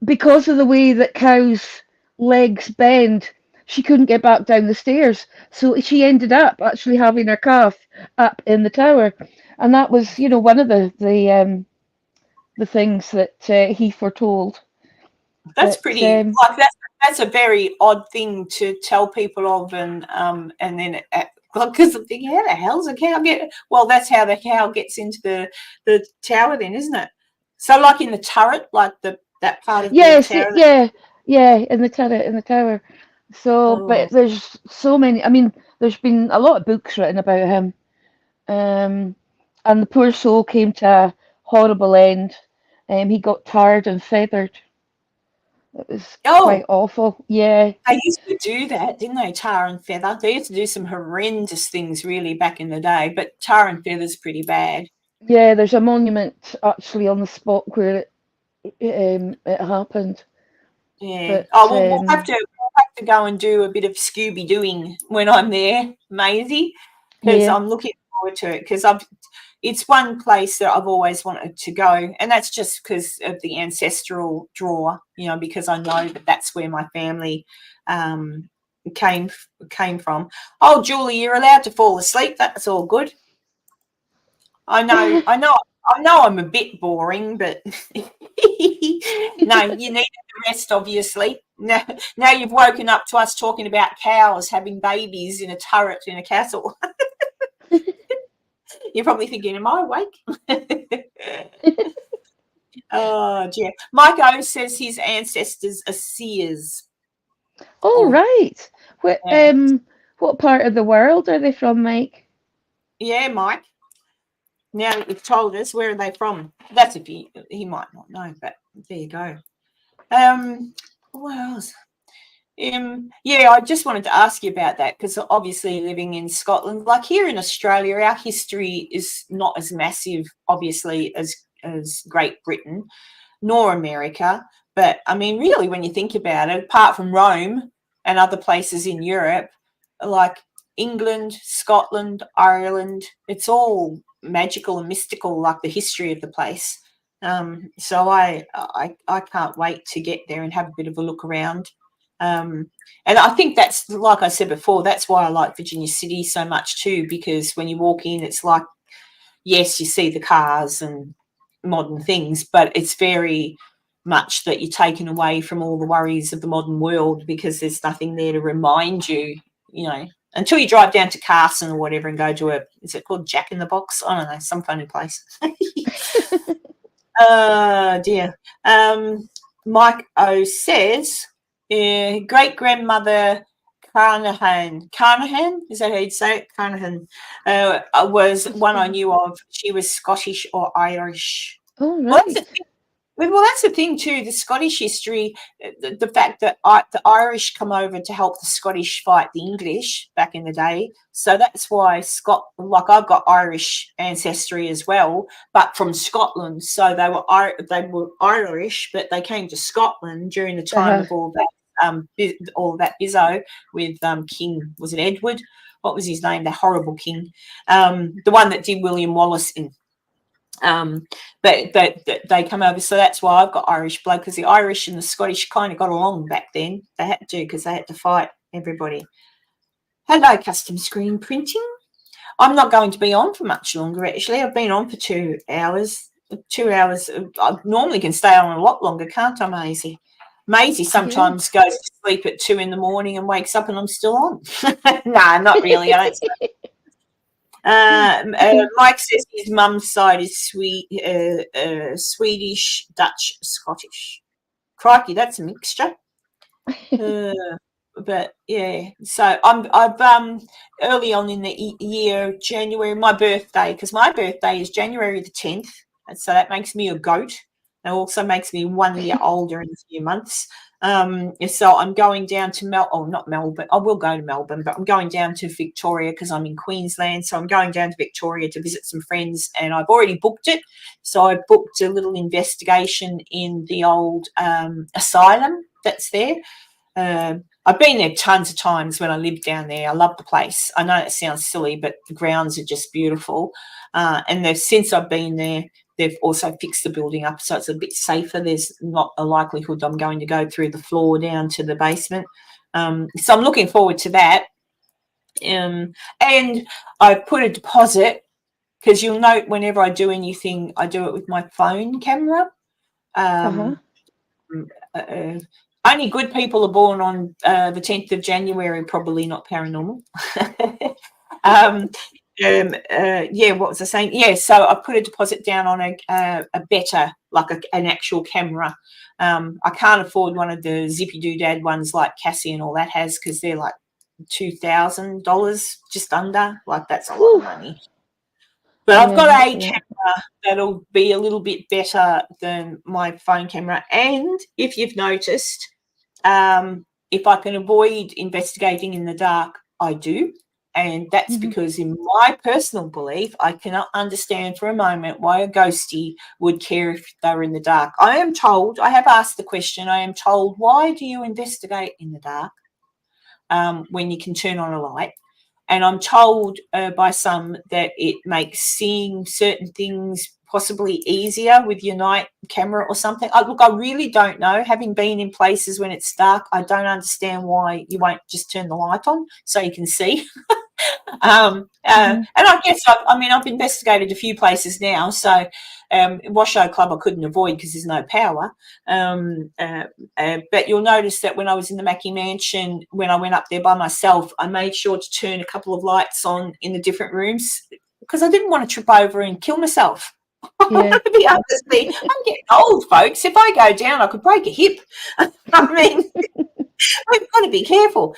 because of the way that cows' legs bend, she couldn't get back down the stairs. So she ended up actually having her calf up in the tower. And that was, one of the things that he foretold. That's But pretty, like that's a very odd thing to tell people of, and then because I'm thinking, how the hell's a cow get? Well, that's how the cow gets into the tower, then, isn't it? So, like in the turret, like that part of the yes, tower. yeah, in the turret, in the tower. So, Oh, but there's so many. I mean, there's been a lot of books written about him. And the poor soul came to a horrible end. He got tarred and feathered. It was oh, quite awful. Yeah, they used to do that, didn't they? Tar and feather. They used to do some horrendous things, really, back in the day. But tar and feather's pretty bad. yeah. There's a monument actually on the spot where it happened. Yeah. But Oh, well, we'll have to go and do a bit of Scooby Dooing when I'm there, Maisie, because yeah, I'm looking forward to it. Because it's one place that I've always wanted to go, and that's just because of the ancestral draw. Because I know that that's where my family um, came from. Oh, Julie, you're allowed to fall asleep. That's all good. I know, I'm a bit boring, but no, you need the rest, obviously. Now you've woken up to us talking about cows having babies in a turret in a castle. You're probably thinking, am I awake? Oh, dear. Mike O says his ancestors are seers. all Or, right. yeah, What part of the world are they from, Mike? yeah, Mike. Now that you've told us, where are they from? That's if he might not know, but there you go. What else? Yeah, I just wanted to ask you about that because obviously living in Scotland, like here in Australia, our history is not as massive, obviously, as Great Britain nor America. But I mean, really, when you think about it, apart from Rome and other places in Europe, like England, Scotland, Ireland, it's all magical and mystical, like the history of the place. So I can't wait to get there and have a bit of a look around. And I think that's, like I said before, that's why I like Virginia City so much too, because when you walk in, it's like, yes, you see the cars and modern things, but it's very much that you're taken away from all the worries of the modern world because there's nothing there to remind you, until you drive down to Carson or whatever and go to is it called Jack in the Box? I don't know, some funny place. Oh, dear. Mike O says, great grandmother Carnahan, is that how you'd say it? Carnahan was one I knew of. She was Scottish or Irish. All Well, that's the right. thing. Well, that's the thing too. The Scottish history, the fact that the Irish come over to help the Scottish fight the English back in the day. So that's why like I've got Irish ancestry as well, but from Scotland. So they were Irish, but they came to Scotland during the time Uh-huh. of all that bizzo with King. Was it Edward? What was his name? The horrible king, the one that did William Wallace in. But they come over, so that's why I've got Irish blood, because the Irish and the Scottish kind of got along back then. They had to, because they had to fight everybody. Hello, custom screen printing. I'm not going to be on for much longer, actually. I've been on for 2 hours. 2 hours. I normally can stay on a lot longer, can't I, Maisie? Maisie Yeah. sometimes goes to sleep at 2 a.m. and wakes up and I'm still on. No, not really. I don't. Mike says his mum's side is Swedish, Dutch, Scottish. Crikey, that's a mixture. But yeah, so I've early on in the year, January, my birthday, because my birthday is January the 10th, and so that makes me a goat. It also makes me 1 year older in a few months. So I'm going down to not Melbourne. I will go to Melbourne, but I'm going down to Victoria because I'm in Queensland. So I'm going down to Victoria to visit some friends, and I've already booked it. So I booked a little investigation in the old asylum that's there. I've been there tons of times when I lived down there. I love the place. I know it sounds silly, but the grounds are just beautiful. And since I've been there, they've also fixed the building up so it's a bit safer. There's not a likelihood I'm going to go through the floor down to the basement. So I'm looking forward to that. And I put a deposit, because you'll note whenever I do anything, I do it with my phone camera. Uh-huh. only good people are born on the 10th of January, probably not paranormal. Yeah, what was I saying? Yeah, so I put a deposit down on a better, like an actual camera. I can't afford one of the zippy doodad ones like Cassie and all that has, because they're like $2,000, just under. Like, that's a lot of money. But I've got a camera that'll be a little bit better than my phone camera. And if you've noticed, if I can avoid investigating in the dark, I do. And that's because, in my personal belief, I cannot understand for a moment why a ghostie would care if they were in the dark. I am told, I have asked the question, I am told, why do you investigate in the dark when you can turn on a light? And I'm told by some that it makes seeing certain things possibly easier with your night camera or something. Look, I really don't know. Having been in places when it's dark, I don't understand why you won't just turn the light on so you can see. And I guess, I've investigated a few places now. So Washoe Club I couldn't avoid because there's no power. But you'll notice that when I was in the Mackie Mansion, when I went up there by myself, I made sure to turn a couple of lights on in the different rooms because I didn't want to trip over and kill myself. Yeah. To be honest, I'm getting old, folks. If I go down, I could break a hip. I mean, we've got to be careful.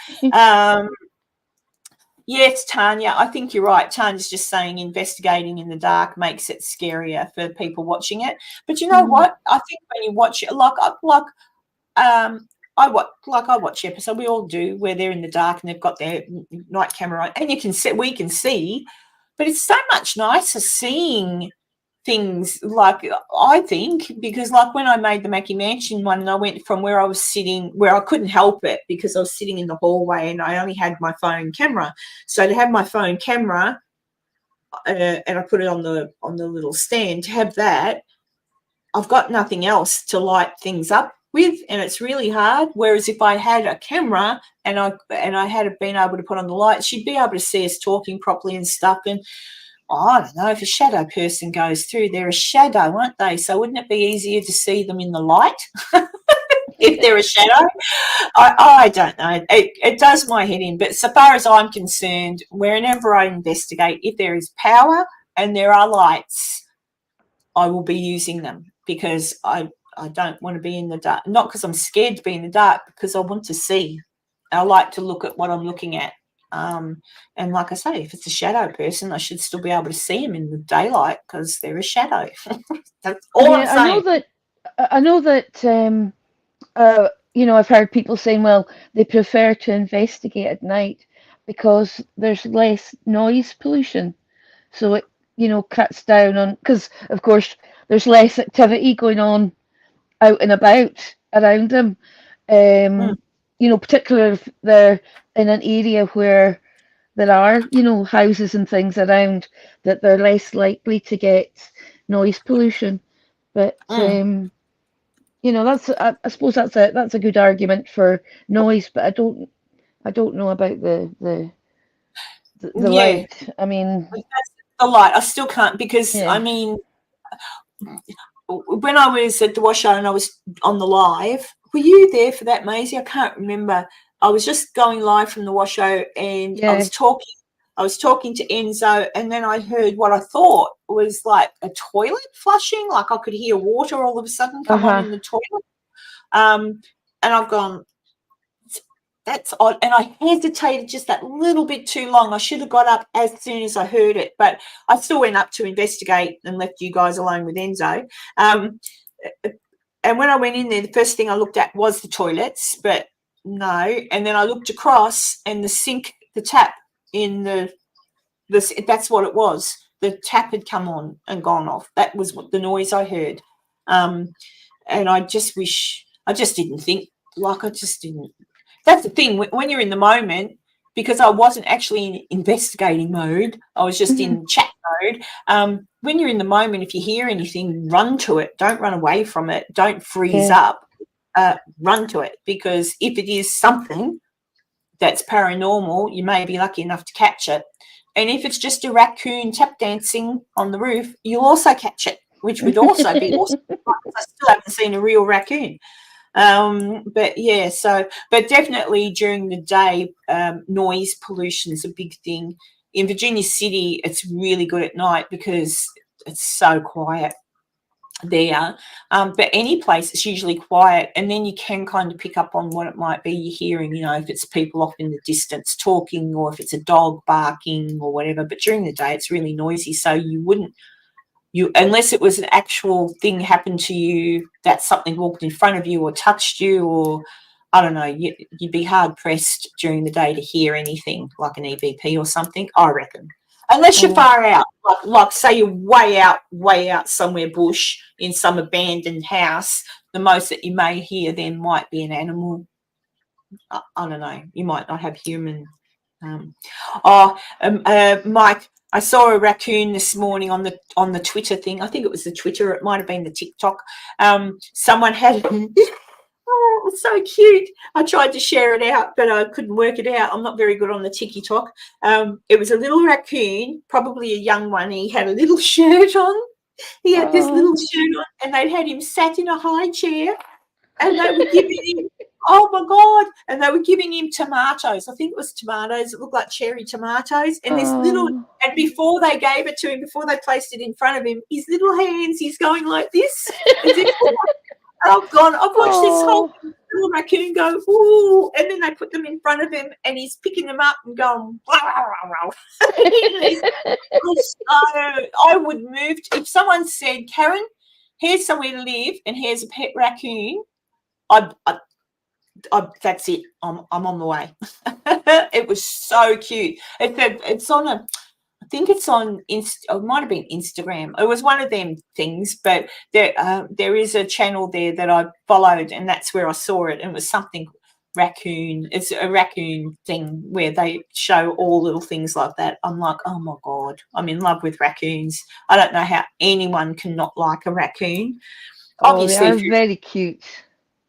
Yes, Tanya, I think you're right. Tanya's just saying investigating in the dark makes it scarier for people watching it. But you know what? I think when you watch it, I watch episodes. We all do, where they're in the dark and they've got their night camera on, and we can see. But it's so much nicer seeing things, like, I think, because like when I made the Mackie Mansion one and I went from where I was sitting, where I couldn't help it because I was sitting in the hallway and I only had my phone camera. So to have my phone camera and I put it on the little stand, to have that, I've got nothing else to light things up with, and it's really hard. Whereas if I had a camera and I had been able to put on the light, she'd be able to see us talking properly and stuff. And I don't know, if a shadow person goes through, they're a shadow, aren't they? So wouldn't it be easier to see them in the light if they're a shadow? I don't know. It does my head in. But so far as I'm concerned, whenever I investigate, if there is power and there are lights, I will be using them, because I don't want to be in the dark. Not because I'm scared to be in the dark, because I want to see. I like to look at what I'm looking at. And like I say, if it's a shadow person, I should still be able to see them in the daylight because they're a shadow. That's all I'm saying. I know that I've heard people saying, well, they prefer to investigate at night because there's less noise pollution. So it, cuts down on, because of course there's less activity going on out and about around them. Particularly if they're in an area where there are, houses and things around, that they're less likely to get noise pollution. But I suppose that's a good argument for noise. But I don't know about the light. I mean, the light. I still can't, because yeah. When I was at the Washoe and I was on the live, were you there for that, Maisie? I can't remember. I was just going live from the Washoe and I was talking to Enzo, and then I heard what I thought was like a toilet flushing, like I could hear water all of a sudden come on in the toilet. And I've gone, that's odd. And I hesitated just that little bit too long. I should have got up as soon as I heard it, but I still went up to investigate and left you guys alone with Enzo. And when I went in there, the first thing I looked at was the toilets, but no. And then I looked across, and the sink, the tap in that's what it was. The tap had come on and gone off. That was what the noise I heard. And I just didn't think, that's the thing, when you're in the moment, because I wasn't actually in investigating mode, I was just in chat mode. When you're in the moment, if you hear anything, run to it. Don't run away from it. Don't freeze up. Run to it, because if it is something that's paranormal, you may be lucky enough to catch it. And if it's just a raccoon tap dancing on the roof, you'll also catch it, which would also be awesome. I still haven't seen a real raccoon. But yeah, but definitely during the day, noise pollution is a big thing. In Virginia City, it's really good at night because it's so quiet there. But any place, it's usually quiet, and then you can kind of pick up on what it might be you're hearing, if it's people off in the distance talking, or if it's a dog barking or whatever. But during the day, it's really noisy, so unless it was an actual thing happened to you, that something walked in front of you or touched you, or I don't know, you'd be hard pressed during the day to hear anything like an EVP or something, I reckon. Unless you're far out, like say you're way out somewhere bush in some abandoned house, the most that you may hear then might be an animal. I don't know. You might not have human. Mike, I saw a raccoon this morning on the Twitter thing. I think it was the Twitter. It might have been the TikTok. Someone had. Oh, it was so cute. I tried to share it out, but I couldn't work it out. I'm not very good on the TikTok. It was a little raccoon, probably a young one. He had a little shirt on. He had this little shirt on, and they'd had him sat in a high chair, and they were giving him, oh my God, and they were giving him tomatoes. I think it was tomatoes. It looked like cherry tomatoes. And and before they gave it to him, before they placed it in front of him, his little hands, he's going like this. I've watched this whole little raccoon go, ooh, and then they put them in front of him, and he's picking them up and going, blah, blah, blah. I would move if someone said, Karen, here's somewhere to live, and here's a pet raccoon. That's it. I'm on the way. It was so cute. It's on I think it's on it might have been Instagram. It was one of them things, but there is a channel there that I followed, and that's where I saw it. And it was something raccoon. It's a raccoon thing where they show all little things like that. I'm like, oh my God, I'm in love with raccoons. I don't know how anyone can not like a raccoon. Obviously, they are very cute.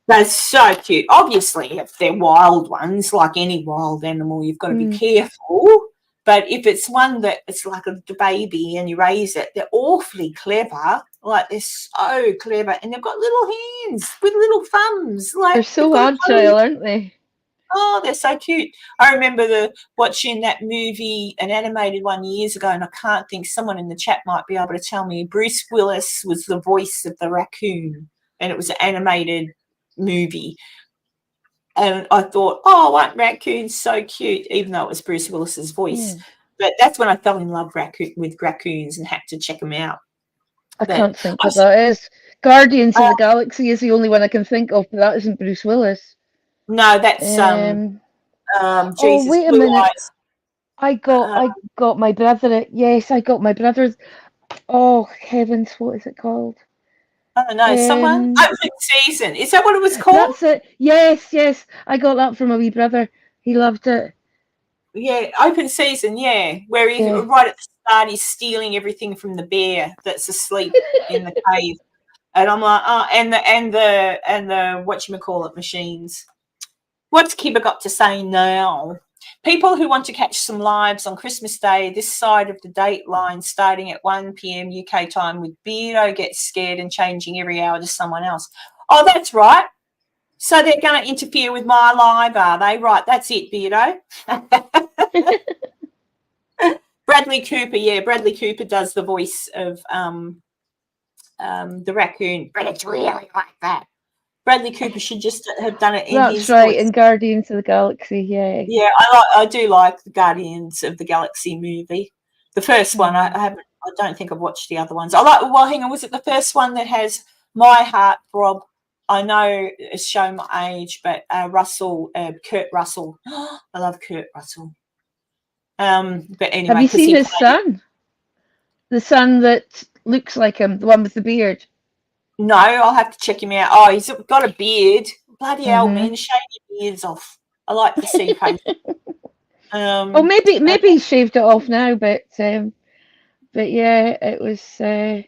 They're so cute. Obviously, if they're wild ones, like any wild animal, you've got to be careful. But if it's one that it's like a baby and you raise it, they're awfully clever. Like, they're so clever. And they've got little hands with little thumbs. Like, they're so agile, aren't they? Oh, they're so cute. I remember watching that movie, an animated one years ago, and I can't think, someone in the chat might be able to tell me. Bruce Willis was the voice of the raccoon, and it was an animated movie. And I thought, oh, aren't raccoons so cute, even though it was Bruce Willis's voice. Yeah. But that's when I fell in love with raccoons and had to check them out. I can't think what that is. Guardians of the Galaxy is the only one I can think of, but that isn't Bruce Willis. No, that's Jesus. Oh, wait a minute. Eyes. I got my brother. Yes, I got my brother's. Oh heavens, what is it called? I don't know. Someone Open Season. Is that what it was called? That's it. Yes. I got that from my wee brother. He loved it. Yeah, Open Season. Yeah, where he right at the start he's stealing everything from the bear that's asleep in the cave, and I'm like, oh, and the whatchamacallit machines. What's Kibba got to say now? People who want to catch some lives on Christmas Day this side of the date line starting at 1 p.m. UK time with Beardo gets scared and changing every hour to someone else. Oh, that's right. So they're going to interfere with my live, are they? Right, that's it, Beardo. Bradley Cooper, yeah. Bradley Cooper does the voice of the raccoon. But it's really like that. Bradley Cooper should just have done it in his voice. In Guardians of the Galaxy, yeah. Yeah, I do like the Guardians of the Galaxy movie. The first one, I don't think I've watched the other ones. Hang on, was it the first one that has My Heart Throb? I know it's shown my age, but Kurt Russell. I love Kurt Russell. But anyway. Have you seen his son? The son that looks like him, the one with the beard. No, I'll have to check him out. Oh, he's got a beard. Bloody hell, man, shave your beards off. I like to see paint. Maybe he shaved it off now, but yeah, it was. I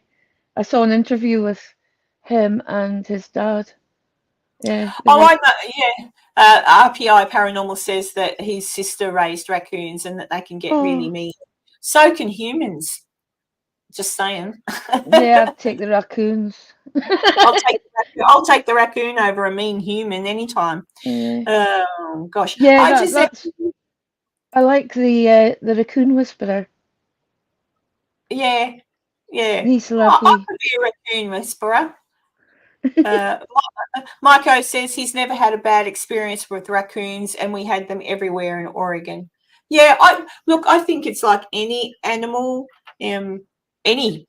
saw an interview with him and his dad. Yeah. Oh, I know. Yeah. RPI Paranormal says that his sister raised raccoons and that they can get really mean. So can humans. Just saying. Yeah, I'd take the raccoons. I'll take the raccoon over a mean human anytime. Yeah, Oh gosh, yeah, I like the raccoon whisperer. yeah. He's I lovely. could be a raccoon whisperer. Marco says he's never had a bad experience with raccoons, and we had them everywhere in Oregon. Yeah, I think it's like any animal, any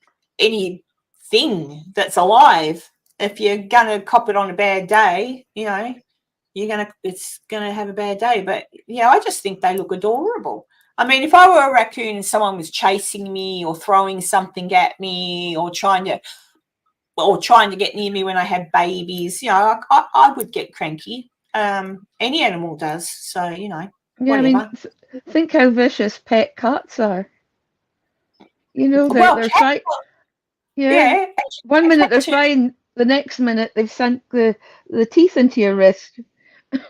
thing that's alive. If you're gonna cop it on a bad day, it's gonna have a bad day. But yeah, I just think they look adorable. I mean, if I were a raccoon and someone was chasing me or throwing something at me or trying to get near me when I had babies, I would get cranky. Any animal does. So, Yeah, whatever. I mean, think how vicious pet cats are. Well, They're fine. Yeah. yeah. One minute they're Cats too. fine, the next minute they've sunk the teeth into your wrist. There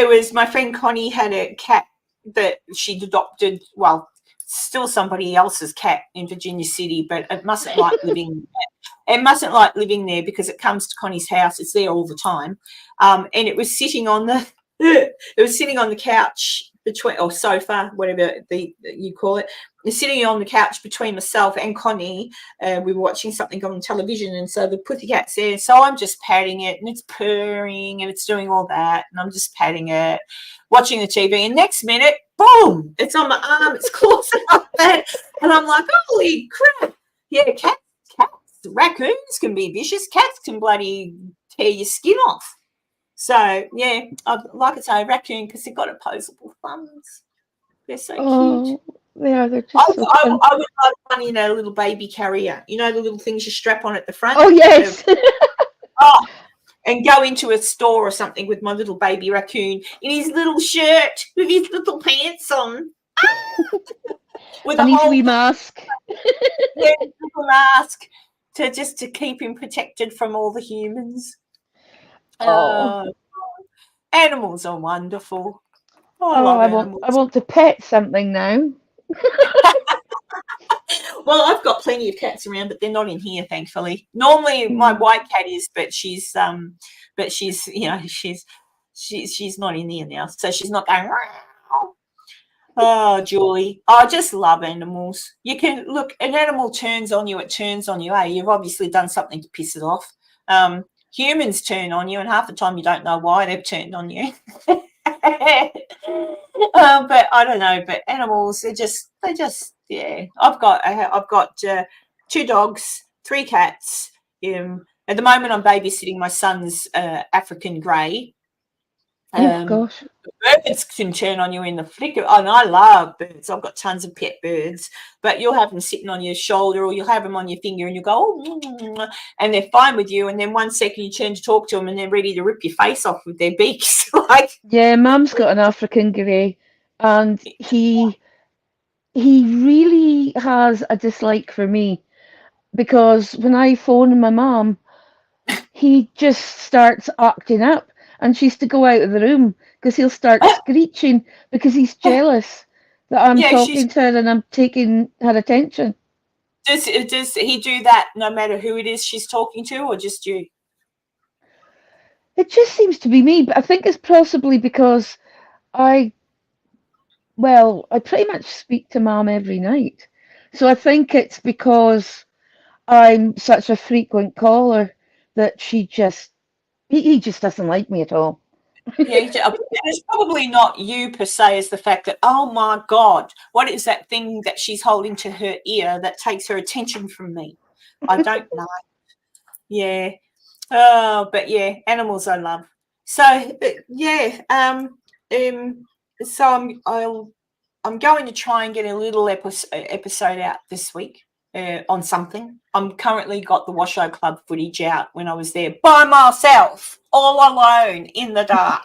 was my friend Connie had a cat that she'd adopted. Well, still somebody else's cat in Virginia City, but it mustn't like living. It mustn't like living there because it comes to Connie's house. It's there all the time, and it was sitting on the couch between, or sofa, whatever you call it. It's sitting on the couch between myself and Connie. We were watching something on television, and so the pussy cat's there. So I'm just patting it, and it's purring, and it's doing all that, and I'm just patting it, watching the TV. And next minute, boom! It's on my arm. It's claws like that, and I'm like, holy crap! Yeah, cats, raccoons can be vicious. Cats can bloody tear your skin off. So yeah, I'd like to say raccoon because they've got opposable thumbs. They're so cute. They're just I so fun. would love one in a little baby carrier. You know the little things you strap on at the front. Oh yes. And go into a store or something with my little baby raccoon in his little shirt with his little pants on. With and a his whole wee mask. little mask to keep him protected from all the humans. Animals are wonderful. I love animals. I want to pet something now. Well, I've got plenty of cats around, but they're not in here, thankfully. Normally, my white cat is, but she's not in here now, so she's not going. Oh, Julie, I just love animals. You can look, an animal turns on you, it turns on you. You've obviously done something to piss it off. Humans turn on you, and half the time you don't know why they've turned on you. But I don't know. But animals, they just yeah. I've got 2 dogs, 3 cats. At the moment, I'm babysitting my son's African grey. Oh gosh. Birds can turn on you in the flick of, and I love birds. I've got tons of pet birds, but you'll have them sitting on your shoulder or you'll have them on your finger and you go, oh, and they're fine with you. And then one second you turn to talk to them and they're ready to rip your face off with their beaks. Yeah, Mum's got an African grey, and he really has a dislike for me because when I phone my mum, he just starts acting up, and she's to go out of the room because he'll start screeching because he's jealous that I'm talking to her and I'm taking her attention. Does he do that no matter who it is she's talking to, or just you? It just seems to be me, but I think it's possibly because I pretty much speak to Mum every night. So I think it's because I'm such a frequent caller that he just doesn't like me at all. Yeah, it's probably not you per se, as the fact that, oh my God, what is that thing that she's holding to her ear that takes her attention from me? I don't know. Yeah. Oh, but yeah, animals I love. So yeah, so I'm going to try and get a little episode out this week on something. I'm currently got the Washoe Club footage out when I was there by myself, all alone in the dark.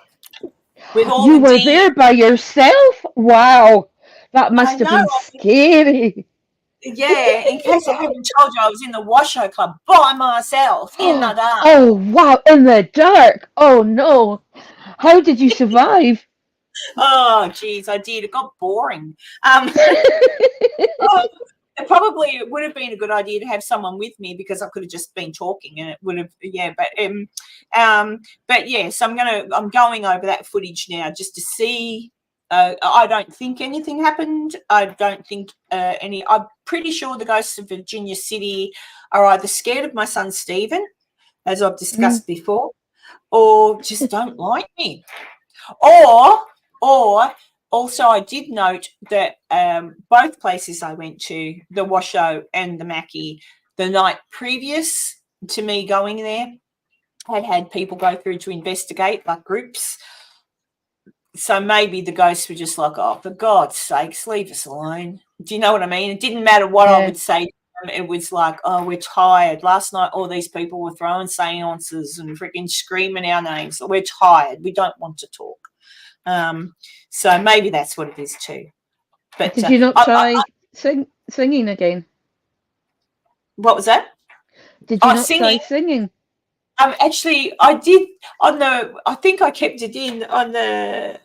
With all you were there by yourself? Wow, that must have been scary. Yeah, in case I haven't told you, I was in the Washoe Club by myself in the dark. Oh wow, in the dark. Oh no. How did you survive? Oh geez, I did. It got boring. it would have been a good idea to have someone with me, because I could have just been talking and it would have, but yeah, so I'm going over that footage now just to see. I don't think anything happened. I don't think I'm pretty sure the ghosts of Virginia City are either scared of my son Stephen, as I've discussed before, or just don't like me. Or also, I did note that both places I went to, the Washoe and the Mackie, the night previous to me going there, had people go through to investigate, like groups. So maybe the ghosts were just like, oh, for God's sakes, leave us alone. Do you know what I mean? It didn't matter what I would say to them. It was like, oh, we're tired. Last night, all these people were throwing seances and freaking screaming our names. We're tired. We don't want to talk. So maybe that's what it is too. But did you not try singing again? What was that? Did you not try singing? Actually, I did on the. I think I kept it in on the.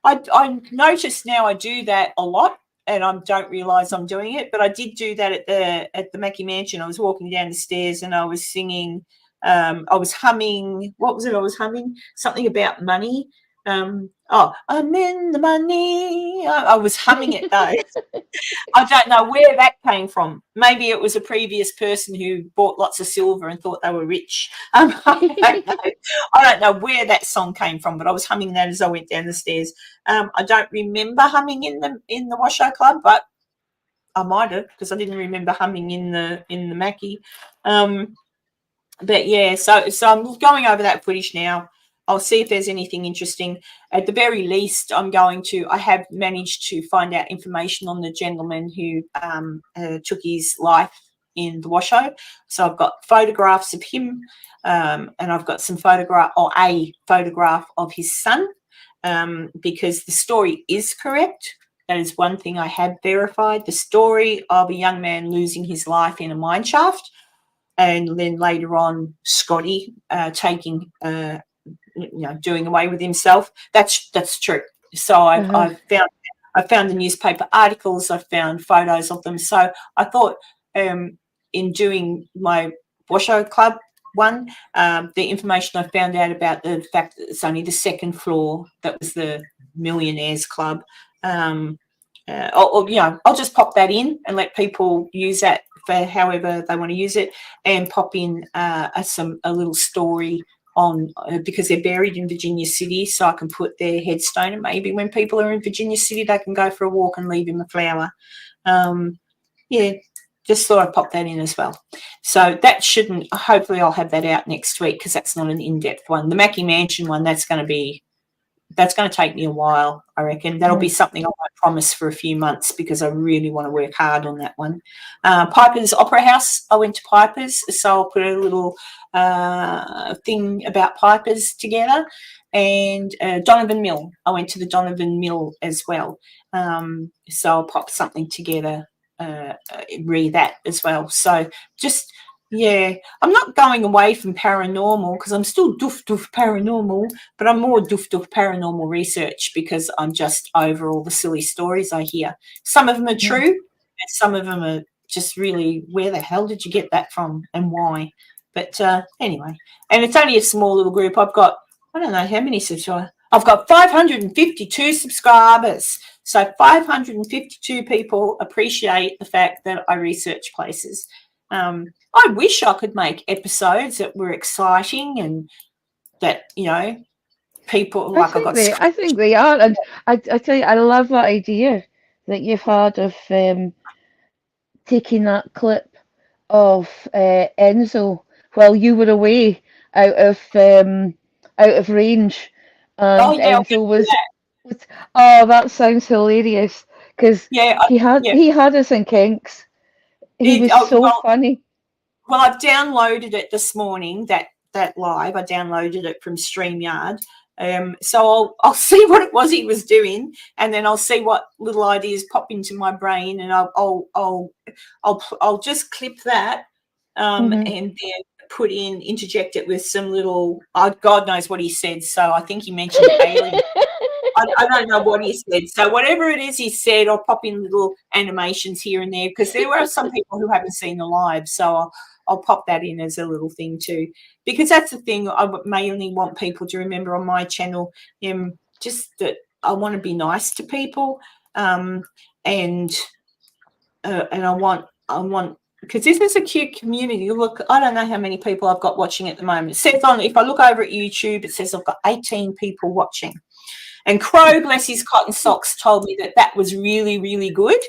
I noticed now I do that a lot, and I don't realise I'm doing it. But I did do that at the Mackie Mansion. I was walking down the stairs and I was singing. I was humming. What was it? I was humming something about money. I'm in the money. I was humming it though. I don't know where that came from. Maybe it was a previous person who bought lots of silver and thought they were rich. I don't know where that song came from, but I was humming that as I went down the stairs. I don't remember humming in the Washoe Club, but I might have, because I didn't remember humming in the Mackie. But yeah, so I'm going over that footage now. I'll see if there's anything interesting. At the very least, I have managed to find out information on the gentleman who took his life in the Washoe. So I've got photographs of him, and I've got a photograph of his son, because the story is correct. That is one thing I have verified. The story of a young man losing his life in a mine shaft, and then later on Scotty taking doing away with himself. That's true. So I've found the newspaper articles. I've found photos of them. So I thought, in doing my Washoe Club one, the information I found out about the fact that it's only the second floor that was the Millionaires Club. I'll just pop that in and let people use that for however they want to use it, and pop in a little story on, because they're buried in Virginia City, so I can put their headstone, and maybe when people are in Virginia City they can go for a walk and leave him a flower. Just thought I'd pop that in as well. So that hopefully I'll have that out next week, because that's not an in-depth one. The Mackie Mansion one, that's going to take me a while, I reckon. That'll be something I might promise for a few months, because I really want to work hard on that one. Piper's Opera House, I went to Piper's, so I'll put a little thing about Piper's together. And Donovan Mill, I went to the Donovan Mill as well. So I'll pop something together, read that as well. So just... yeah, I'm not going away from paranormal, because I'm still doof paranormal, but I'm more doof paranormal research, because I'm just over all the silly stories I hear. Some of them are true, and some of them are just really, where the hell did you get that from and why? But anyway, and it's only a small little group. I've got, I don't know how many subscribers. I've got 552 subscribers. So 552 people appreciate the fact that I research places. I wish I could make episodes that were exciting and that, people I think they are, and I tell you, I love that idea that you've had of taking that clip of ENZO while you were away out of range, and ENZO was that sounds hilarious, because he had us in kinks. He was so funny. Well, I've downloaded it this morning, that live. I downloaded it from StreamYard. So I'll see what it was he was doing, and then I'll see what little ideas pop into my brain, and I'll just clip that, and then interject it with some little, God knows what he said. So I think he mentioned alien. I don't know what he said. So whatever it is he said, I'll pop in little animations here and there because there are some people who haven't seen the live. So I'll pop that in as a little thing too, because that's the thing I mainly want people to remember on my channel. Just that I want to be nice to people, and I want because this is a cute community. Look, I don't know how many people I've got watching at the moment. It says on, if I look over at YouTube, it says I've got 18 people watching. And Crow, bless his cotton socks, told me that was really, really good.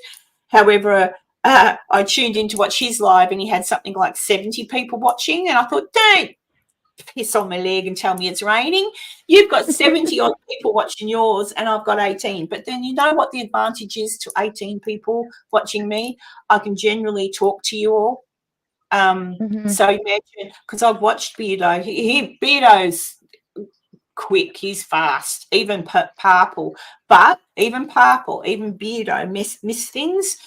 However, I tuned in to watch his live and he had something like 70 people watching. And I thought, don't piss on my leg and tell me it's raining. You've got 70 odd people watching yours and I've got 18. But then you know what the advantage is to 18 people watching me? I can generally talk to you all. So imagine, because I've watched Beardo. Beardo's quick, he's fast, even Purple. But even Purple, even Beardo miss things.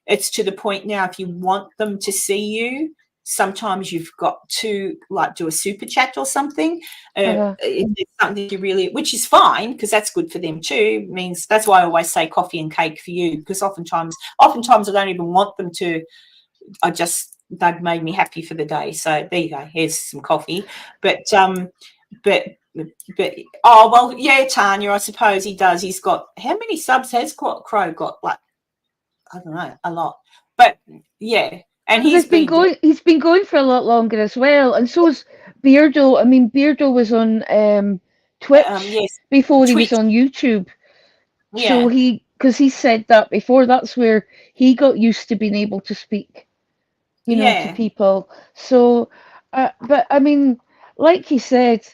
It's to the point now, if you want them to see you, sometimes you've got to like do a super chat or something. It's something you really, which is fine because that's good for them too. It means that's why I always say coffee and cake for you, because oftentimes I don't even want them to. They've made me happy for the day. So there you go. Here's some coffee. But oh well, yeah, Tanya, I suppose he does. He's got, how many subs has Crow got? Like, I don't know, a lot. But yeah. And he's been going for a lot longer as well, and so's Beardo. I mean, Beardo was on Twitch before he was on YouTube. Yeah. So because he said that before, that's where he got used to being able to speak, to people. So, but I mean, like he said,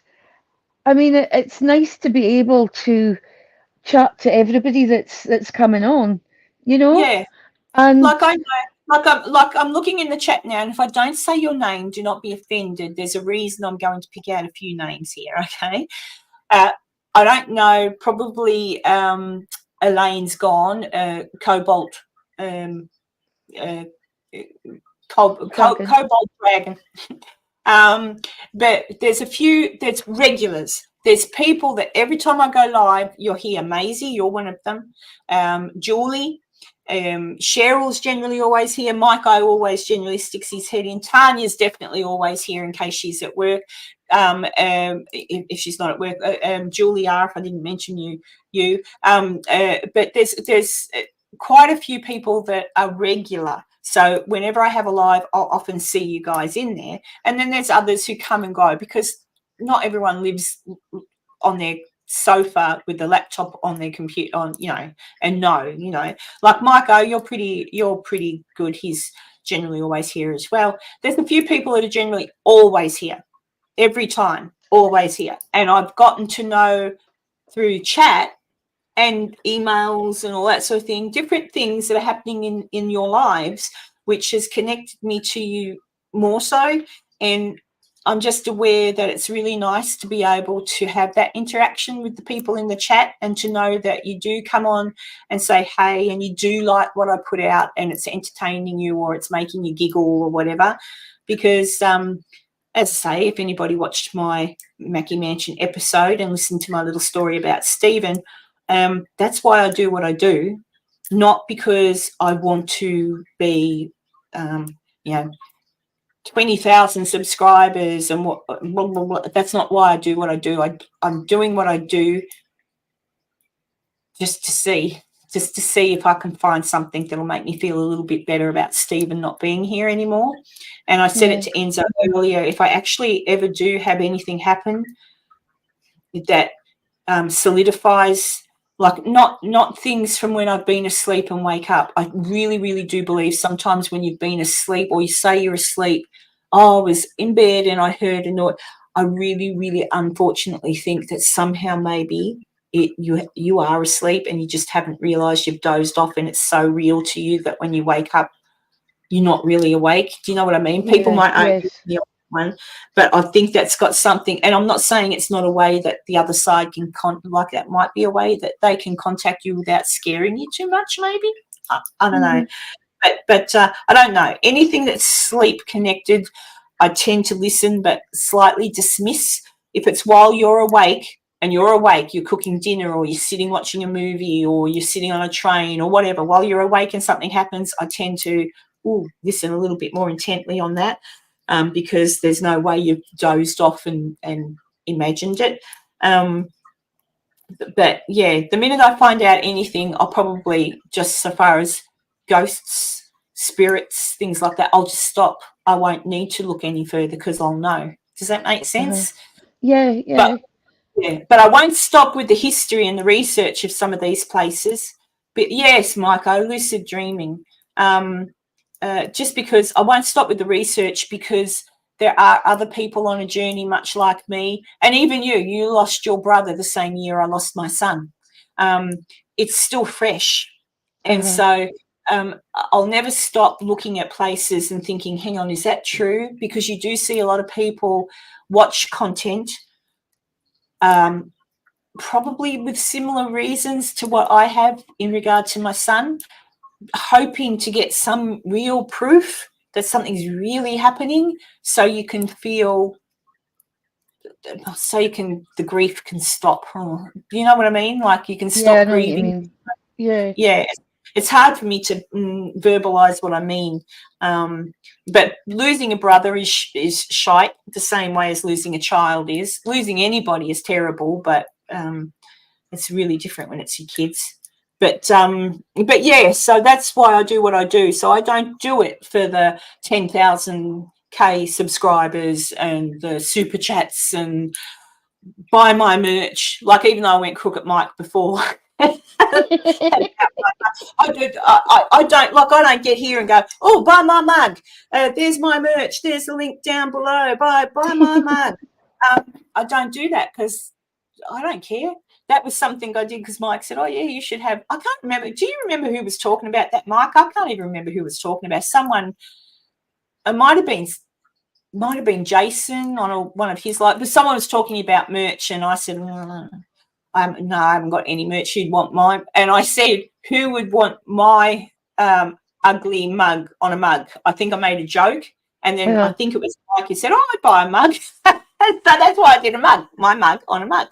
I mean, it's nice to be able to chat to everybody that's coming on, Yeah. And like I know, I'm looking in the chat now, and if I don't say your name, do not be offended. There's a reason I'm going to pick out a few names here, okay? I don't know, probably Elaine's gone, Cobalt Cobalt Dragon. But there's regulars. There's people that every time I go live, you're here. Maisie, you're one of them. Julie. Cheryl's generally always here. Mike always generally sticks his head in. Tanya's definitely always here in case she's at work. If she's not at work, Julia, if I didn't mention you. But there's quite a few people that are regular. So whenever I have a live, I'll often see you guys in there. And then there's others who come and go because not everyone lives on their sofa with the laptop on their computer like Michael, you're pretty good. He's generally always here as well. There's a few people that are generally always here, every time, always here. And I've gotten to know through chat and emails and all that sort of thing, different things that are happening in your lives, which has connected me to you more so. And I'm just aware that it's really nice to be able to have that interaction with the people in the chat and to know that you do come on and say, hey, and you do like what I put out and it's entertaining you or it's making you giggle or whatever. Because, as I say, if anybody watched my Mackie Mansion episode and listened to my little story about Stephen, that's why I do what I do, not because I want to be, 20,000 subscribers and what blah, blah, blah. That's not why I do what I do. I'm doing what I do just to see if I can find something that'll make me feel a little bit better about Stephen not being here anymore. And I said it to Enzo earlier, if I actually ever do have anything happen that solidifies, like not things from when I've been asleep and wake up. I really, really do believe sometimes when you've been asleep or you say you're asleep, I was in bed and I heard a noise. I really, really unfortunately think that somehow maybe you are asleep and you just haven't realised you've dozed off and it's so real to you that when you wake up, you're not really awake. Do you know what I mean? People might argue the one, but I think that's got something, and I'm not saying it's not a way that the other side can like that might be a way that they can contact you without scaring you too much, maybe. I don't know, but I don't know anything that's sleep connected. I tend to listen but slightly dismiss. If it's while you're awake, and you're awake, you're cooking dinner, or you're sitting watching a movie, or you're sitting on a train or whatever, while you're awake and something happens, I tend to listen a little bit more intently on that, because there's no way you've dozed off and imagined it. But yeah, the minute I find out anything, I'll probably, just so far as ghosts, spirits, things like that, I'll just stop. I won't need to look any further because I'll know. Does that make sense? Yeah. But I won't stop with the history and the research of some of these places. But yes, Michael, lucid dreaming. Just because I won't stop with the research, because there are other people on a journey much like me. And even you lost your brother the same year I lost my son. It's still fresh. And so I'll never stop looking at places and thinking, hang on, is that true? Because you do see a lot of people watch content, probably with similar reasons to what I have in regard to my son, hoping to get some real proof that something's really happening, so you can feel, the grief can stop. You know what I mean? Like, you can stop grieving. Yeah, it's hard for me to verbalize what I mean. But losing a brother is shite, the same way as losing a child is. Losing anybody is terrible, but it's really different when it's your kids. But yeah, so that's why I do what I do. So I don't do it for the 10,000K subscribers and the super chats and buy my merch. Like, even though I went Crooked Mike before, I don't get here and go, oh, buy my mug. There's my merch. There's the link down below. Buy my mug. I don't do that because I don't care. That was something I did because Mike said, oh, yeah, you should have. I can't remember. Do you remember who was talking about that, Mike? I can't even remember who was talking about. Someone, it might have been Jason on one of his, but someone was talking about merch, and I said, no, I haven't got any merch. You'd want mine. And I said, who would want my ugly mug on a mug? I think I made a joke. And then I think it was Mike who said, oh, I'd buy a mug. So that's why I did my mug on a mug.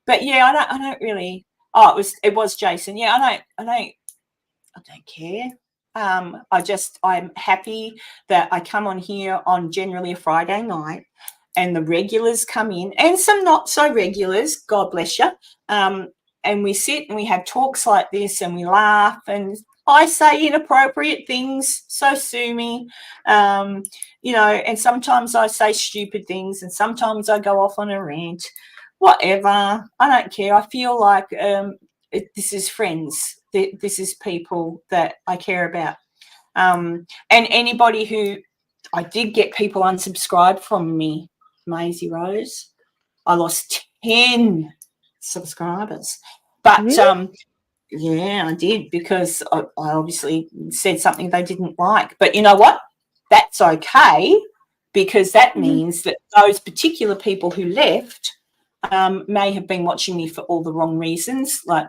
But yeah, I don't really. Oh, it was Jason. Yeah, I don't care. I'm happy that I come on here on generally a Friday night, and the regulars come in, and some not so regulars, God bless you. And we sit and we have talks like this, and we laugh, and I say inappropriate things, so sue me. And sometimes I say stupid things, and sometimes I go off on a rant. Whatever, I don't care. I feel like this is friends. This is people that I care about. And anybody who, I did get people unsubscribed from me, Maisie Rose. I lost 10 subscribers. But really? yeah, I did, because I obviously said something they didn't like. But you know what? That's okay, because that means that those particular people who left may have been watching me for all the wrong reasons, do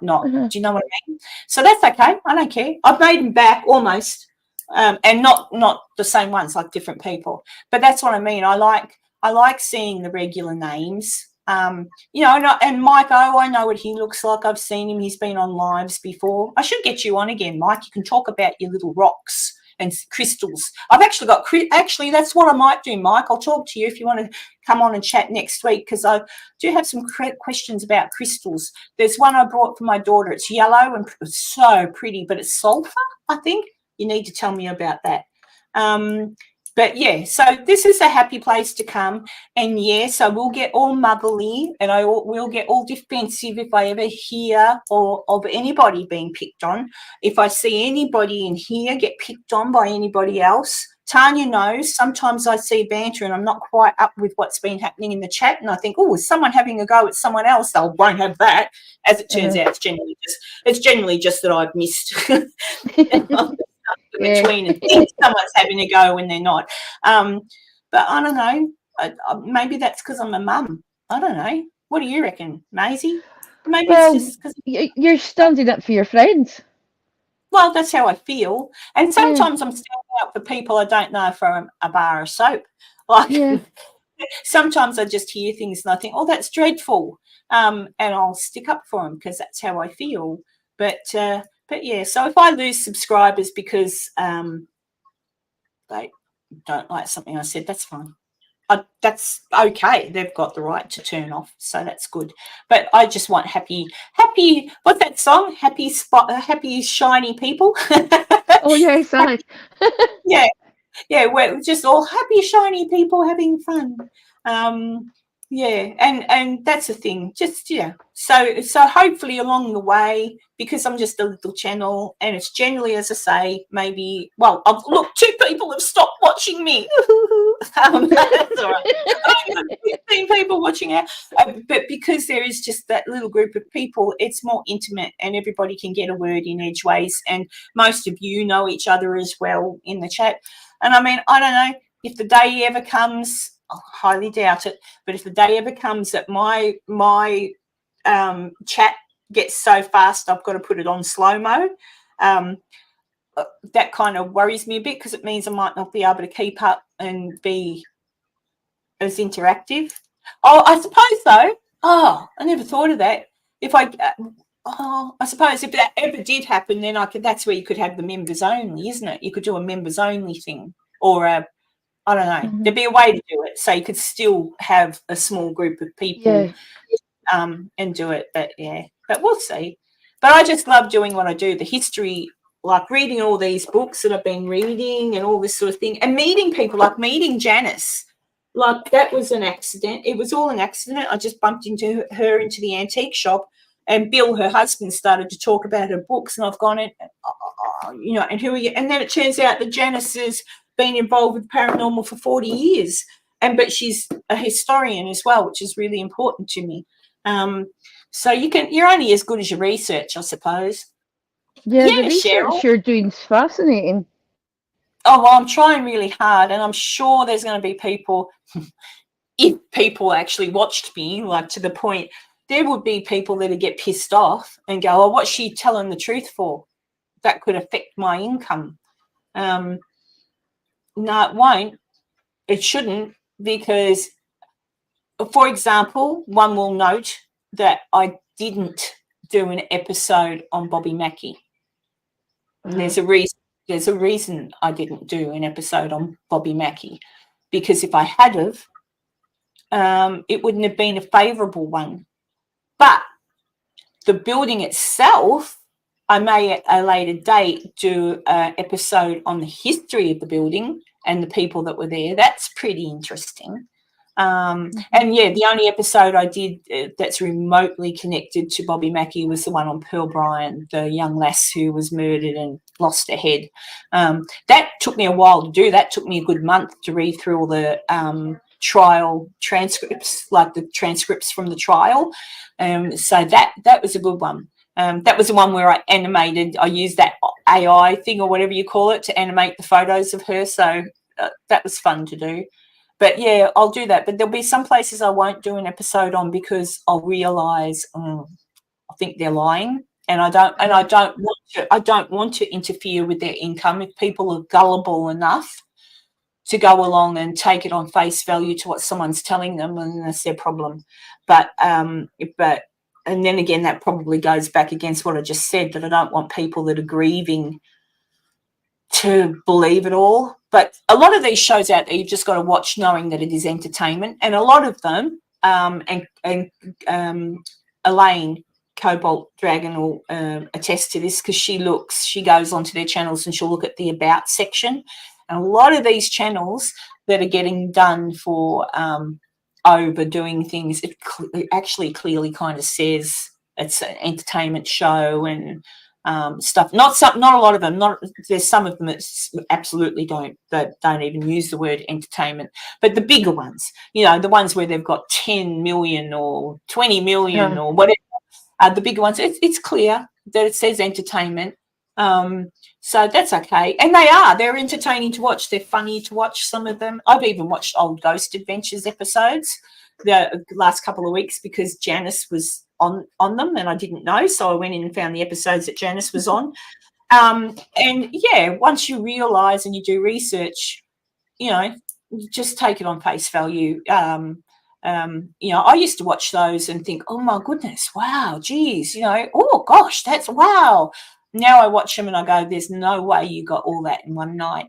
you know what I mean? So that's okay. I don't care. I've made them back almost, and not the same ones, like different people. But that's what I mean. I like seeing the regular names. And Mike, I know what he looks like. I've seen him. He's been on lives before. I should get you on again, Mike. You can talk about your little rocks and crystals. I've actually got, that's what I might do, Mike. I'll talk to you if you want to come on and chat next week, because I do have some questions about crystals. There's one I brought for my daughter. It's yellow and it's so pretty, but it's sulfur, I think. You need to tell me about that. But yeah, so this is a happy place to come. And yes, I will get all motherly, and I will get all defensive if I ever hear of anybody being picked on. If I see anybody in here get picked on by anybody else, Tanya knows sometimes I see banter and I'm not quite up with what's been happening in the chat, and I think, oh, is someone having a go at someone else? They won't have that. As it turns out, it's generally just that I've missed between and think someone's having a go when they're not. But I don't know. Maybe that's because I'm a mum. I don't know. What do you reckon, Maisie? Maybe it's just because you're standing up for your friends. Well, that's how I feel. And sometimes I'm standing up for people I don't know from a bar of soap. sometimes I just hear things and I think, oh, that's dreadful, and I'll stick up for them because that's how I feel. But yeah, so if I lose subscribers because they don't like something I said, that's fine. That's okay. They've got the right to turn off, so that's good. But I just want happy. What's that song? Happy shiny people. Oh yes, aye. Yeah, we're just all happy shiny people having fun. Yeah, and that's the thing. Just so hopefully along the way, because I'm just a little channel, and it's generally, as I say, maybe look, 2 people have stopped watching me. That's all right. 15 people watching it, but because there is just that little group of people, it's more intimate, and everybody can get a word in edgeways, and most of you know each other as well in the chat. And I mean, I don't know if the day ever comes. I highly doubt it, but if the day ever comes that my chat gets so fast I've got to put it on slow mo, that kind of worries me a bit, because it means I might not be able to keep up and be as interactive. Oh, I suppose though. Oh, I never thought of that. If I suppose if that ever did happen, then that's where you could have the members only, isn't it? You could do a members only thing, or I don't know. Mhm. There'd be a way to do it, so you could still have a small group of people, and do it. But we'll see. But I just love doing what I do. The history, like reading all these books that I've been reading and all this sort of thing, and meeting people, like meeting Janice. Like that was an accident. It was all an accident. I just bumped into her into the antique shop, and Bill, her husband, started to talk about her books, and I've gone in, and who are you? And then it turns out that Janice has been involved with paranormal for 40 years, but she's a historian as well, which is really important to me. So you're only as good as your research, I suppose. Yeah, the Yeah, research Cheryl. you're doing is fascinating. Oh, well, I'm trying really hard, and I'm sure there's going to be people, if people actually watched me, like to the point, there would be people that would get pissed off and go, oh, what's she telling the truth for? That could affect my income. No, it won't. It shouldn't, because, for example, one will note that I didn't do an episode on Bobby Mackey. And there's a reason. There's a reason I didn't do an episode on Bobby Mackey, because if I had have, it wouldn't have been a favourable one. But the building itself, I may at a later date do an episode on the history of the building and the people that were there. That's pretty interesting. And yeah, the only episode I did that's remotely connected to Bobby Mackey was the one on Pearl Bryan, the young lass who was murdered and lost her head. That took me a while to do. That took me a good month to read through all the trial transcripts, like the transcripts from the trial. So that was a good one. That was the one where I used that AI thing or whatever you call it to animate the photos of her. So that was fun to do. But yeah, I'll do that. But there'll be some places I won't do an episode on, because I'll realise I think they're lying, and I don't want to interfere with their income. If people are gullible enough to go along and take it on face value to what someone's telling them, and that's their problem. But and then again, that probably goes back against what I just said, that I don't want people that are grieving to believe it all. But a lot of these shows out there, you've just got to watch knowing that it is entertainment. And a lot of them, Elaine Cobalt Dragon will attest to this, because she goes onto their channels and she'll look at the about section. And a lot of these channels that are getting done for overdoing things, it actually clearly kind of says it's an entertainment show and stuff. Not a lot of them. There's some of them that absolutely don't even use the word entertainment. But the bigger ones, the ones where they've got 10 million or 20 million or whatever, the bigger ones, it's clear that it says entertainment. So that's okay. And they're entertaining to watch. They're funny to watch, some of them. I've even watched old Ghost Adventures episodes the last couple of weeks, because Janice was on them and I didn't know. So I went in and found the episodes that Janice was on. And yeah, once you realise and you do research, just take it on face value. I used to watch those and think, oh my goodness, wow, geez, oh gosh, that's wow. Now I watch them and I go, there's no way you got all that in one night.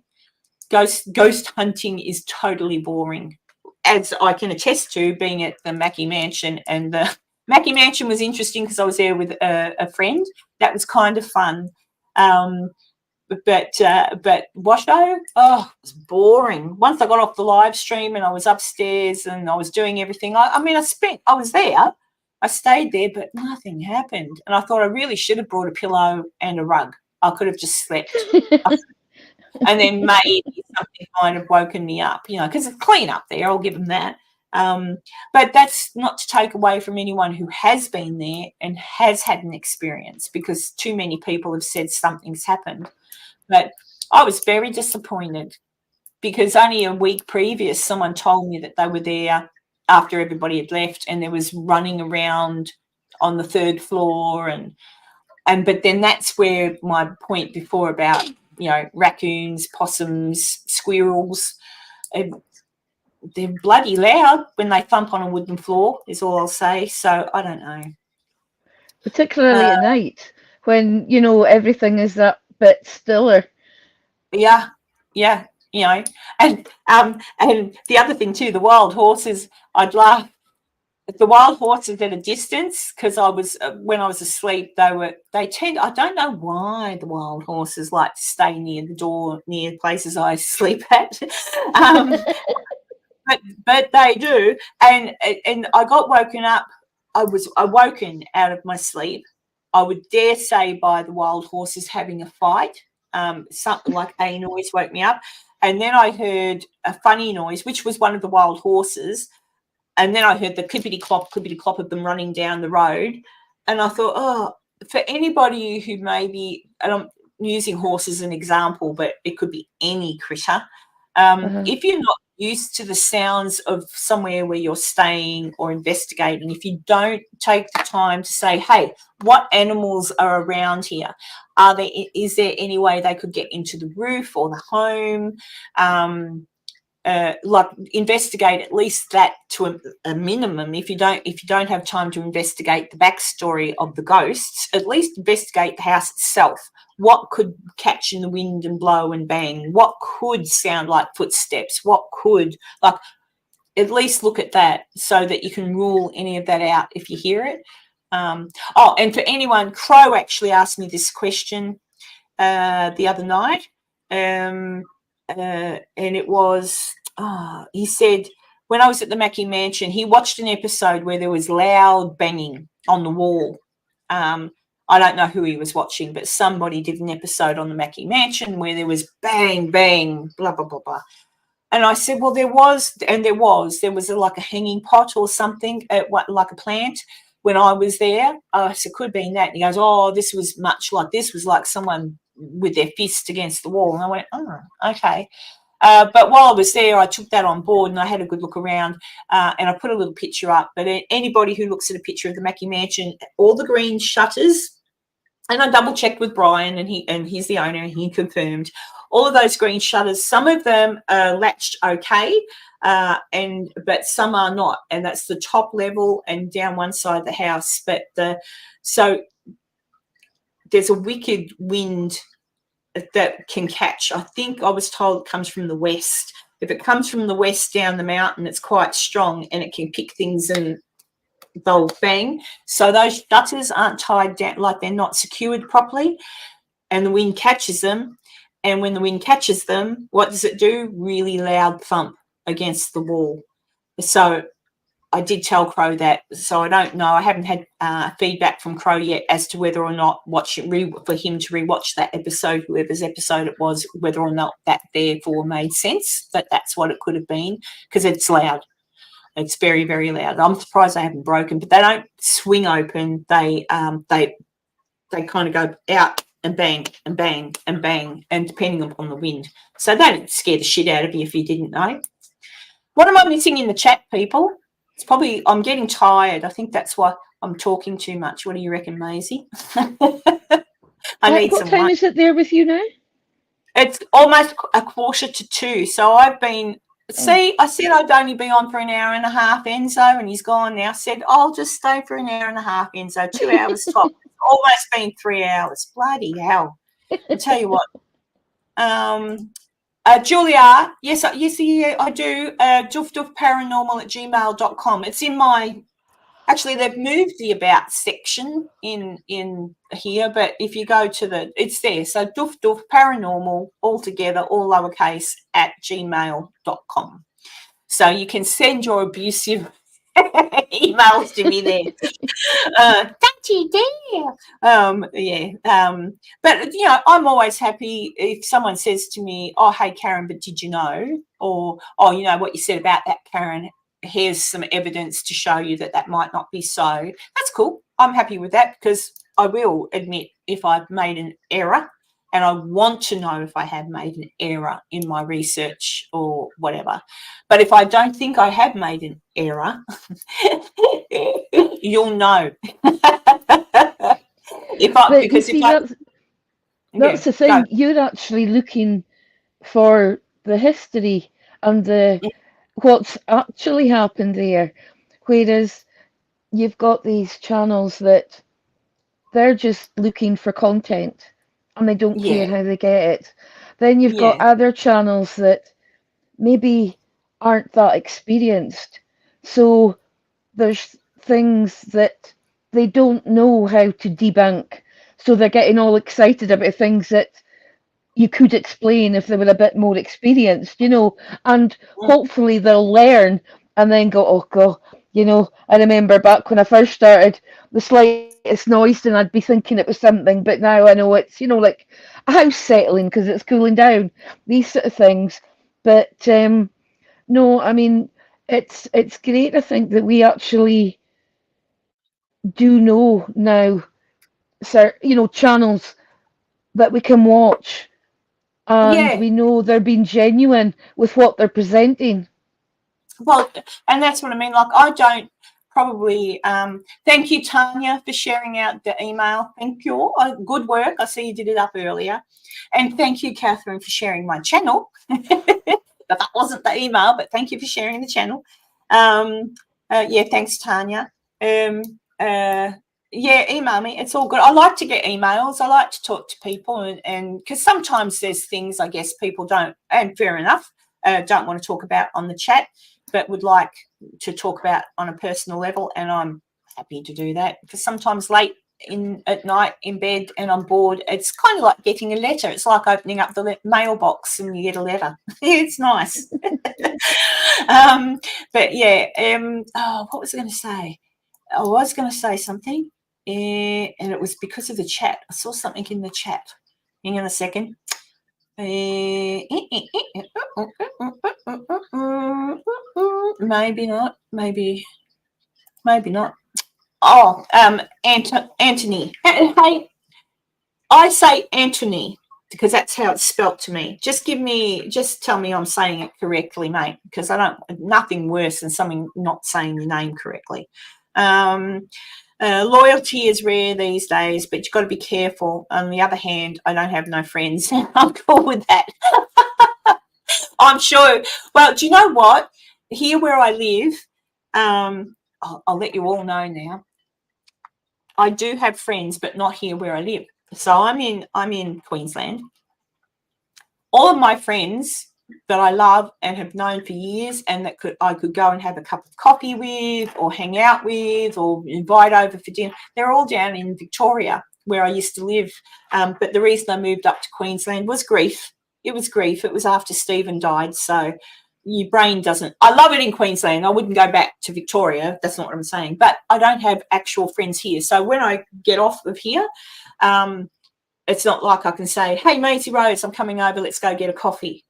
Ghost hunting is totally boring, as I can attest to being at the Mackie Mansion. And the Mackie Mansion was interesting because I was there with a friend. That was kind of fun. But Washo, it was boring. Once I got off the live stream and I was upstairs and I was doing everything, I was there, I stayed there, but nothing happened. And I thought I really should have brought a pillow and a rug. I could have just slept. And then maybe something might have woken me up, because it's clean up there. I'll give them that. But that's not to take away from anyone who has been there and has had an experience, because too many people have said something's happened. But I was very disappointed because only a week previous, someone told me that they were there after everybody had left, and there was running around on the 3rd floor. But then that's where my point before about, raccoons, possums, squirrels, they're bloody loud when they thump on a wooden floor, is all I'll say. So I don't know. Particularly at night when, everything is that bit stiller. Yeah. And the other thing too, the wild horses, I'd laugh. The wild horses at a distance, because when I was asleep, I don't know why the wild horses like to stay near the door, near places I sleep at. But they do. And I got woken up. I was awoken out of my sleep, I would dare say, by the wild horses having a fight. Something like a noise woke me up. And then I heard a funny noise, which was one of the wild horses. And then I heard the clippity-clop of them running down the road. And I thought, for anybody who maybe, and I'm using horse as an example, but it could be any critter, if you're not used to the sounds of somewhere where you're staying or investigating, if you don't take the time to say, hey, what animals are around here? Is there any way they could get into the roof or the home? Investigate at least that to a minimum. If you don't have time to investigate the backstory of the ghosts, at least investigate the house itself. What could catch in the wind and blow and bang? What could sound like footsteps? What could, at least look at that so that you can rule any of that out if you hear it. And for anyone, Crow actually asked me this question the other night. And it was, he said, when I was at the Mackie Mansion, he watched an episode where there was loud banging on the wall. I don't know who he was watching, but somebody did an episode on the Mackie Mansion where there was bang, bang, blah, blah, blah, blah. And I said, well, there was like a hanging pot or something, like a plant when I was there. I said, could have been that. And he goes, this was much like, this was like someone with their fist against the wall. And I went, okay. But while I was there, I took that on board and I had a good look around, and I put a little picture up. But anybody who looks at a picture of the Mackie Mansion, all the green shutters, and I double checked with Brian, and he's the owner, and he confirmed all of those green shutters. Some of them are latched okay, but some are not, and that's the top level and down one side of the house. But so there's a wicked wind that can catch. I think I was told it comes from the west. If it comes from the west down the mountain, it's quite strong and it can pick things and they'll bang. So those shutters aren't tied down, like they're not secured properly, and the wind catches them. And when the wind catches them, what does it do? Really loud thump against the wall. So I did tell Crow that. So I don't know. I haven't had feedback from Crow yet as to whether or not for him to rewatch that episode, whoever's episode it was, whether or not that therefore made sense. But that's what it could have been, because it's loud. It's very, very loud. I'm surprised they haven't broken, but they don't swing open. They kind of go out and bang and bang and bang, and depending upon the wind. So that'd scare the shit out of you if you didn't know. What am I missing in the chat, people? It's probably, I'm getting tired. I think that's why I'm talking too much. What do you reckon, Maisie? I need what time is it there with you now? It's almost 1:45. So I've been See, I said I'd only be on for an hour and a half, Enzo, and he's gone now. I said, I'll just stay for an hour and a half, Enzo. 2 hours top. It's almost been 3 hours. Bloody hell. I'll tell you what. Julia, yes, yeah, I do. doofdoofparanormal@gmail.com. It's in my. Actually, they've moved the about section in here, but if you go to it's there. So doofdoofparanormal, all together, all lowercase, @gmail.com. So you can send your abusive emails to me there. Don't you dare. But I'm always happy if someone says to me, oh, hey, Karen, but did you know? Or, oh, you know what you said about that, Karen, here's some evidence to show you that might not be so. That's cool. I'm happy with that, because I will admit if I've made an error, and I want to know if I have made an error in my research or whatever. But if I don't think I have made an error, you'll know. That's the thing. You're actually looking for the history and what's actually happened there, whereas you've got these channels that they're just looking for content and they don't care how they get it. Then you've got other channels that maybe aren't that experienced, so there's things that they don't know how to debunk, so they're getting all excited about things that you could explain if they were a bit more experienced, and hopefully they'll learn and then go, oh God, I remember back when I first started, the slightest noise and I'd be thinking it was something, but now I know it's, like a house settling because it's cooling down, these sort of things. But no, I mean, it's great, I think, that we actually do know now, channels that we can watch, and we know they're being genuine with what they're presenting. Well, and that's what I mean. Like, I don't probably. Thank you, Tanya, for sharing out the email. Thank you. Good work. I see you did it up earlier. And thank you, Catherine, for sharing my channel. But that wasn't the email, but thank you for sharing the channel. Thanks, Tanya. Email me. It's all good. I like to get emails. I like to talk to people, and because sometimes there's things, I guess, people don't, and fair enough, don't want to talk about on the chat, but would like to talk about on a personal level, and I'm happy to do that, because sometimes late at night in bed and I'm bored, it's kind of like getting a letter. It's like opening up the mailbox and you get a letter. It's nice. What was I going to say? I was going to say something, and it was because of the chat. I saw something in the chat. Hang on a second. Maybe not. Maybe not. Oh, Anthony. Hey, I say Anthony because that's how it's spelt to me. Just tell me I'm saying it correctly, mate, because nothing worse than something not saying your name correctly. Loyalty is rare these days, but you've got to be careful. On the other hand, I don't have no friends. I'm cool with that. I'm sure. Well, do you know what? Here where I live, I'll let you all know now. I do have friends, but not here where I live. So I'm in Queensland. All of my friends that I love and have known for years, and that I could go and have a cup of coffee with, or hang out with, or invite over for dinner, they're all down in Victoria, where I used to live. But the reason I moved up to Queensland was grief. It was grief. It was after Stephen died. So your brain doesn't. I love it in Queensland. I wouldn't go back to Victoria. That's not what I'm saying. But I don't have actual friends here. So when I get off of here, it's not like I can say, hey, Maisie Rose, I'm coming over. Let's go get a coffee.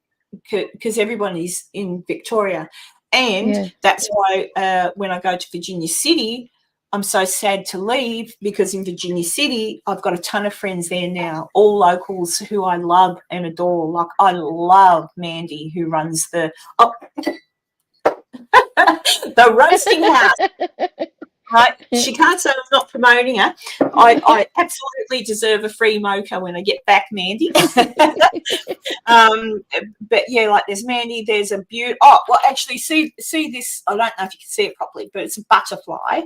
Because everyone is in Victoria. And that's why when I go to Virginia City, I'm so sad to leave, because in Virginia City, I've got a ton of friends there now, all locals who I love and adore. Like, I love Mandy, who runs the roasting house. Right, she can't say I'm not promoting her. I absolutely deserve a free mocha when I get back, Mandy. But yeah, like there's Mandy, there's a beauty. Oh, well, actually, see this. I don't know if you can see it properly, but it's a butterfly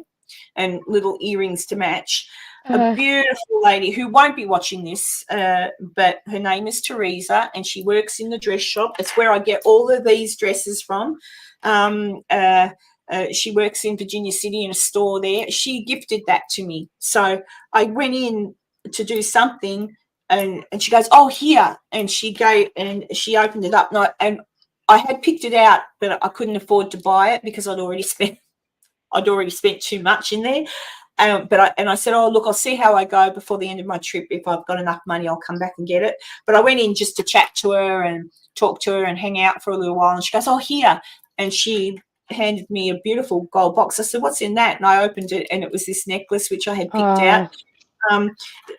and little earrings to match. A beautiful lady who won't be watching this, but her name is Teresa, and she works in the dress shop. It's where I get all of these dresses from. She works in Virginia City in a store there. She gifted that to me. So I went in to do something and she goes, oh, here. And she opened it up. And I had picked it out, but I couldn't afford to buy it because I'd already spent too much in there. I said, oh, look, I'll see how I go before the end of my trip. If I've got enough money, I'll come back and get it. But I went in just to chat to her and talk to her and hang out for a little while. And she goes, oh, here. And she handed me a beautiful gold box. I said, what's in that? And I opened it, and it was this necklace, which I had picked out.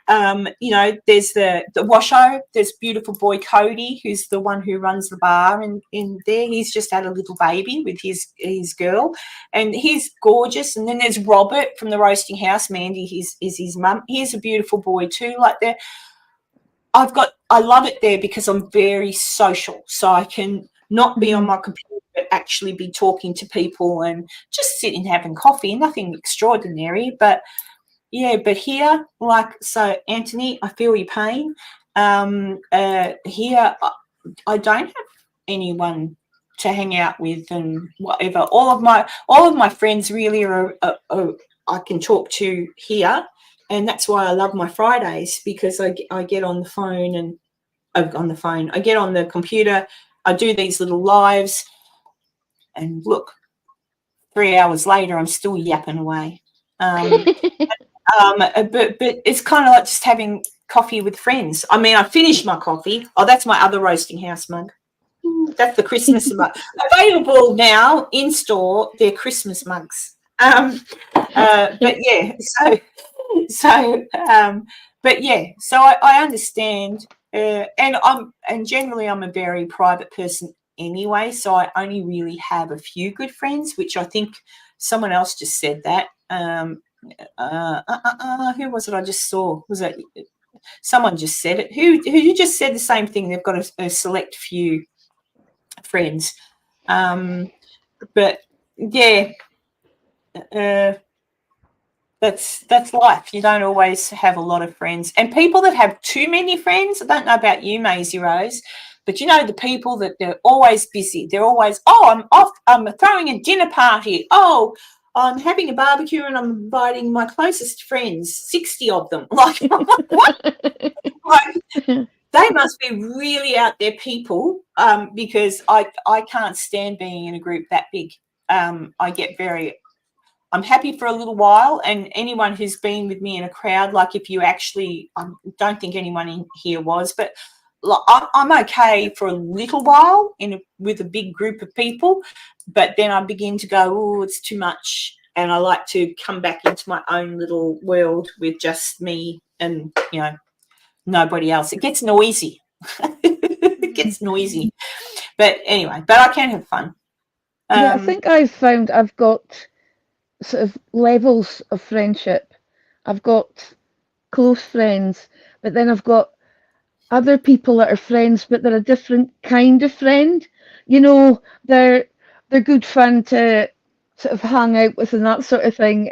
There's the washo. There's beautiful boy Cody, who's the one who runs the bar in there. He's just had a little baby with his girl, and he's gorgeous. And then there's Robert from the roasting house. Mandy is his mum. He's a beautiful boy too. Like I love it there because I'm very social, so I can not be on my computer, but actually be talking to people and just sitting having coffee. Nothing extraordinary, but yeah. But here, like, so Anthony, I feel your pain. Here, I don't have anyone to hang out with and whatever. All of my friends really are I can talk to here, and that's why I love my Fridays, because I get on the phone and I get on the computer. I do these little lives, and look, 3 hours later, I'm still yapping away. But it's kind of like just having coffee with friends. I mean, I finished my coffee. Oh, that's my other roasting house mug. That's the Christmas mug. Available now in store. They're Christmas mugs. But yeah, so I understand. And generally I'm a very private person anyway, so I only really have a few good friends, which I think someone else just said that. Who was it I just saw? Was it someone just said it? Who just said the same thing? They've got a select few friends. But yeah, that's life. You don't always have a lot of friends, and people that have too many friends. I don't know about you, Maisie Rose, but you know the people that they're always busy. They're always, I'm off. I'm throwing a dinner party. Oh, I'm having a barbecue and I'm inviting my closest friends, 60 of them. Like, what? Like, they must be really out there people, because I can't stand being in a group that big. I'm happy for a little while, and anyone who's been with me in a crowd, like if you actually, I don't think anyone in here was, but I'm okay for a little while with a big group of people, but then I begin to go, oh, it's too much, and I like to come back into my own little world with just me and, nobody else. It gets noisy. It gets noisy. But anyway, but I can have fun. Yeah, I think I've found I've got sort of levels of friendship. I've got close friends, but then I've got other people that are friends, but they're a different kind of friend. They're good fun to sort of hang out with and that sort of thing.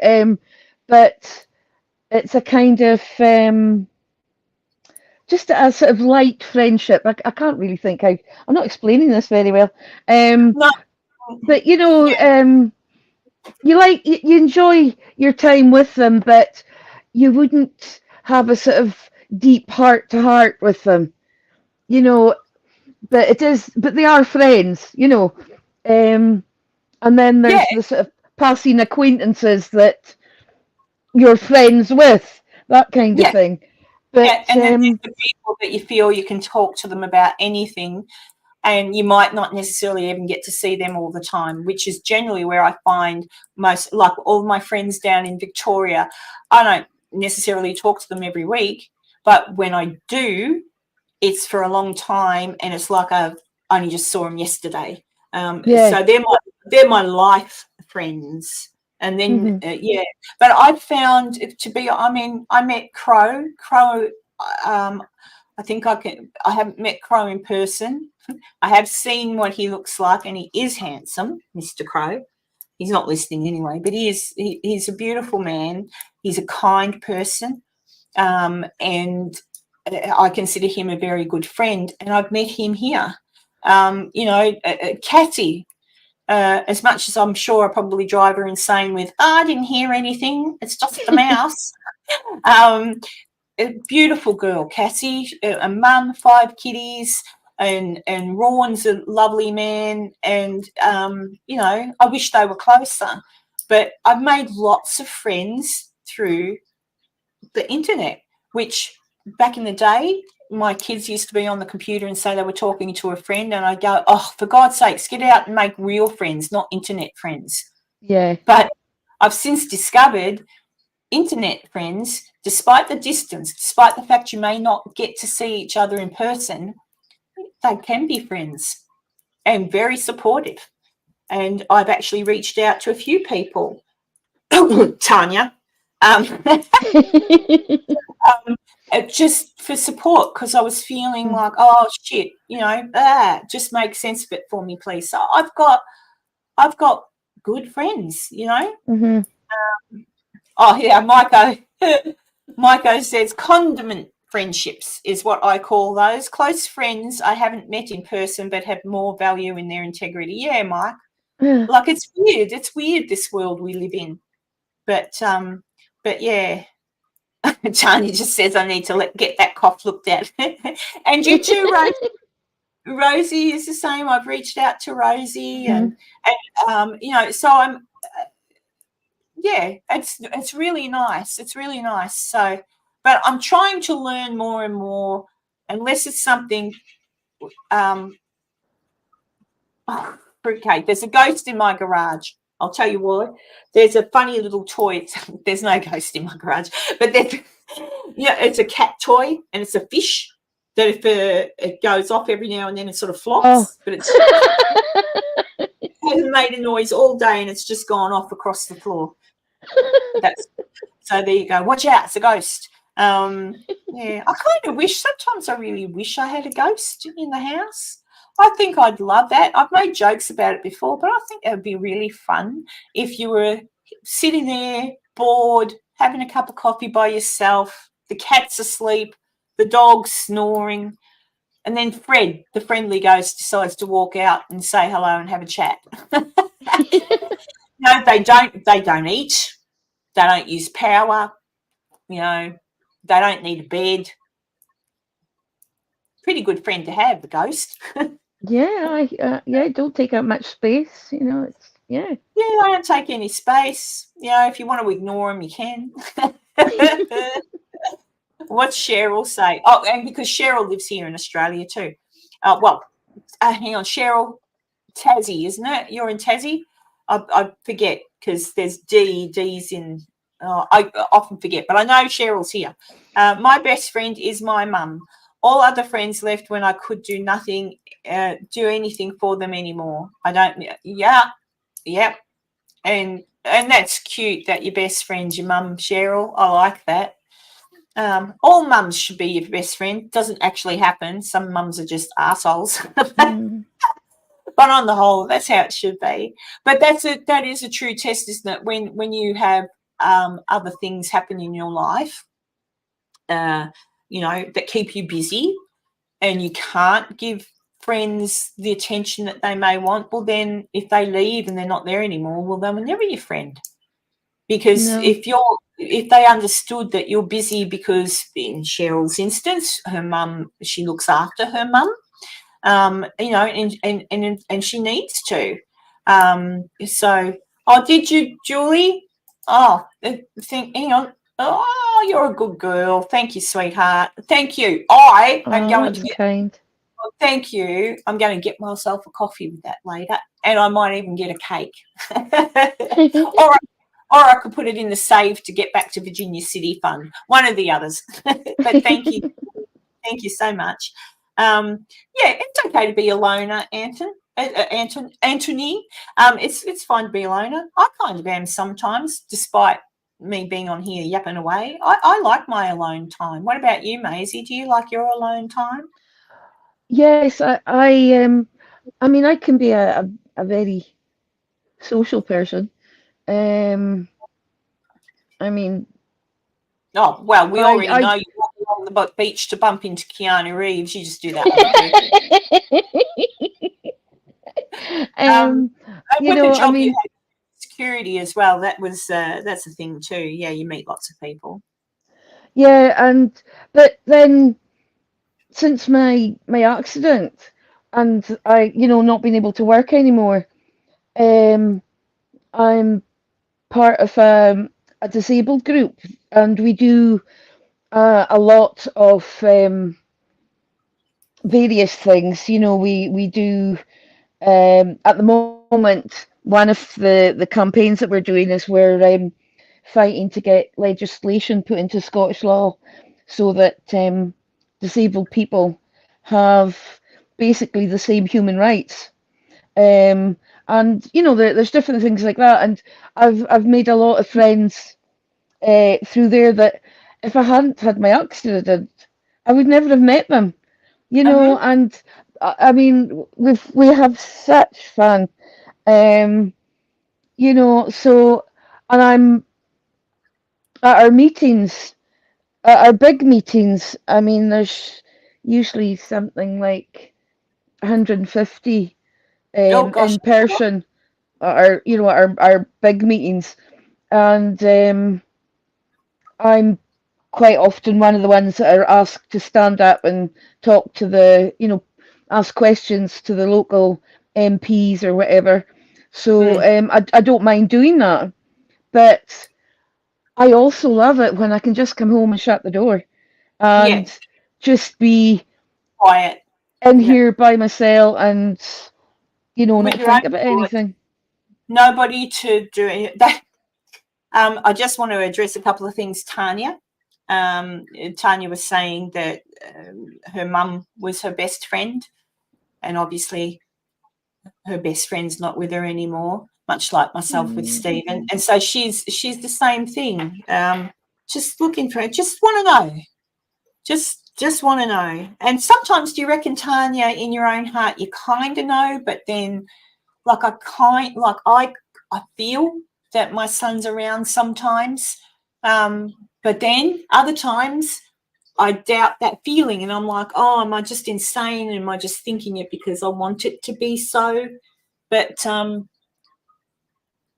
But it's a kind of just a sort of light friendship. I can't really think how. I'm not explaining this very well. No. But you enjoy your time with them, but you wouldn't have a sort of deep heart to heart with them, but they are friends, and then there's the sort of passing acquaintances that you're friends with, that kind of thing. But and then there's the people that you feel you can talk to them about anything, and you might not necessarily even get to see them all the time, which is generally where I find most, like all my friends down in Victoria, I don't necessarily talk to them every week, but when I do, it's for a long time, and it's like I only just saw them yesterday. So they're my life friends. And then, yeah, but I found it to be, I mean, I met Crow. I think I haven't met Crow in person. I have seen what he looks like, and he is handsome, Mr. Crow. He's not listening anyway, but he's a beautiful man. He's a kind person, and I consider him a very good friend, and I've met him here. You know, Cathy, as much as I'm sure I probably drive her insane with, I didn't hear anything, it's just the mouse. A beautiful girl, Cassie, a mum, 5 kiddies, and Ron's a lovely man, and you know, I wish they were closer, but I've made lots of friends through the internet, which back in the day, my kids used to be on the computer and say they were talking to a friend, and I go, oh, for God's sakes, get out and make real friends, not internet friends. Yeah. But I've since discovered internet friends, despite the distance, despite the fact you may not get to see each other in person, they can be friends and very supportive. And I've actually reached out to a few people, Tanya, just for support, because I was feeling like, oh shit, you know, just make sense of it for me, please. So I've got good friends, you know. Oh yeah, Maiko says condiment friendships is what I call those. Close friends I haven't met in person but have more value in their integrity. Yeah, Mike. Like it's weird. It's weird, this world we live in. But yeah. Tanya just says I need to get that cough looked at. And you too, Rosie. Rosie is the same. I've reached out to Rosie and you know, so I'm yeah, it's really nice. It's really nice. So, but I'm trying to learn more and more, unless it's something. Okay, there's a ghost in my garage. I'll tell you what. There's a funny little toy. There's no ghost in my garage, but there's it's a cat toy and it's a fish that if it goes off every now and then it sort of flops, but it's it hasn't made a noise all day and it's just gone off across the floor. So there you go. Watch out, it's a ghost. Yeah, I kind of wish, sometimes I really wish I had a ghost in the house. I think I'd love that. I've made jokes about it before, but I think it would be really fun if you were sitting there bored, having a cup of coffee by yourself, the cat's asleep, the dog's snoring, and then Fred, the friendly ghost, decides to walk out and say hello and have a chat. No, they don't eat. They don't use power, you know, they don't need a bed. Pretty good friend to have, the ghost. Yeah, it don't take up much space, you know, it's, yeah. Yeah, they don't take any space. You know, if you want to ignore them, you can. What's Cheryl say? Oh, and because Cheryl lives here in Australia too. Hang on, Cheryl, Tassie, isn't it? You're in Tassie? I forget because there's D's in. I often forget, but I know Cheryl's here. My best friend is my mum. All other friends left when I could do anything for them anymore. I don't. Yeah, and that's cute that your best friend's your mum, Cheryl. I like that. All mums should be your best friend. Doesn't actually happen. Some mums are just assholes. But on the whole, that's how it should be. But that is a true test, isn't it? When you have other things happen in your life, you know, that keep you busy, and you can't give friends the attention that they may want. Well, then if they leave and they're not there anymore, well, they were never your friend. Because if they understood that you're busy, because in Cheryl's instance, her mum, she looks after her mum. You know, and she needs to. Did you, Julie? Hang on. Oh, you're a good girl. Thank you, sweetheart. Thank you. I'm going to get. Kind. Well, thank you. I'm going to get myself a coffee with that later, and I might even get a cake. Or I could put it in the save to get back to Virginia City Fund. One of the others. But thank you. Thank you so much. Yeah, it's okay to be a loner, Anton. Anthony. It's fine to be alone. I kind of am sometimes, despite me being on here yapping away. I like my alone time. What about you, Maisie? Do you like your alone time? Yes, I mean, I can be a very social person. Um, I mean, Oh, well, we already I know you walk along the beach to bump into Keanu Reeves. You just do that on purpose. Um, you with the know, I job you mean, had, security as well. That's a thing too. Yeah, you meet lots of people. yeah, but then since my accident and I, not being able to work anymore, um, I'm part of a disabled group, and we do a lot of various things. We do at the moment. One of the campaigns that we're doing is we're fighting to get legislation put into Scottish law so that disabled people have basically the same human rights. And there's different things like that. And I've made a lot of friends through there that if I hadn't had my accident, I would never have met them. And I mean, we have such fun. Um, so, and I'm at our meetings, at our big meetings. I mean, there's usually something like 150 Oh gosh, in person at our big meetings, and I'm quite often one of the ones that are asked to stand up and talk to ask questions to the local MPs or whatever. So I don't mind doing that, but I also love it when I can just come home and shut the door yeah, and just be quiet. in Yeah, here by myself and with not your own think about thoughts. anything. Nobody to do it. That. I just want to address a couple of things, Tanya. Tanya was saying that her mum was her best friend, and obviously her best friend's not with her anymore, much like myself with Stephen. And so she's the same thing. Just looking for it, just want to know. Just want to know. And sometimes do you reckon, Tanya, in your own heart you kind of know, but then like I feel that my son's around sometimes. But then other times I doubt that feeling and I'm like, oh, am I just insane? Am I just thinking it because I want it to be so? But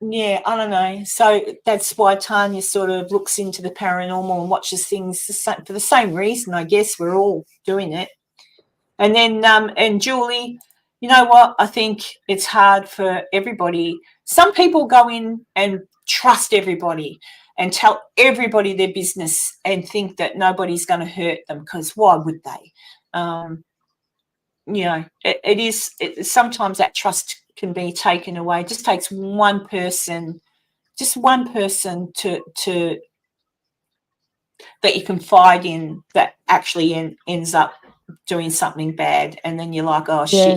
yeah, I don't know. So that's why Tanya sort of looks into the paranormal and watches things for the same reason, I guess. We're all doing it. And then, and Julie, you know what? I think it's hard for everybody. Some people go in and trust everybody and tell everybody their business and think that nobody's going to hurt them because why would they? Sometimes that trust can be taken away. It just takes one person to that you confide in that actually ends up doing something bad, and then you're like, oh shit, Yeah,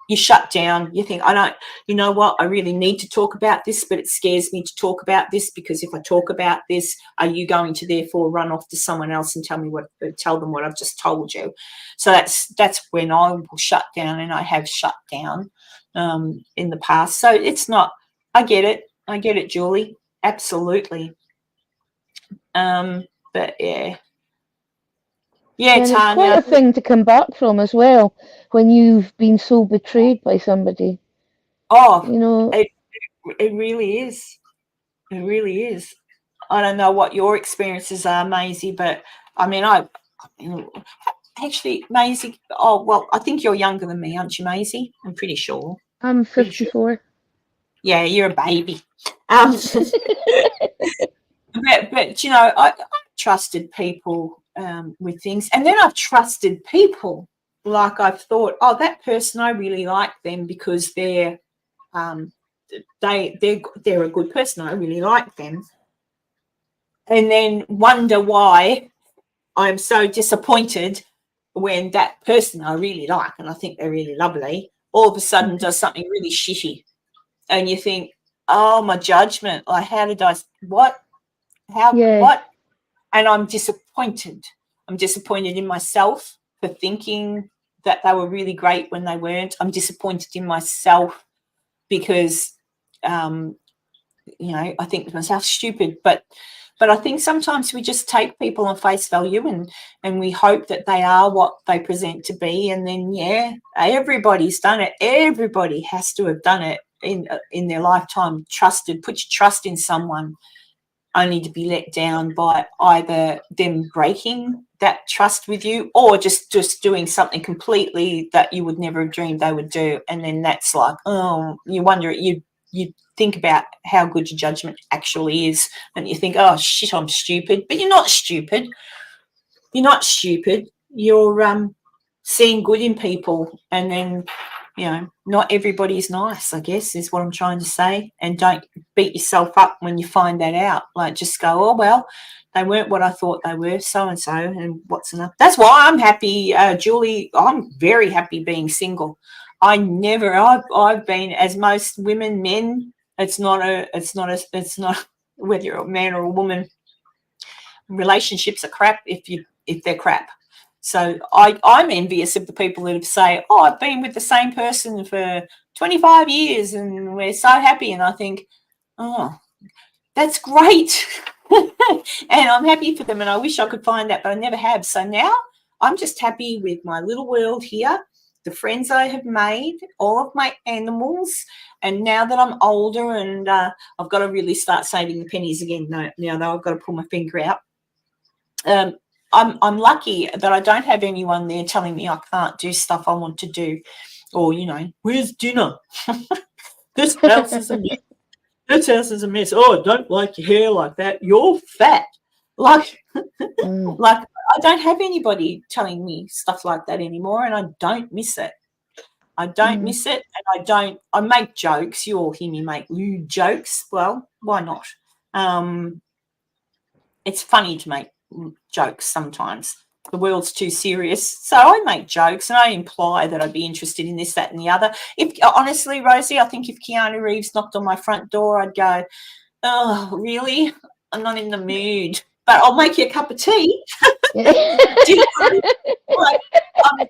you shut down, you think, I don't, you know what, I really need to talk about this, but it scares me to talk about this because if I talk about this, are you going to therefore run off to someone else and tell them what I've just told you? So that's when I will shut down, and I have shut down in the past. So it's not, I get it, Julie, absolutely. But yeah, and it's quite Tanya. a thing to come back from as well when you've been so betrayed by somebody. Oh, You know, it it really is. It really is. I don't know what your experiences are, Maisie, but I mean, actually, Maisie. Oh well, I think you're younger than me, aren't you, Maisie? I'm pretty sure. I'm Pretty sure. 54. Yeah, you're a baby. But you know, I trusted people with things, and then I've trusted people. Like I've thought, oh, that person, I really like them because um, they're a good person. I really like them, and then wonder why I'm so disappointed when that person I really like and I think they're really lovely all of a sudden does something really shitty, and you think, oh, my judgment, like, how did I, what, how, Yeah. what? And I'm disappointed. I'm disappointed in myself for thinking that they were really great when they weren't. I'm disappointed in myself because, I think to myself, stupid. But I think sometimes we just take people on face value and we hope that they are what they present to be. And then, yeah, everybody's done it. Everybody has to have done it in their lifetime. Put your trust in someone, only to be let down by either them breaking that trust with you or just doing something completely that you would never have dreamed they would do. And then that's like, oh, you wonder, you think about how good your judgment actually is, and you think, oh, shit, I'm stupid. But you're not stupid. You're not stupid. You're seeing good in people, and then, not everybody's nice, I guess, is what I'm trying to say. And don't beat yourself up when you find that out. Like, just go, oh, well, they weren't what I thought they were, so-and-so, and what's enough. That's why I'm happy, Julie. I'm very happy being single. I've been, as most women, men, it's not whether you're a man or a woman, relationships are crap if they're crap. So I'm envious of the people that say, oh, I've been with the same person for 25 years and we're so happy. And I think, oh, that's great. And I'm happy for them, and I wish I could find that, but I never have. So now I'm just happy with my little world here, the friends I have made, all of my animals. And now that I'm older and I've got to really start saving the pennies again, now that I've got to pull my finger out. I'm lucky that I don't have anyone there telling me I can't do stuff I want to do, or, where's dinner? This house is a mess. This house is a mess. Oh, I don't like your hair like that. You're fat. Like, like, I don't have anybody telling me stuff like that anymore, and I don't miss it. I don't miss it, and I make jokes. You all hear me make lewd jokes. Well, why not? It's funny to make jokes sometimes. The world's too serious. So I make jokes and I imply that I'd be interested in this, that, and the other. Honestly, Rosie, I think if Keanu Reeves knocked on my front door, I'd go, oh, really? I'm not in the mood. But I'll make you a cup of tea. I'll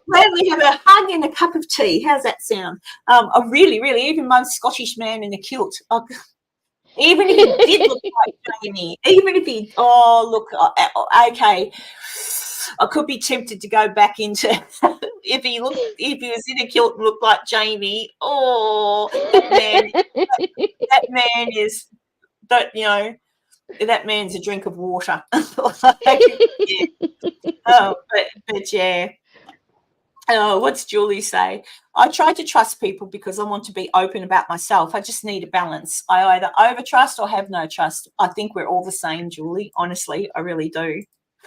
gladly have a hug and a cup of tea. How's that sound? I really, even my Scottish man in a kilt. Even if he did look like Jamie, okay, I could be tempted to go back into if he was in a kilt and looked like Jamie. Oh, that man is that that man's a drink of water. Yeah. Oh, but yeah. Oh, what's Julie say? I try to trust people because I want to be open about myself. I just need a balance. I either overtrust or have no trust. I think we're all the same, Julie. Honestly, I really do.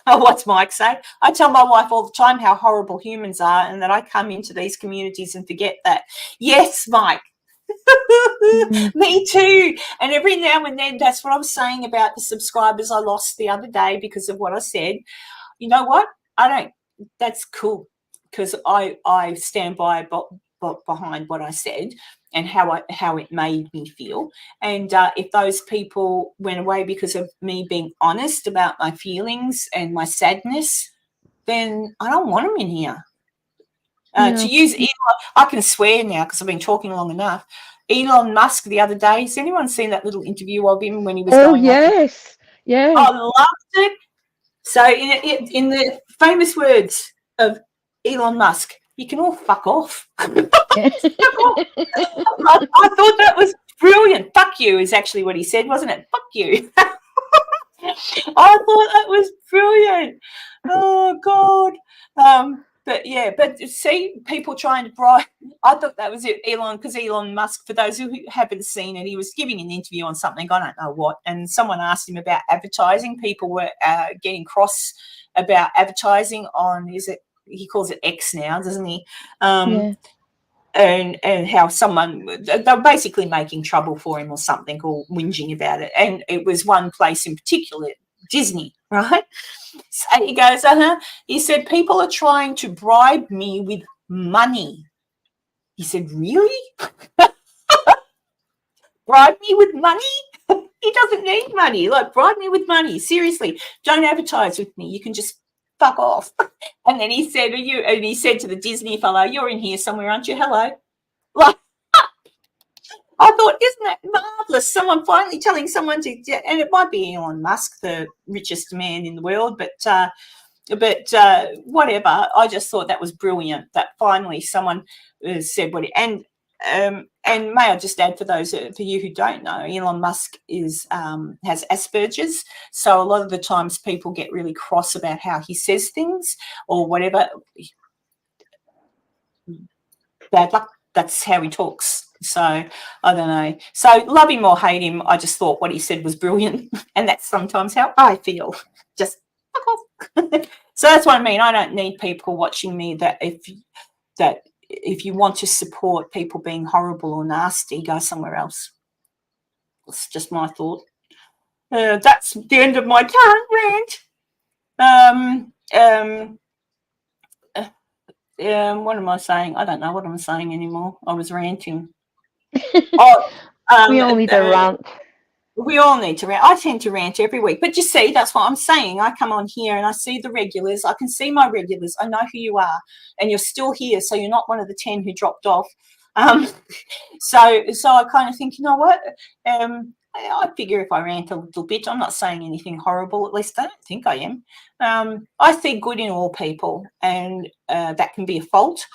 Oh, what's Mike say? I tell my wife all the time how horrible humans are and that I come into these communities and forget that. Yes, Mike. Me too. And every now and then, that's what I was saying about the subscribers I lost the other day because of what I said. You know what? That's cool. Because I stand by behind what I said and how it made me feel. And if those people went away because of me being honest about my feelings and my sadness, then I don't want them in here. To use Elon, I can swear now because I've been talking long enough. Elon Musk the other day. Has anyone seen that little interview of him when he was going? Yes, yeah. I loved it. So in the famous words of Elon Musk, you can all fuck off. I thought that was brilliant. Fuck you is actually what he said, wasn't it? Fuck you. I thought that was brilliant. Oh, God. But see, people trying to bribe. I thought that was it, Elon, because Elon Musk, for those who haven't seen it, he was giving an interview on something, I don't know what, and someone asked him about advertising. People were getting cross about advertising on, he calls it X now, doesn't he? And how they're basically making trouble for him or something, or whinging about it. And it was one place in particular, Disney, right? So he goes, he said, people are trying to bribe me with money. He said, really? Bribe me with money? He doesn't need money. Like, bribe me with money. Seriously, don't advertise with me. You can just fuck off. And then he said, and he said to the Disney fellow, you're in here somewhere, aren't you? Hello. Like, I thought, isn't that marvelous? Someone finally telling someone to, and it might be Elon Musk, the richest man in the world, but whatever. I just thought that was brilliant that finally someone said what. And may I just add, for those for you who don't know, Elon Musk has Asperger's, so a lot of the times people get really cross about how he says things or whatever. Bad luck. That's how he talks. So I don't know. So love him or hate him, I just thought what he said was brilliant, and that's sometimes how I feel. Just fuck off. So that's what I mean. I don't need people watching me that if you want to support people being horrible or nasty, go somewhere else. That's just my thought. That's the end of my current rant. What am I saying? I don't know what I'm saying anymore. I was ranting. We all need a rant. We all need to rant. I tend to rant every week. But you see, that's what I'm saying. I come on here and I see the regulars. I can see my regulars. I know who you are. And you're still here, so you're not one of the 10 who dropped off. So I kind of think, you know what? I figure if I rant a little bit, I'm not saying anything horrible. At least I don't think I am. I see good in all people, and that can be a fault.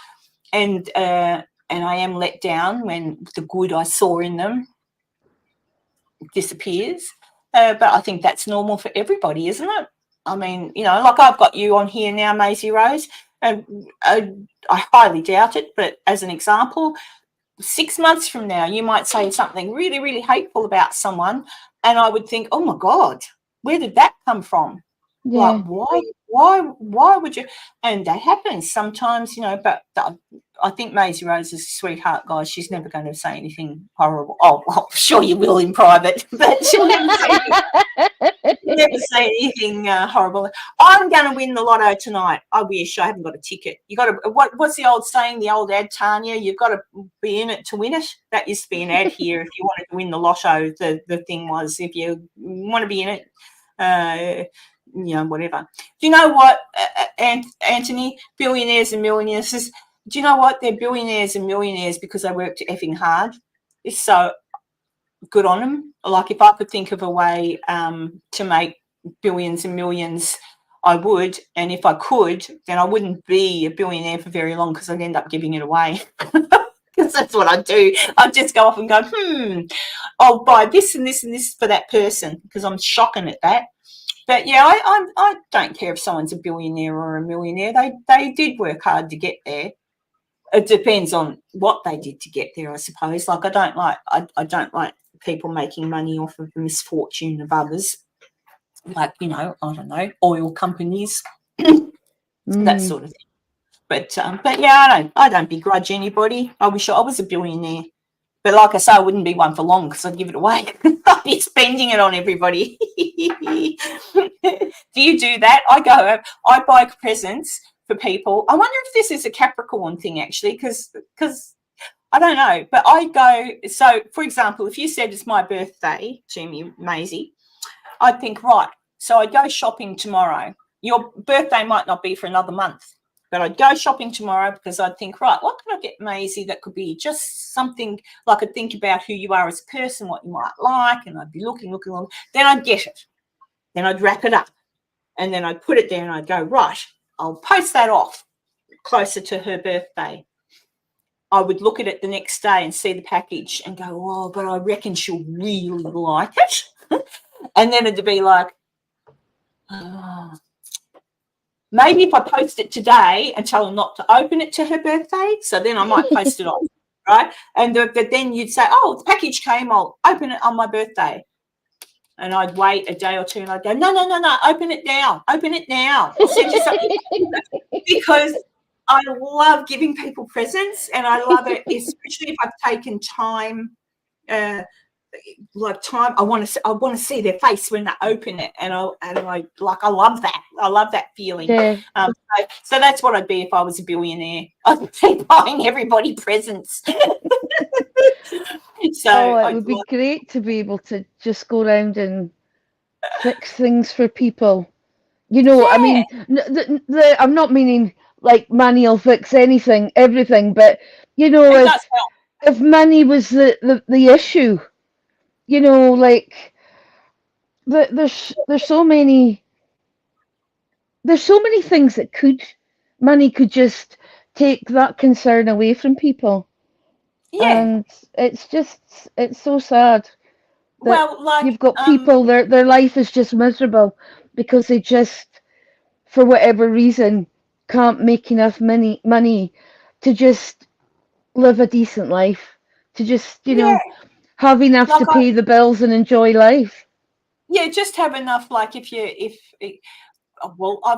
And I am let down when the good I saw in them disappears. But I think that's normal for everybody, isn't it? I mean, you know, like I've got you on here now, Maisie Rose, and I highly doubt it, but as an example, 6 months from now, you might say something really, really hateful about someone, and I would think, oh my God, where did that come from? Yeah. Like, why would you? And that happens sometimes, you know, but I think Maisie Rose is a sweetheart, guys. She's never going to say anything horrible. Oh, well, sure you will in private, but she'll never say anything horrible. I'm going to win the lotto tonight. I wish. I haven't got a ticket. You got to. What's the old saying? The old ad, Tanya. You've got to be in it to win it. That used to be an ad here. If you wanted to win the lotto, the thing was, if you want to be in it, you know, whatever. Do you know what, Anthony? Billionaires and millionaires. Do you know what? They're billionaires and millionaires because they worked effing hard. So good on them. Like if I could think of a way to make billions and millions, I would. And if I could, then I wouldn't be a billionaire for very long because I'd end up giving it away. Because that's what I do. I'd just go off and go, I'll buy this and this and this for that person because I'm shocking at that. But yeah, I don't care if someone's a billionaire or a millionaire. They did work hard to get there. It depends on what they did to get there, I suppose. Like I don't like people making money off of the misfortune of others. Like, you know, I don't know, oil companies, that sort of thing. But yeah, I don't begrudge anybody. I wish I was a billionaire. But like I say, I wouldn't be one for long because I'd give it away. I'd be spending it on everybody. Do you do that? I buy presents for people. I wonder if this is a Capricorn thing, actually, because I don't know. But I go, so, for example, if you said it's my birthday to me, Maisie, I'd think, right, so I'd go shopping tomorrow. Your birthday might not be for another month. But I'd go shopping tomorrow because I'd think, right, what can I get Maisie that could be just something like I'd think about who you are as a person, what you might like, and I'd be looking. Then I'd get it. Then I'd wrap it up. And then I'd put it there and I'd go, right, I'll post that off closer to her birthday. I would look at it the next day and see the package and go, oh, but I reckon she'll really like it. And then it'd be like, oh. Maybe if I post it today and tell her not to open it to her birthday, so then I might post it off, right? And but then you'd say, oh, the package came, I'll open it on my birthday. And I'd wait a day or two and I'd go, no, open it now. I'll send you something. Because I love giving people presents and I love it, especially if I've taken time time. I want to see their face when they open it, and I love that. I love that feeling. Yeah. So that's what I'd be if I was a billionaire. I'd be buying everybody presents. So it would be great to be able to just go around and fix things for people. You know, I mean, I'm not meaning like money will fix everything, but you know, if money was the issue, you know, like there's so many things that money could just take that concern away from people. Yeah. And it's so sad that you've got people, their life is just miserable because they just, for whatever reason, can't make enough money to just live a decent life, to just, you know, have enough to pay the bills and enjoy life. Yeah, just have enough. Like I've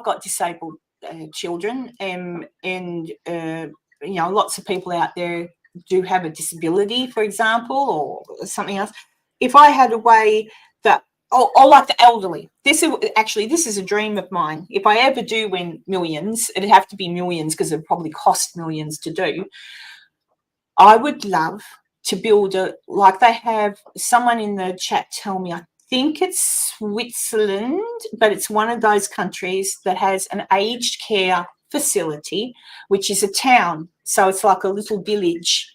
got disabled children, and you know, lots of people out there do have a disability, for example, or something else. If I had a way that, or like the elderly, this is a dream of mine. If I ever do win millions, it'd have to be millions because it'd probably cost millions to do. I would love to build like they have someone in the chat tell me, I think it's Switzerland, but it's one of those countries that has an aged care facility, which is a town. So it's like a little village.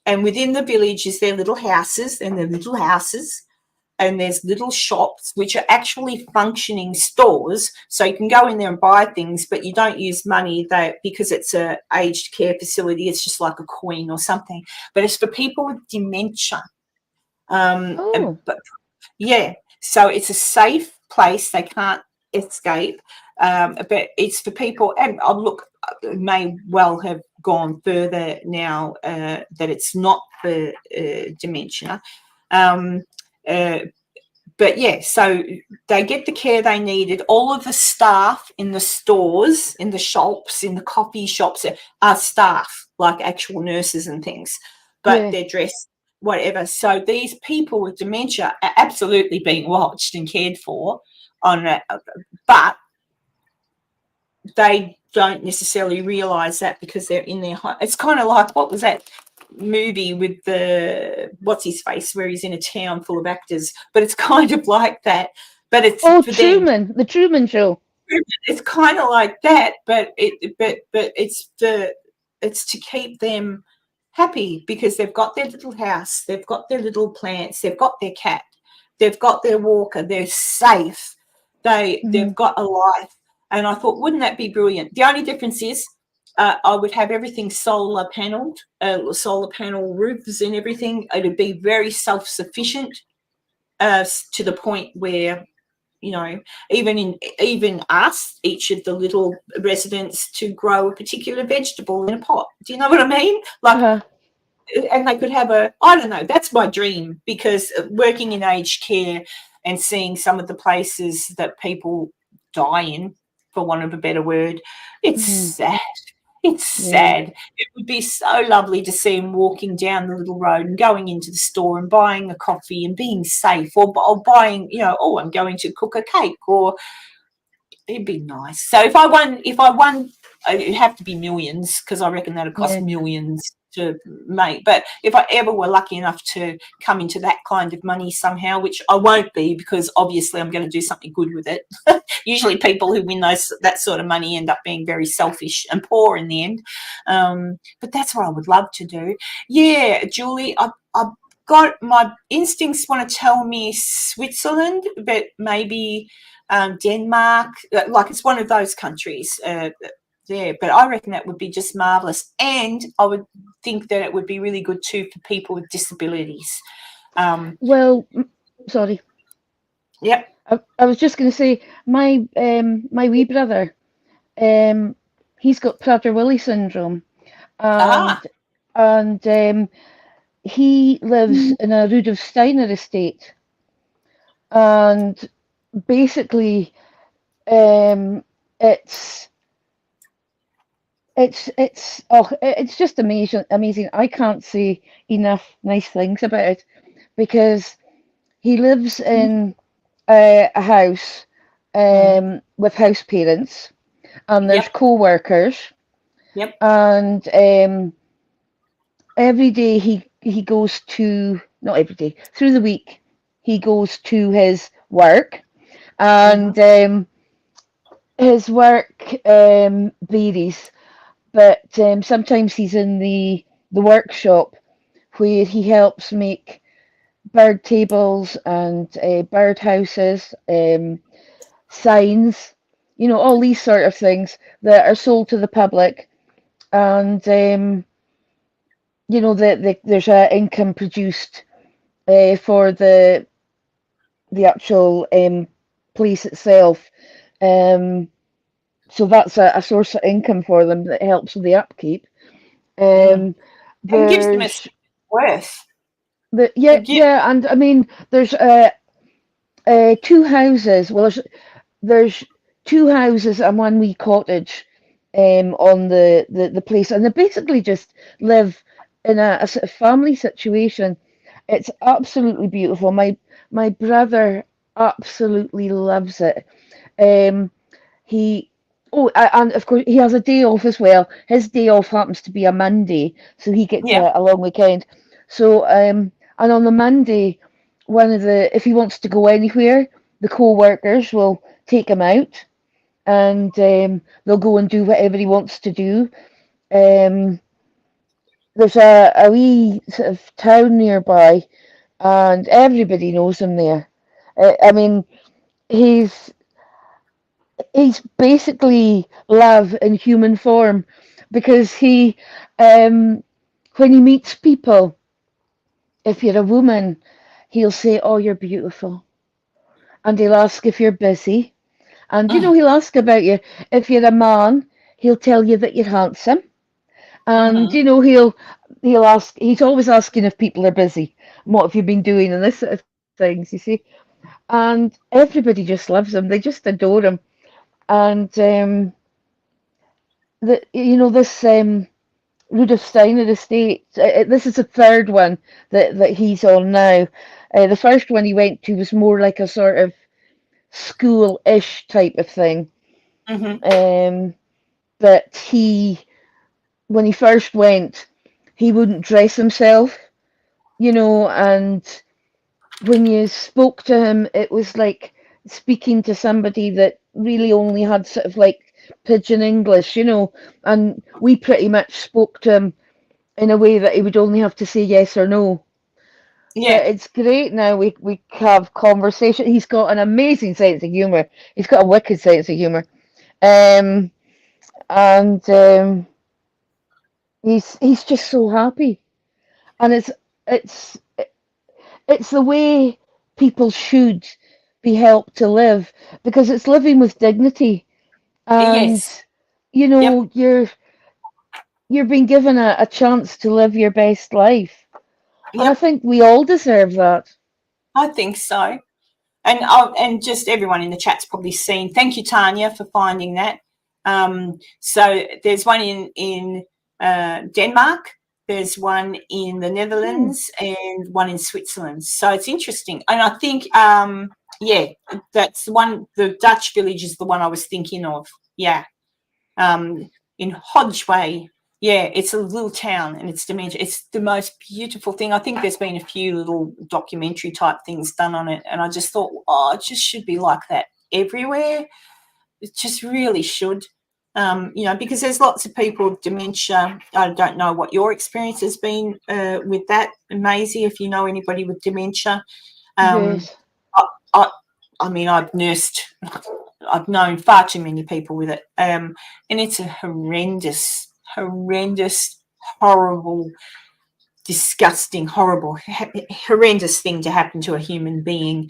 And within the village is their little houses, and there's little shops, which are actually functioning stores. So you can go in there and buy things, but you don't use money because it's a aged care facility. It's just like a coin or something. But it's for people with dementia. So it's a safe place. They can't escape. But it's for people, and it may well have gone further now that it's not for dementia. But yeah, so they get the care they needed. All of the staff in the stores, in the shops, in the coffee shops are staff, like actual nurses and things, but they're dressed whatever. So these people with dementia are absolutely being watched and cared for but they don't necessarily realise that because they're in their home. It's kind of like, what was that movie with what's his face, where he's in a town full of actors, but it's kind of like that. But it's Truman, the Truman Show. It's kind of like that, but it's to keep them happy because they've got their little house, they've got their little plants, they've got their cat, they've got their walker, they're safe, they've got a life. And I thought, wouldn't that be brilliant? The only difference is I would have everything solar panel roofs and everything. It'd be very self-sufficient to the point where, you know, even us, each of the little residents, to grow a particular vegetable in a pot. Do you know what I mean? Like, and they could have I don't know, that's my dream, because working in aged care and seeing some of the places that people die in, for want of a better word, it's sad. It's sad. It would be so lovely to see him walking down the little road and going into the store and buying a coffee and being safe, or buying, you know, I'm going to cook a cake, or it'd be nice. So if I won, it'd have to be millions, because I reckon that'd cost millions to make. But if I ever were lucky enough to come into that kind of money somehow, which I won't be, because obviously I'm going to do something good with it. Usually people who win that sort of money end up being very selfish and poor in the end. But that's what I would love to do. Yeah, Julie, I've got, my instincts want to tell me Switzerland, but maybe Denmark. Like, it's one of those countries. But I reckon that would be just marvellous. And I would think that it would be really good too for people with disabilities. Sorry. Yep. I was just going to say, my wee brother, he's got Prader-Willi syndrome, and he lives in a Rudolf Steiner estate, and basically, it's just amazing. I can't say enough nice things about it, because he lives in a house with house parents, and there's Yep. co-workers, Yep. and every day he goes to, not every day, through the week he goes to his work, and his work varies, but sometimes he's in the workshop where he helps make bird tables and bird houses, signs, all these sort of things that are sold to the public, and there's a income produced for the actual place itself. So that's a source of income for them that helps with the upkeep. And gives them a There's worth. yeah, and I mean there's two houses. Well, there's two houses and one wee cottage on the place, and they basically just live in a sort of family situation. It's absolutely beautiful. My brother absolutely loves it. He and of course he has a day off as well. His day off happens to be a Monday, so he gets Yeah. a long weekend. So and on the Monday, if he wants to go anywhere, the co-workers will take him out, and they'll go and do whatever he wants to do. Um, there's a wee sort of town nearby, and everybody knows him there. I mean, he's he's basically love in human form, because when he meets people, if you're a woman, he'll say, "Oh, you're beautiful," and he'll ask if you're busy, and he'll ask about you. If you're a man, he'll tell you that you're handsome, and he'll ask. He's always asking if people are busy. What have you been doing, and this sort of things, you see. And everybody just loves him. They just adore him. And this Rudolf Steiner estate. This is the third one that he's on now. The first one he went to was more like a sort of school-ish type of thing. But when he first went, he wouldn't dress himself, and when you spoke to him, it was like speaking to somebody that really only had sort of like pidgin English, and we pretty much spoke to him in a way that he would only have to say yes or no. Yeah. But it's great now. We have conversation. He's got an amazing sense of humor. He's got a wicked sense of humor, and he's just so happy, and it's it's the way people should be helped to live, because it's living with dignity, and Yes. Yep. you're being given a chance to live your best life, and I Yep. think we all deserve that. I think so. And just everyone in the chat's probably seen. Thank you, Tanya, for finding that. So there's one in Denmark, there's one in the Netherlands, and one in Switzerland. So it's interesting. And I think, that's the one. The Dutch village is the one I was thinking of. Yeah, in Hodgeway. Yeah, it's a little town, and it's dementia. It's the most beautiful thing. I think there's been a few little documentary type things done on it, and I just thought, oh, it just should be like that everywhere. It just really should, because there's lots of people with dementia. I don't know what your experience has been with that, Maisie, if you know anybody with dementia. Yes. I mean, I've known far too many people with it, and it's a horrendous, horrible, disgusting, horrendous thing to happen to a human being.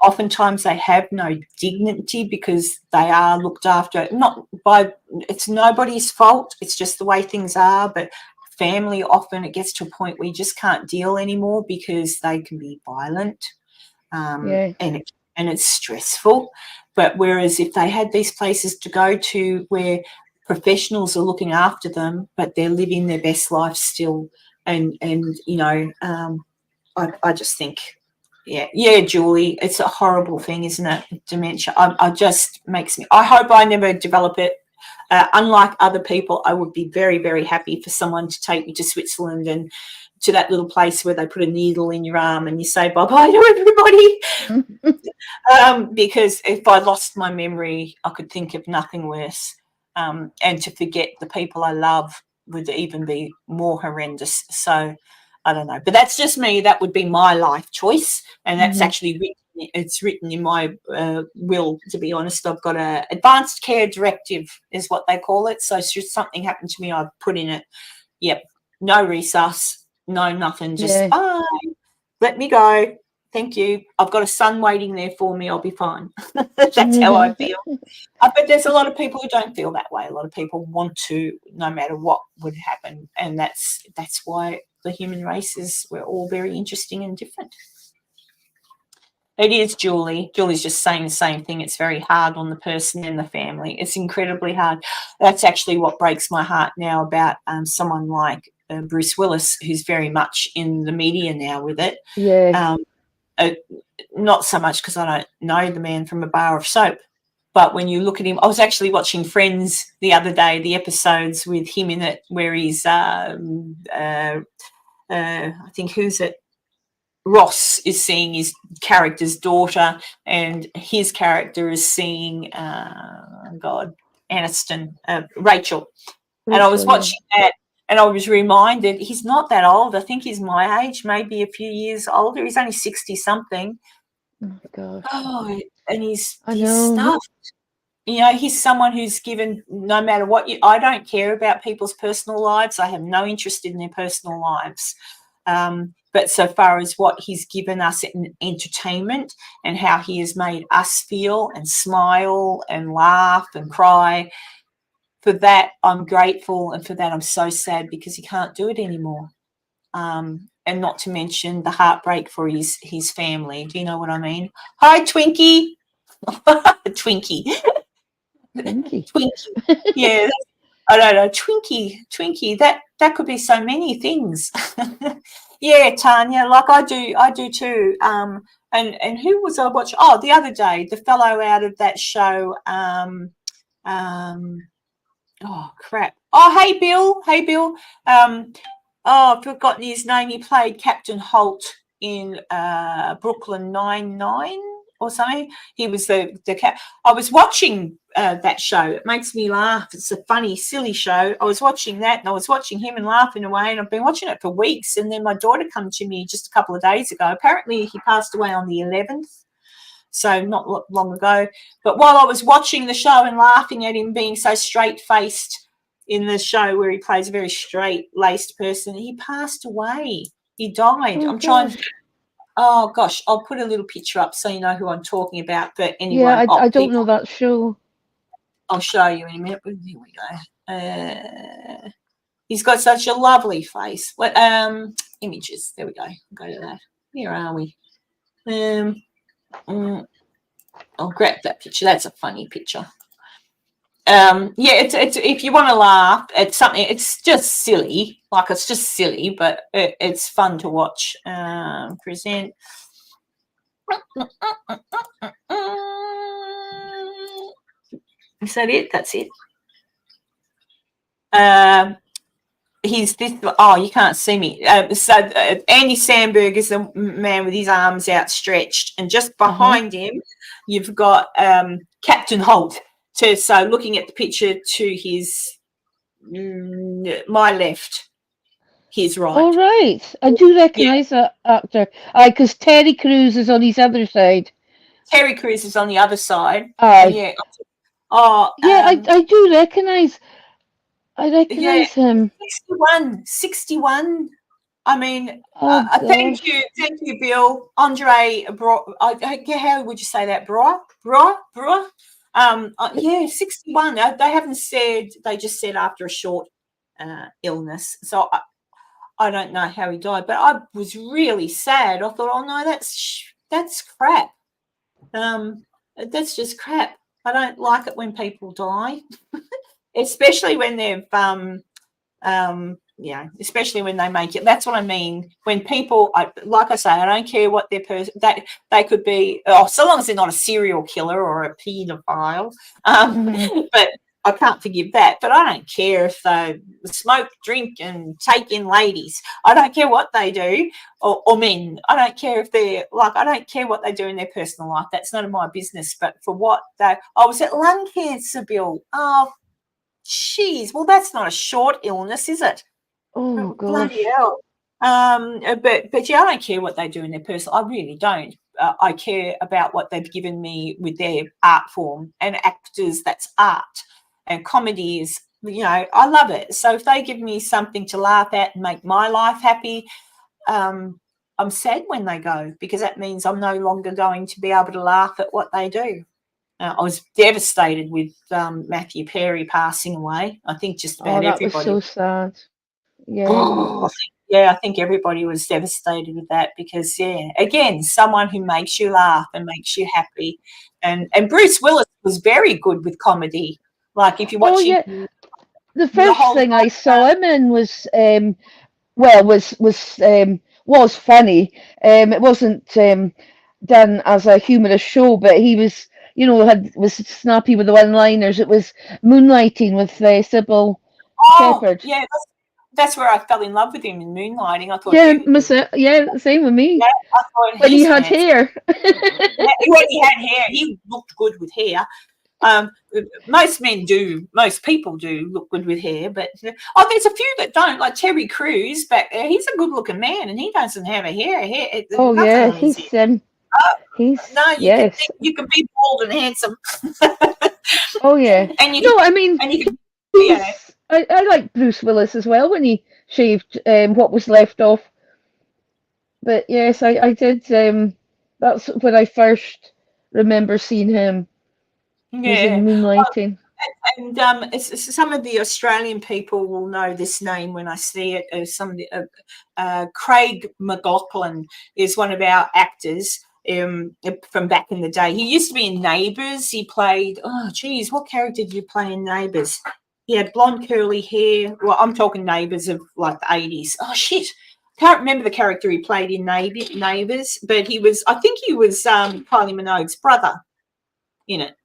Oftentimes they have no dignity because they are looked after, it's nobody's fault, it's just the way things are, but family, often it gets to a point where you just can't deal anymore because they can be violent, Yeah. and it's stressful. But whereas if they had these places to go to where professionals are looking after them, but they're living their best life still, and I just think yeah, Julie, it's a horrible thing, isn't it? Dementia. I just makes me. I hope I never develop it. Unlike other people, I would be very, very happy for someone to take me to Switzerland and to that little place where they put a needle in your arm and you say bye-bye to everybody. Because if I lost my memory, I could think of nothing worse. And to forget the people I love would even be more horrendous. So I don't know. But that's just me. That would be my life choice. And that's actually written. It's written in my will, to be honest. I've got a advanced care directive is what they call it. So should something happen to me, I've put in it, yep, no resus, no nothing, just bye, let me go. Thank you. I've got a son waiting there for me. I'll be fine. That's how I feel. But there's a lot of people who don't feel that way. A lot of people want to, no matter what would happen. And that's why the human race is, we're all very interesting and different. It is, Julie. Julie's just saying the same thing. It's very hard on the person and the family. It's incredibly hard. That's actually what breaks my heart now about someone like Bruce Willis, who's very much in the media now with it. Yeah. Not so much because I don't know the man from a bar of soap, but when you look at him, I was actually watching Friends the other day, the episodes with him in it, where he's, I think, who's it? Ross is seeing his character's daughter, and his character is seeing, Aniston, Rachel. And I was watching that, and I was reminded he's not that old. I think he's my age, maybe a few years older. He's only 60-something. Oh, gosh. Oh, and he's know. stuffed. You know, he's someone who's given, no matter what, I don't care about people's personal lives. I have no interest in their personal lives. But so far as what he's given us in entertainment and how he has made us feel and smile and laugh and cry, for that I'm grateful, and for that I'm so sad because he can't do it anymore. And not to mention the heartbreak for his family. Do you know what I mean? Hi, Twinkie. Twinkie. Yeah, I don't know. Twinkie. That could be so many things. Yeah, Tanya, like I do too. And who was I watching? Oh, the other day, the fellow out of that show. Oh crap. Oh, hey Bill. I've forgotten his name. He played Captain Holt in Brooklyn Nine-Nine or something. He was the cap. I was watching that show. It makes me laugh. It's a funny, silly show. I was watching that, and I was watching him and laughing away, and I've been watching it for weeks. And then my daughter came to me just a couple of days ago. Apparently, he passed away on the 11th, so not long ago. But while I was watching the show and laughing at him being so straight-faced in the show where he plays a very straight-laced person, he passed away. He died. I'm trying. Oh gosh, I'll put a little picture up so you know who I'm talking about. But anyway, yeah, I don't know that show. I'll show you in a minute. Here we go. He's got such a lovely face. What images? There we go. I'll go to that. Where are we? I'll grab that picture. That's a funny picture. Yeah, it's if you want to laugh at something, it's just silly. Like, it's just silly, but it's fun to watch. Present. Is that it? That's it. He's this. Oh, you can't see me. So Andy Samberg is the man with his arms outstretched, and just behind him, you've got Captain Holt. So looking at the picture to his my left, his right. All right, I do recognise that actor. Because Terry Crews is on his other side. Terry Crews is on the other side. Yeah. Oh, yeah, I do recognise. I recognise him. 61. I mean, thank you, Bill. Andre, how would you say that, Brewer? Yeah, 61. They haven't said. They just said after a short illness. So I don't know how he died, but I was really sad. I thought, oh no, that's crap. That's just crap. I don't like it when people die, especially when they've especially when they make it. That's what I mean. When people, like I say, I don't care what their person, they could be, so long as they're not a serial killer or a paedophile. But I can't forgive that. But I don't care if they smoke, drink, and take in ladies. I don't care what they do, or men. I don't care if they're like, I don't care what they do in their personal life. That's none of my business. But for what they, was it lung cancer, Bill? Oh, jeez. Well, that's not a short illness, is it? Oh, Bloody gosh. hell. But yeah, I don't care what they do in their personal. I really don't. I care about what they've given me with their art form, and actors. That's art, and comedy is. I love it. So if they give me something to laugh at and make my life happy, I'm sad when they go, because that means I'm no longer going to be able to laugh at what they do. I was devastated with Matthew Perry passing away. I think just about that was everybody. so sad. Yeah. I think everybody was devastated with that, because, again, someone who makes you laugh and makes you happy. And Bruce Willis was very good with comedy. Like, if you watch the first thing I saw him in was was funny. It wasn't done as a humorous show, but he was, was snappy with the one-liners. It was Moonlighting with Sybil Shepherd. Yeah, that's where I fell in love with him, in Moonlighting. I thought, same with me. Yeah, I thought when he had hair. When he had hair, he looked good with hair. Most people do look good with hair, but there's a few that don't, like Terry Crews, but he's a good-looking man, and he doesn't have a hair. You can be bald and handsome. Oh yeah, I like Bruce Willis as well when he shaved what was left off. But yes, I did. That's when I first remember seeing him. Yeah, in Moonlighting. And some of the Australian people will know this name when I see it. Craig McLachlan is one of our actors from back in the day. He used to be in Neighbours. He played, what character did you play in Neighbours? He had blonde curly hair. Well, I'm talking Neighbours of like the 80s. Oh, shit. Can't remember the character he played in Neighbours, but I think he was Kylie Minogue's brother in it.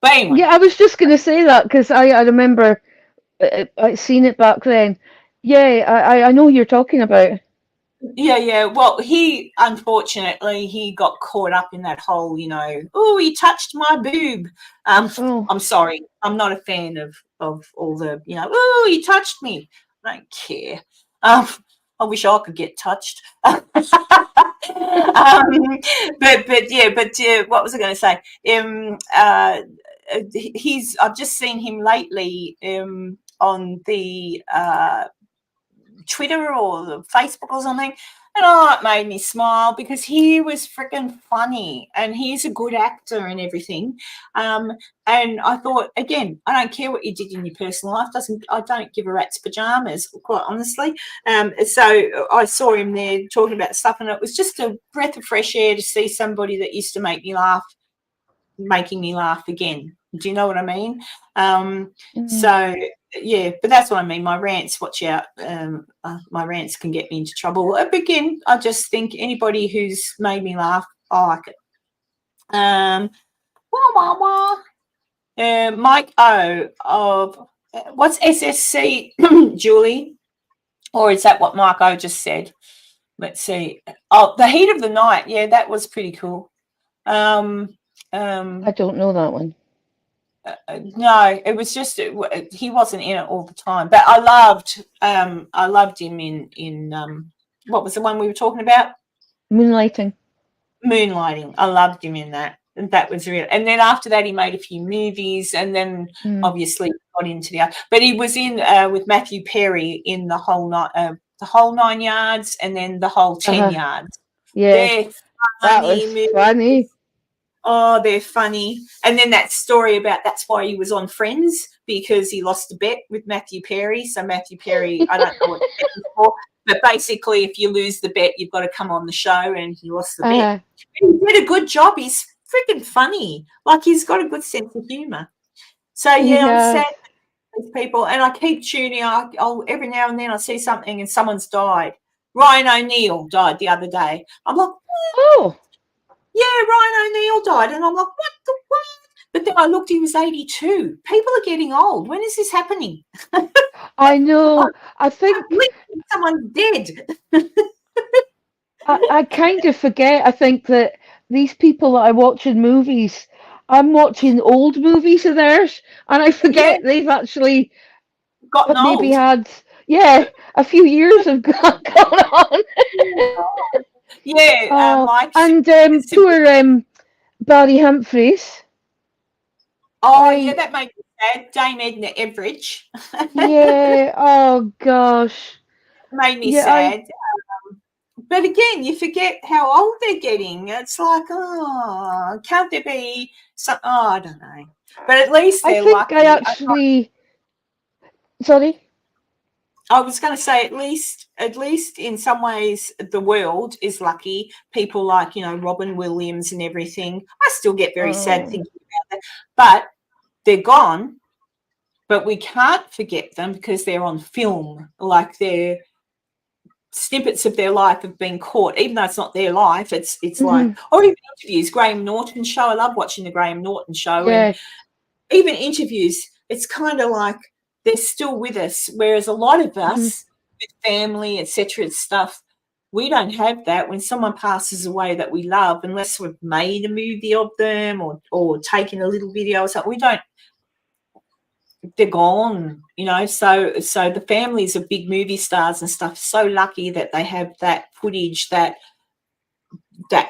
But anyway. Yeah, I was just going to say that, because I remember I seen it back then. Yeah, I know who you're talking about. Yeah. Well, he got caught up in that whole, he touched my boob. I'm sorry, I'm not a fan of all the, he touched me. I don't care. I wish I could get touched. But what was I going to say? I've just seen him lately on the Twitter or the Facebook or something, and it made me smile, because he was freaking funny, and he's a good actor and everything. And I thought, again, I don't care what you did in your personal life. I don't give a rat's pajamas, quite honestly. So I saw him there talking about stuff, and it was just a breath of fresh air to see somebody that used to make me laugh making me laugh again. Do you know what I mean? So yeah, but that's what I mean. My rants, watch out. My rants can get me into trouble. Again, I just think anybody who's made me laugh, I like it. Mike O of what's SSC, Julie? Or is that what Mike O just said? Let's see. Oh, The Heat of the Night. Yeah, that was pretty cool. I don't know that one. No, it was just he wasn't in it all the time, but I loved him in what was the one we were talking about? Moonlighting. I loved him in that. And that was real. And then after that, he made a few movies, and then obviously got into the. But he was in with Matthew Perry in the whole 9 yards, and then the whole 10 yards. Yeah, they're that was funny. Oh, they're funny. And then that story about that's why he was on Friends, because he lost a bet with Matthew Perry. So Matthew Perry, I don't know what the bet was for, but basically if you lose the bet, you've got to come on the show, and he lost the bet. He did a good job. He's freaking funny. Like, he's got a good sense of humour. So, yeah, I'm sad these people, and I keep tuning. I'll every now and then I see something and someone's died. Ryan O'Neill died the other day. I'm like, Oh, yeah, Ryan O'Neill died, and I'm like, what the what? But then I looked, he was 82. People are getting old. When is this happening? I know. I I think believe someone's dead. I kind of forget. I think that these people that I watch in movies, I'm watching old movies of theirs, and I Yeah, forget they've actually gotten maybe old. had, yeah, a few years have gone on. Yeah, Oh, Mike. and poor Barry Humphries. Oh, yeah, I that made me sad. Dame Edna Everage Yeah. Oh gosh. made me Yeah. I sad. But again, you forget how old they're getting. It's like, oh, can't there be some? Oh, I don't know. But at least I they're think I lucky. actually. Sorry. I was going to say, at least in some ways, the world is lucky. People like, Robin Williams and everything. I still get very sad Oh. thinking about that. But they're gone. But we can't forget them because they're on film. Like they're snippets of their life have been caught, even though it's not their life. It's like, Hmm. or even interviews. Graham Norton show. I love watching the Graham Norton show, and Yes. even interviews. It's kind of like they're still with us, whereas a lot of Hmm. us with family, etc., stuff, we don't have that. When someone passes away that we love, unless we've made a movie of them or taken a little video or something, we don't. They're gone, so the families of big movie stars and stuff so lucky that they have that footage, that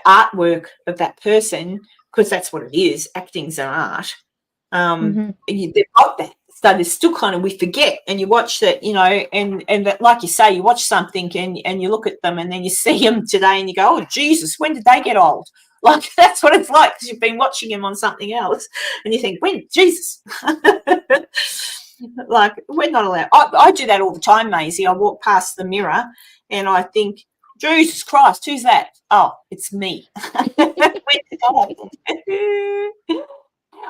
artwork of that person, because that's what it is. Acting's an art. Hmm. They've got that, so there's still kind of, we forget, and you watch that, and that, like you say, you watch something and you look at them and then you see them today and you go, oh Jesus, when did they get old? Like that's what it's like, because you've been watching him on something else and you think, when Jesus. Like, we're not allowed. I do that all the time, Maisie. I walk past the mirror and I think, Jesus Christ, who's that? Oh, it's me. When did that happen?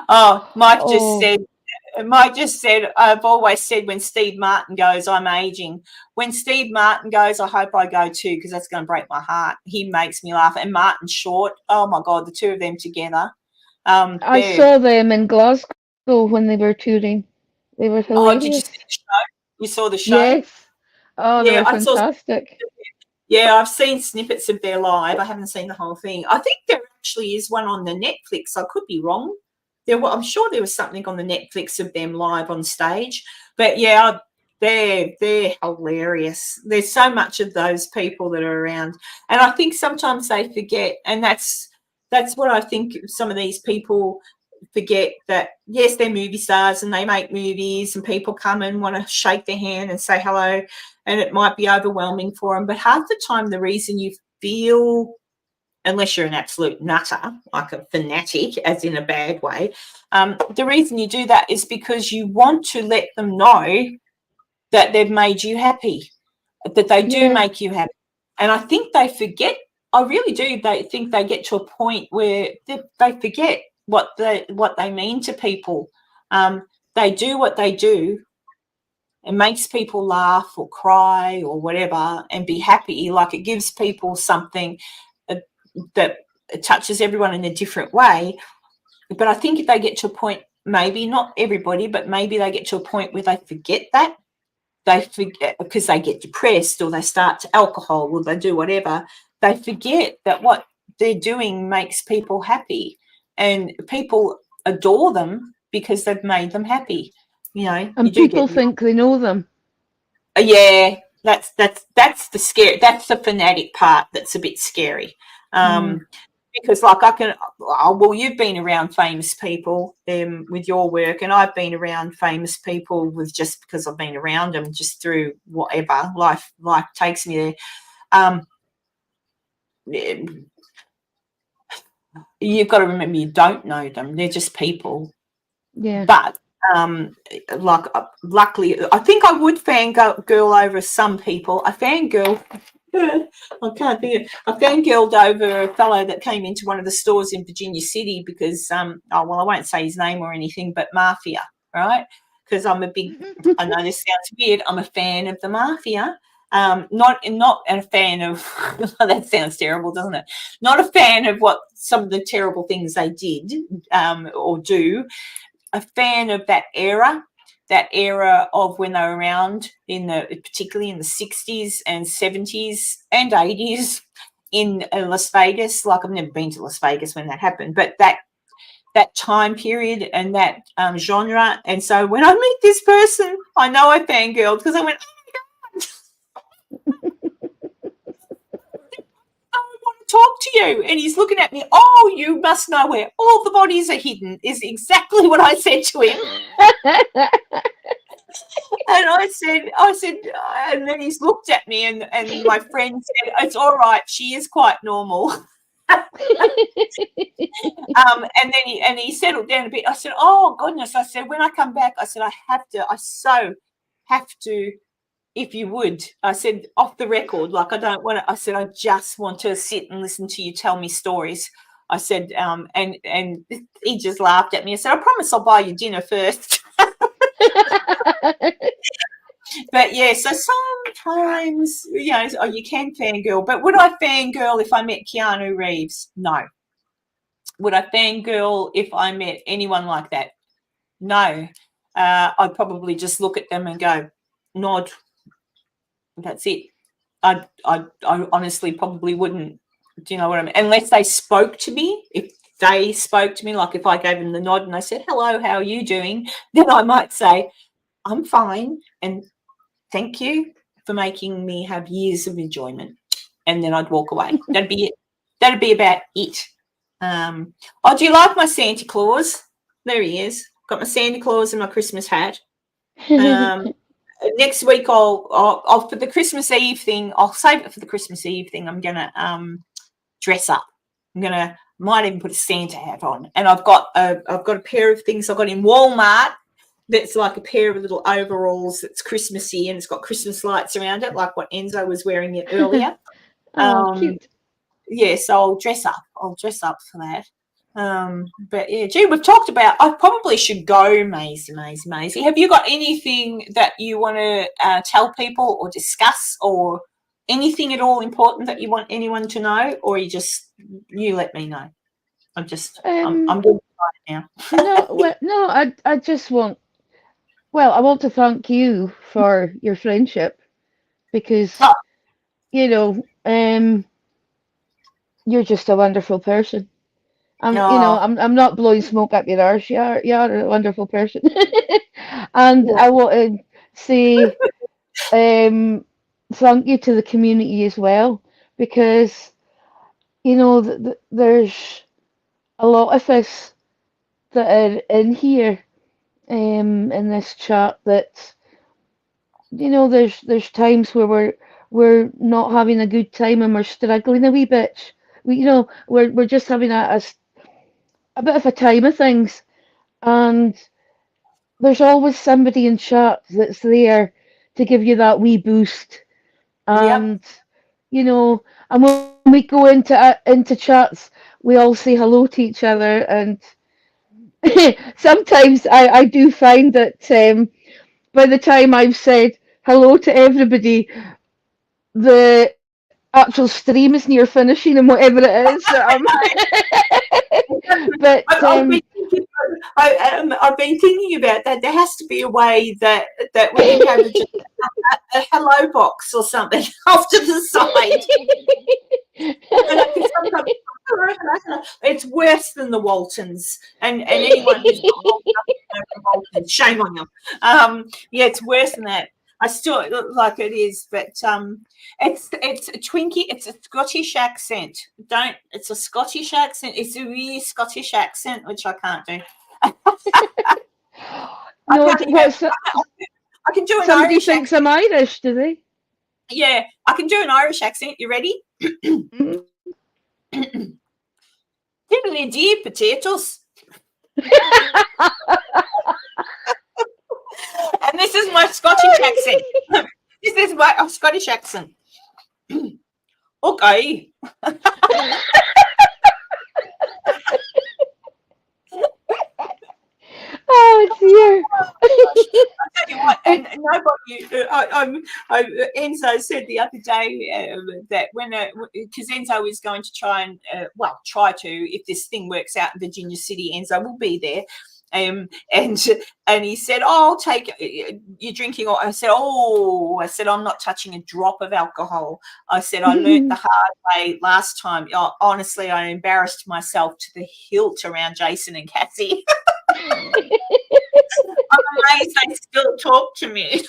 Oh, Oh. Mike just said, I've always said when Steve Martin goes, I'm aging. When Steve Martin goes, I hope I go too, because that's going to break my heart. He makes me laugh. And Martin Short, oh my God, the two of them together. I saw them in Glasgow when they were touring. They were Oh, did you see hilarious. the show? You saw the show? Yes. Oh, they Yeah, were I saw. fantastic. Yeah, I've seen snippets of their live. I haven't seen the whole thing. I think there actually is one on the Netflix. I could be wrong. I'm sure there was something on the Netflix of them live on stage. But yeah, they're hilarious. There's so much of those people that are around, and I think sometimes they forget, and that's what I think some of these people forget, that yes, they're movie stars and they make movies and people come and want to shake their hand and say hello, and it might be overwhelming for them, but half the time the reason you feel, unless you're an absolute nutter, like a fanatic, as in a bad way, the reason you do that is because you want to let them know that they've made you happy, that they do Yeah. make you happy. And I think they forget, I really do, they think they get to a point where they forget what they mean to people. They do what they do. It makes people laugh or cry or whatever and be happy. Like, it gives people something that touches everyone in a different way. But I think if they get to a point, maybe not everybody, but maybe they get to a point where they forget that. They forget, because they get depressed or they start to alcohol or they do whatever. They forget that what they're doing makes people happy, and people adore them because they've made them happy. You And do people get, think they know them. yeah, that's the scary, that's the fanatic part that's a bit scary. Mm. Because like well, you've been around famous people with your work, and I've been around famous people with, just because I've been around them, just through whatever life takes me there. You've got to remember, you don't know them, they're just people. Yeah. But luckily, I think I would fangirl over some people. I fangirl. I can't think. I fangirled over a fellow that came into one of the stores in Virginia City because, I won't say his name or anything, but Mafia, right? because I'm a big, I know this sounds weird, I'm a fan of the mafia. Not a fan of, that sounds terrible, doesn't it? Not a fan of what some of the terrible things they did or do. A fan of that era of when they were around, particularly in the 60s and 70s and 80s in Las Vegas. Like, I've never been to Las Vegas when that happened, but that time period and that genre. And so when I meet this person, I know I fangirled because I went, I want to talk to you. And he's looking at me, oh, you must know where all the bodies are hidden, is exactly what I said to him. And I said, and then he's looked at me, and my friend said, it's all right, she is quite normal. And then he settled down a bit. I said, oh goodness, I said, when I come back, I said, I so have to, if you would, I said, off the record, like, I don't want to, I said, I just want to sit and listen to you tell me stories. I said, and he just laughed at me. I said, I promise I'll buy you dinner first. But yeah, so sometimes, you know, you can fangirl. But would I fangirl if I met Keanu Reeves? No. Would I fangirl if I met anyone like that? No. I'd probably just look at them and go, nod. That's it. I honestly probably wouldn't. Do you know what I mean? Unless they spoke to me. If they spoke to me, like if I gave them the nod and I said, hello, how are you doing? Then I might say, I'm fine, and thank you for making me have years of enjoyment. And then I'd walk away. That'd be it. That'd be about it. Oh, do you like my Santa Claus? There he is. Got my Santa Claus and my Christmas hat. Next week, I'll for the Christmas Eve thing, I'll save it for the Christmas Eve thing. I'm gonna dress up. Might even put a Santa hat on. And I've got a pair of things I got in Walmart. That's like a pair of little overalls that's Christmassy, and it's got Christmas lights around it, like what Enzo was wearing it earlier. Cute. Yeah, so I'll dress up. I'll dress up for that. But yeah, gee, we've talked about, I probably should go, Maisie. Have you got anything that you want to tell people or discuss, or anything at all important that you want anyone to know, or you let me know? I'm good now. I just want, I want to thank you for your friendship, because, you know, you're just a wonderful person. You know, I'm not blowing smoke up your arse. You're a wonderful person. And I want to say thank you to the community as well, because, you know, there's a lot of us that are in here in this chat that, you know, there's times where we're not having a good time and we're struggling a wee bit. We're just having a bit of a time of things, and there's always somebody in chat that's there to give you that wee boost. And you know, and when we go into chats, we all say hello to each other, and sometimes I do find that by the time I've said hello to everybody, the actual stream is near finishing and whatever it is. But I've been thinking about that. There has to be a way that we can have a hello box or something off to the side. It's worse than the Waltons, and anyone who's not Waltons, shame on you. Yeah, it's worse than that. I still like it is, but it's a Twinkie. It's a Scottish accent. It's a Scottish accent. It's a really Scottish accent, which I can't do. I can do an somebody Irish thinks accent. I'm Irish, do they? Yeah, I can do an Irish accent. You ready? Diddly dee potatoes. And this is my Scottish accent. This is my Scottish accent. Okay. Oh dear. gosh. I tell you what, and nobody. Enzo said the other day that because Enzo is going to try and try to, if this thing works out in Virginia City, Enzo will be there. And he said, "Oh, I'll take you're drinking." Or I said, "I'm not touching a drop of alcohol." I said, "I learnt the hard way last time. Honestly, I embarrassed myself to the hilt around Jason and Cassie." I'm amazed they still talk to me.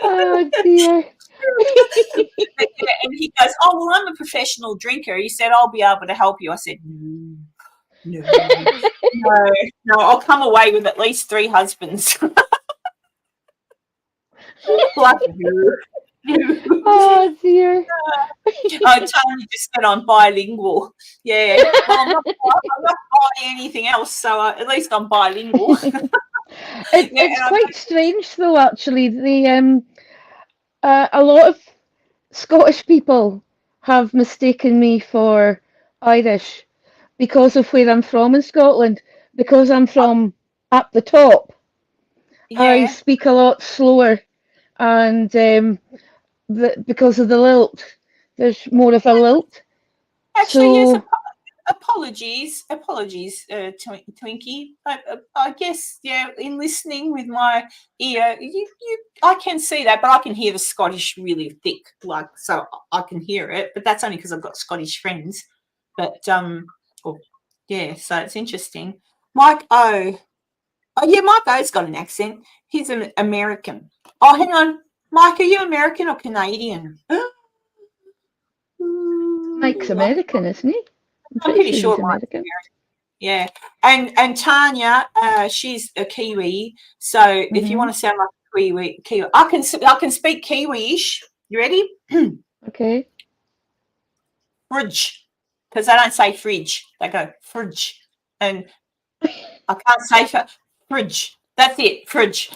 Oh dear. And he goes, "Oh, well, I'm a professional drinker." He said, "I'll be able to help you." I said, No, I'll come away with at least 3 husbands. Oh dear. Tanya just said I'm bilingual. Yeah, well, I'm not buying anything else, so at least I'm bilingual. It's quite strange, though. Actually, a lot of Scottish people have mistaken me for Irish because of where I'm from in Scotland. Because I'm from up the top, I speak a lot slower, and because of the lilt, there's more of a lilt. Actually, so, yes. Apologies, Twinkie. I guess, in listening with my ear, I can see that, but I can hear the Scottish really thick, so I can hear it. But that's only because I've got Scottish friends. But so it's interesting. Mike O. Oh yeah, Mike O's got an accent. He's an American. Oh, hang on, Mike, are you American or Canadian? Mike's American, isn't he? I'm pretty sure he's American. Yeah, and Tanya, she's a Kiwi. So if you want to sound like a Kiwi, I can speak Kiwi-ish. You ready? Okay. Fridge, because they don't say fridge; they go fridge, and I can't say fridge. That's it, fridge.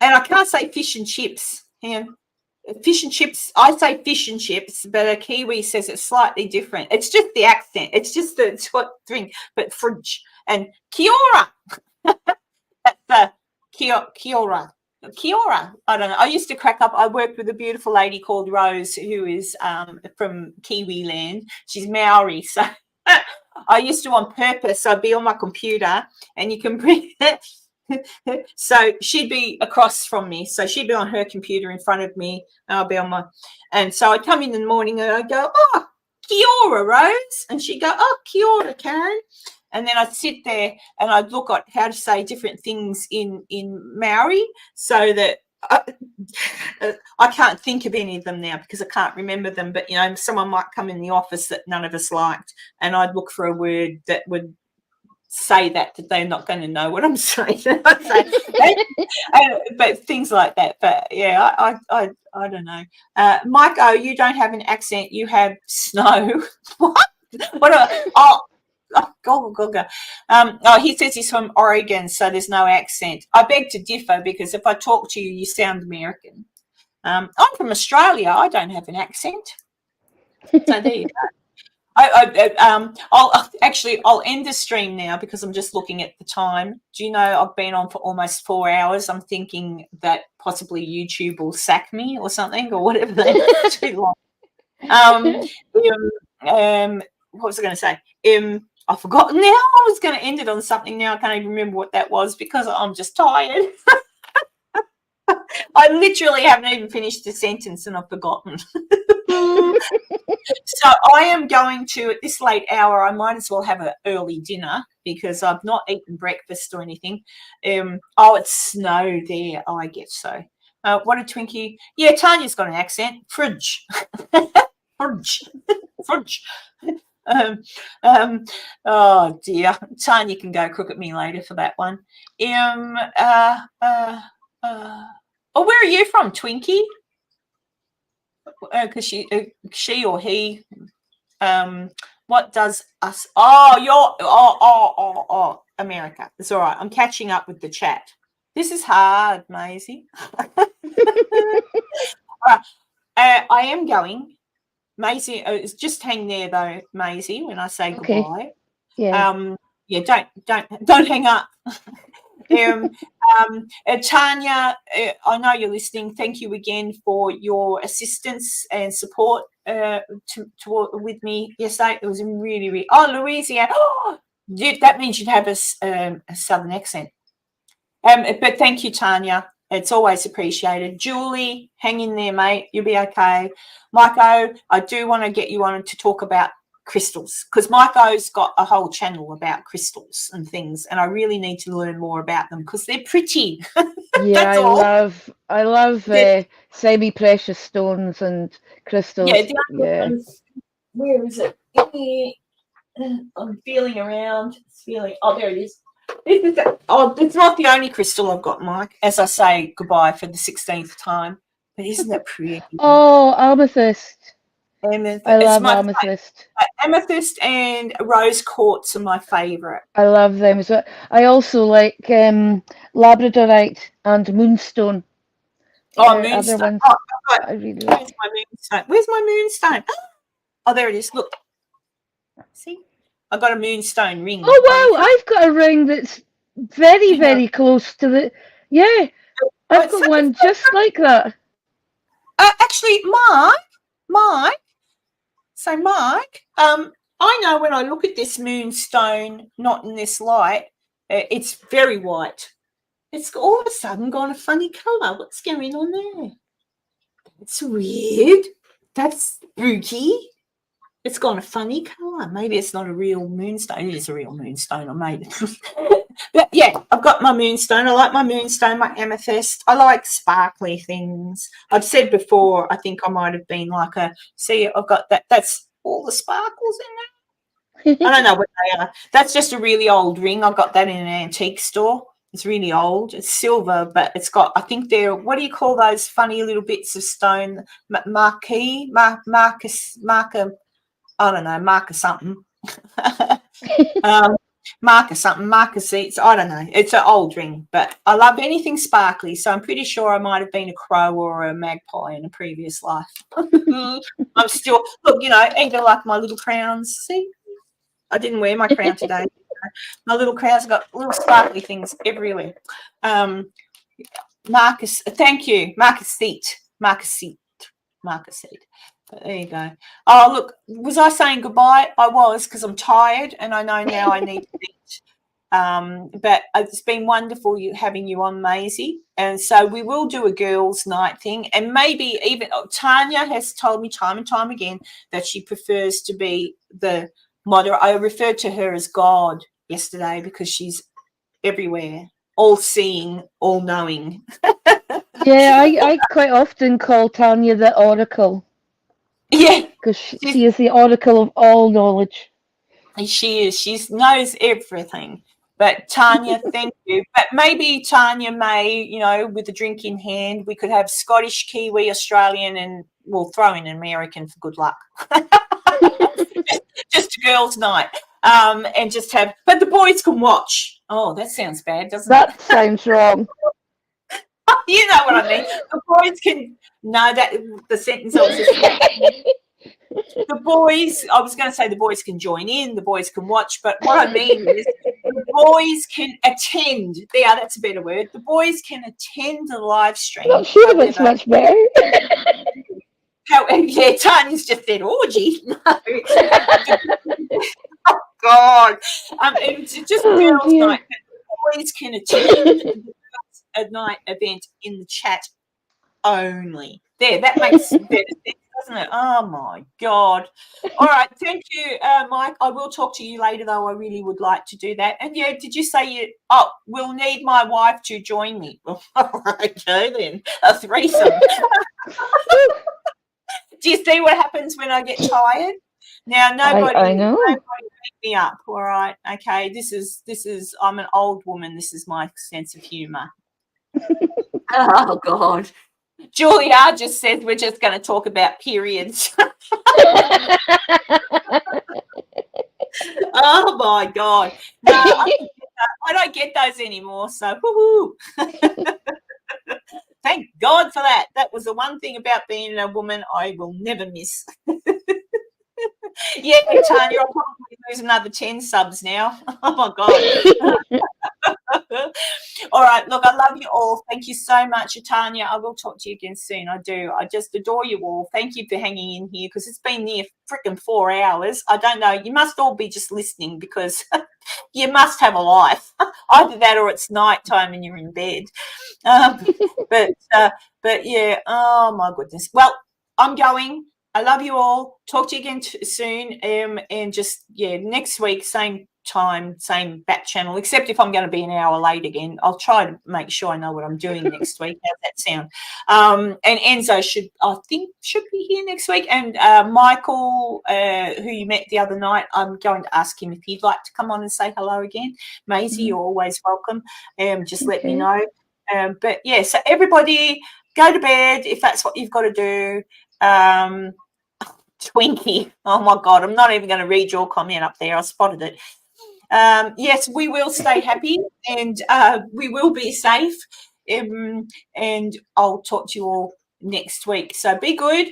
And I can't say fish and chips. Fish and chips, I say fish and chips, but a Kiwi says it's slightly different. It's just the accent. It's just the thing. But fridge and kia ora. That's the kia ora. Kia ora. I don't know. I used to crack up. I worked with a beautiful lady called Rose, who is from Kiwi land. She's Maori, so I used to on purpose. I'd be on my computer, and you can bring it. So she'd be across from me. So she'd be on her computer in front of me, and I'll be on my. And so I'd come in the morning and I'd go, "Oh, kia ora, Rose," and she'd go, "Oh, kia ora, Karen." And then I'd sit there and I'd look at how to say different things in Maori, so that I can't think of any of them now because I can't remember them. But someone might come in the office that none of us liked, and I'd look for a word that would say that they're not going to know what I'm saying. But things like that. But yeah, I don't know. Mike, you don't have an accent. You have snow. What? He says he's from Oregon, so there's no accent. I beg to differ, because if I talk to you, you sound American. I'm from Australia. I don't have an accent. So there you go. I'll end the stream now because I'm just looking at the time. Do you know I've been on for almost 4 hours? I'm thinking that possibly YouTube will sack me or something, or whatever. That's too long. What was I going to say? I've forgotten now. I was going to end it on something. Now I can't even remember what that was because I'm just tired. I literally haven't even finished the sentence and I've forgotten. So I am going to, at this late hour, I might as well have an early dinner because I've not eaten breakfast or anything. It's snow there. I guess so. What a Twinkie. Yeah, Tanya's got an accent. Fridge. Fridge. Oh dear. Tanya can go crook at me later for that one. Where are you from, Twinkie? Because she or he, what does us? Oh, you're America. It's all right. I'm catching up with the chat. This is hard, Maisie. I am going. Maisie, just hang there though, Maisie, when I say Okay. goodbye. Yeah. Yeah, don't hang up. Tanya, I know you're listening. Thank you again for your assistance and support with me yesterday. It was really, really. Oh, Louisiana. Oh, that means you'd have a southern accent. But thank you, Tanya. It's always appreciated. Julie, hang in there, mate. You'll be okay. Maiko, I do want to get you on to talk about crystals, because Maiko's got a whole channel about crystals and things, and I really need to learn more about them because they're pretty. Yeah, That's all. I love semi-precious stones and crystals. Yeah, Yeah. where is it? I'm feeling around. It's feeling. Oh, there it is. It's not the only crystal I've got, Mike. As I say goodbye for the 16th time, but isn't it pretty? Oh, amethyst. I love amethyst. Amethyst and rose quartz are my favourite. I love them. So I also like labradorite and moonstone. Oh, moonstone. Oh, I really like. Where's my moonstone? Where's my moonstone? Oh, there it is. Look. See? I got a moonstone ring. Oh, wow. I've got a ring that's very, very close to the... Yeah. I've got one just like that. Actually, Mike. So, Mike, I know when I look at this moonstone, not in this light, it's very white. It's all of a sudden gone a funny colour. What's going on there? It's weird. That's spooky. It's gone a funny colour. Maybe it's not a real moonstone. It is a real moonstone. I made it. But yeah, I've got my moonstone. I like my moonstone, my amethyst. I like sparkly things. I've said before, I think I might have been like see, I've got that. That's all the sparkles in there. I don't know what they are. That's just a really old ring. I got that in an antique store. It's really old. It's silver, but it's got, I think they're, what do you call those funny little bits of stone? Marquer, I don't know, marker something. Marker seats. I don't know. It's an old ring, but I love anything sparkly. So I'm pretty sure I might have been a crow or a magpie in a previous life. I'm still, look, even like my little crowns. See, I didn't wear my crown today. My little crowns got little sparkly things everywhere. Marcus, thank you. Marcus seat. There you go. Oh, look, was I saying goodbye? I was, because I'm tired and I know now I need to eat. But it's been wonderful having you on, Maisie. And so we will do a girls' night thing. And maybe even Tanya has told me time and time again that she prefers to be the moderator. I referred to her as God yesterday because she's everywhere, all-seeing, all-knowing. Yeah, I quite often call Tanya the Oracle. Yeah. Because she is the oracle of all knowledge. She is. She knows everything. But Tanya, thank you. But maybe Tanya may, with a drink in hand, we could have Scottish, Kiwi, Australian, and we'll throw in an American for good luck. just a girls' night. And just have, but the boys can watch. Oh, that sounds bad, doesn't it? That sounds wrong. You know what I mean. The boys can. No, that the sentence I was just the boys. I was going to say the boys can join in. The boys can watch, but what I mean is the boys can attend. Yeah, that's a better word. The boys can attend the live stream. Not sure if it's much better. Yeah, Tanya's just said orgy. No. Oh God. It's just girls' night. The boys can attend a night event in the chat only. There, that makes better sense, doesn't it? Oh my God. All right, thank you, Mike. I will talk to you later, though. I really would like to do that. And yeah, did you say we'll need my wife to join me? Well, okay then, a threesome. Do you see what happens when I get tired? Now nobody pick me up. All right, okay. This is. I'm an old woman. This is my sense of humour. Oh God. Julia just said we're just going to talk about periods. Oh my God. No, I don't get those anymore. So woohoo. Thank God for that. That was the one thing about being a woman I will never miss. Yeah, Tanya, I'll probably lose another 10 subs now. Oh my God. All right, look, I love you all. Thank you so much, Tanya. I will talk to you again soon. I do. I just adore you all. Thank you for hanging in here because it's been near freaking 4 hours. I don't know. You must all be just listening because you must have a life. Either that or it's nighttime and you're in bed. But yeah, oh my goodness. Well, I'm going. I love you all. Talk to you again soon. And just, yeah, next week, same time, same back channel, except if I'm going to be an hour late again. I'll try to make sure I know what I'm doing next week. How's that sound? And Enzo should be here next week. And Michael, who you met the other night, I'm going to ask him if he'd like to come on and say hello again. Maisie, you're always welcome. Just let me know. But yeah, so everybody go to bed if that's what you've got to do. Twinkie, oh my God, I'm not even going to read your comment up there. I spotted it. Yes, we will stay happy and we will be safe. And I'll talk to you all next week. So be good,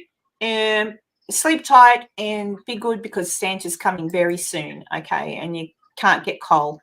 sleep tight, and be good because Santa's coming very soon. Okay, and you can't get cold.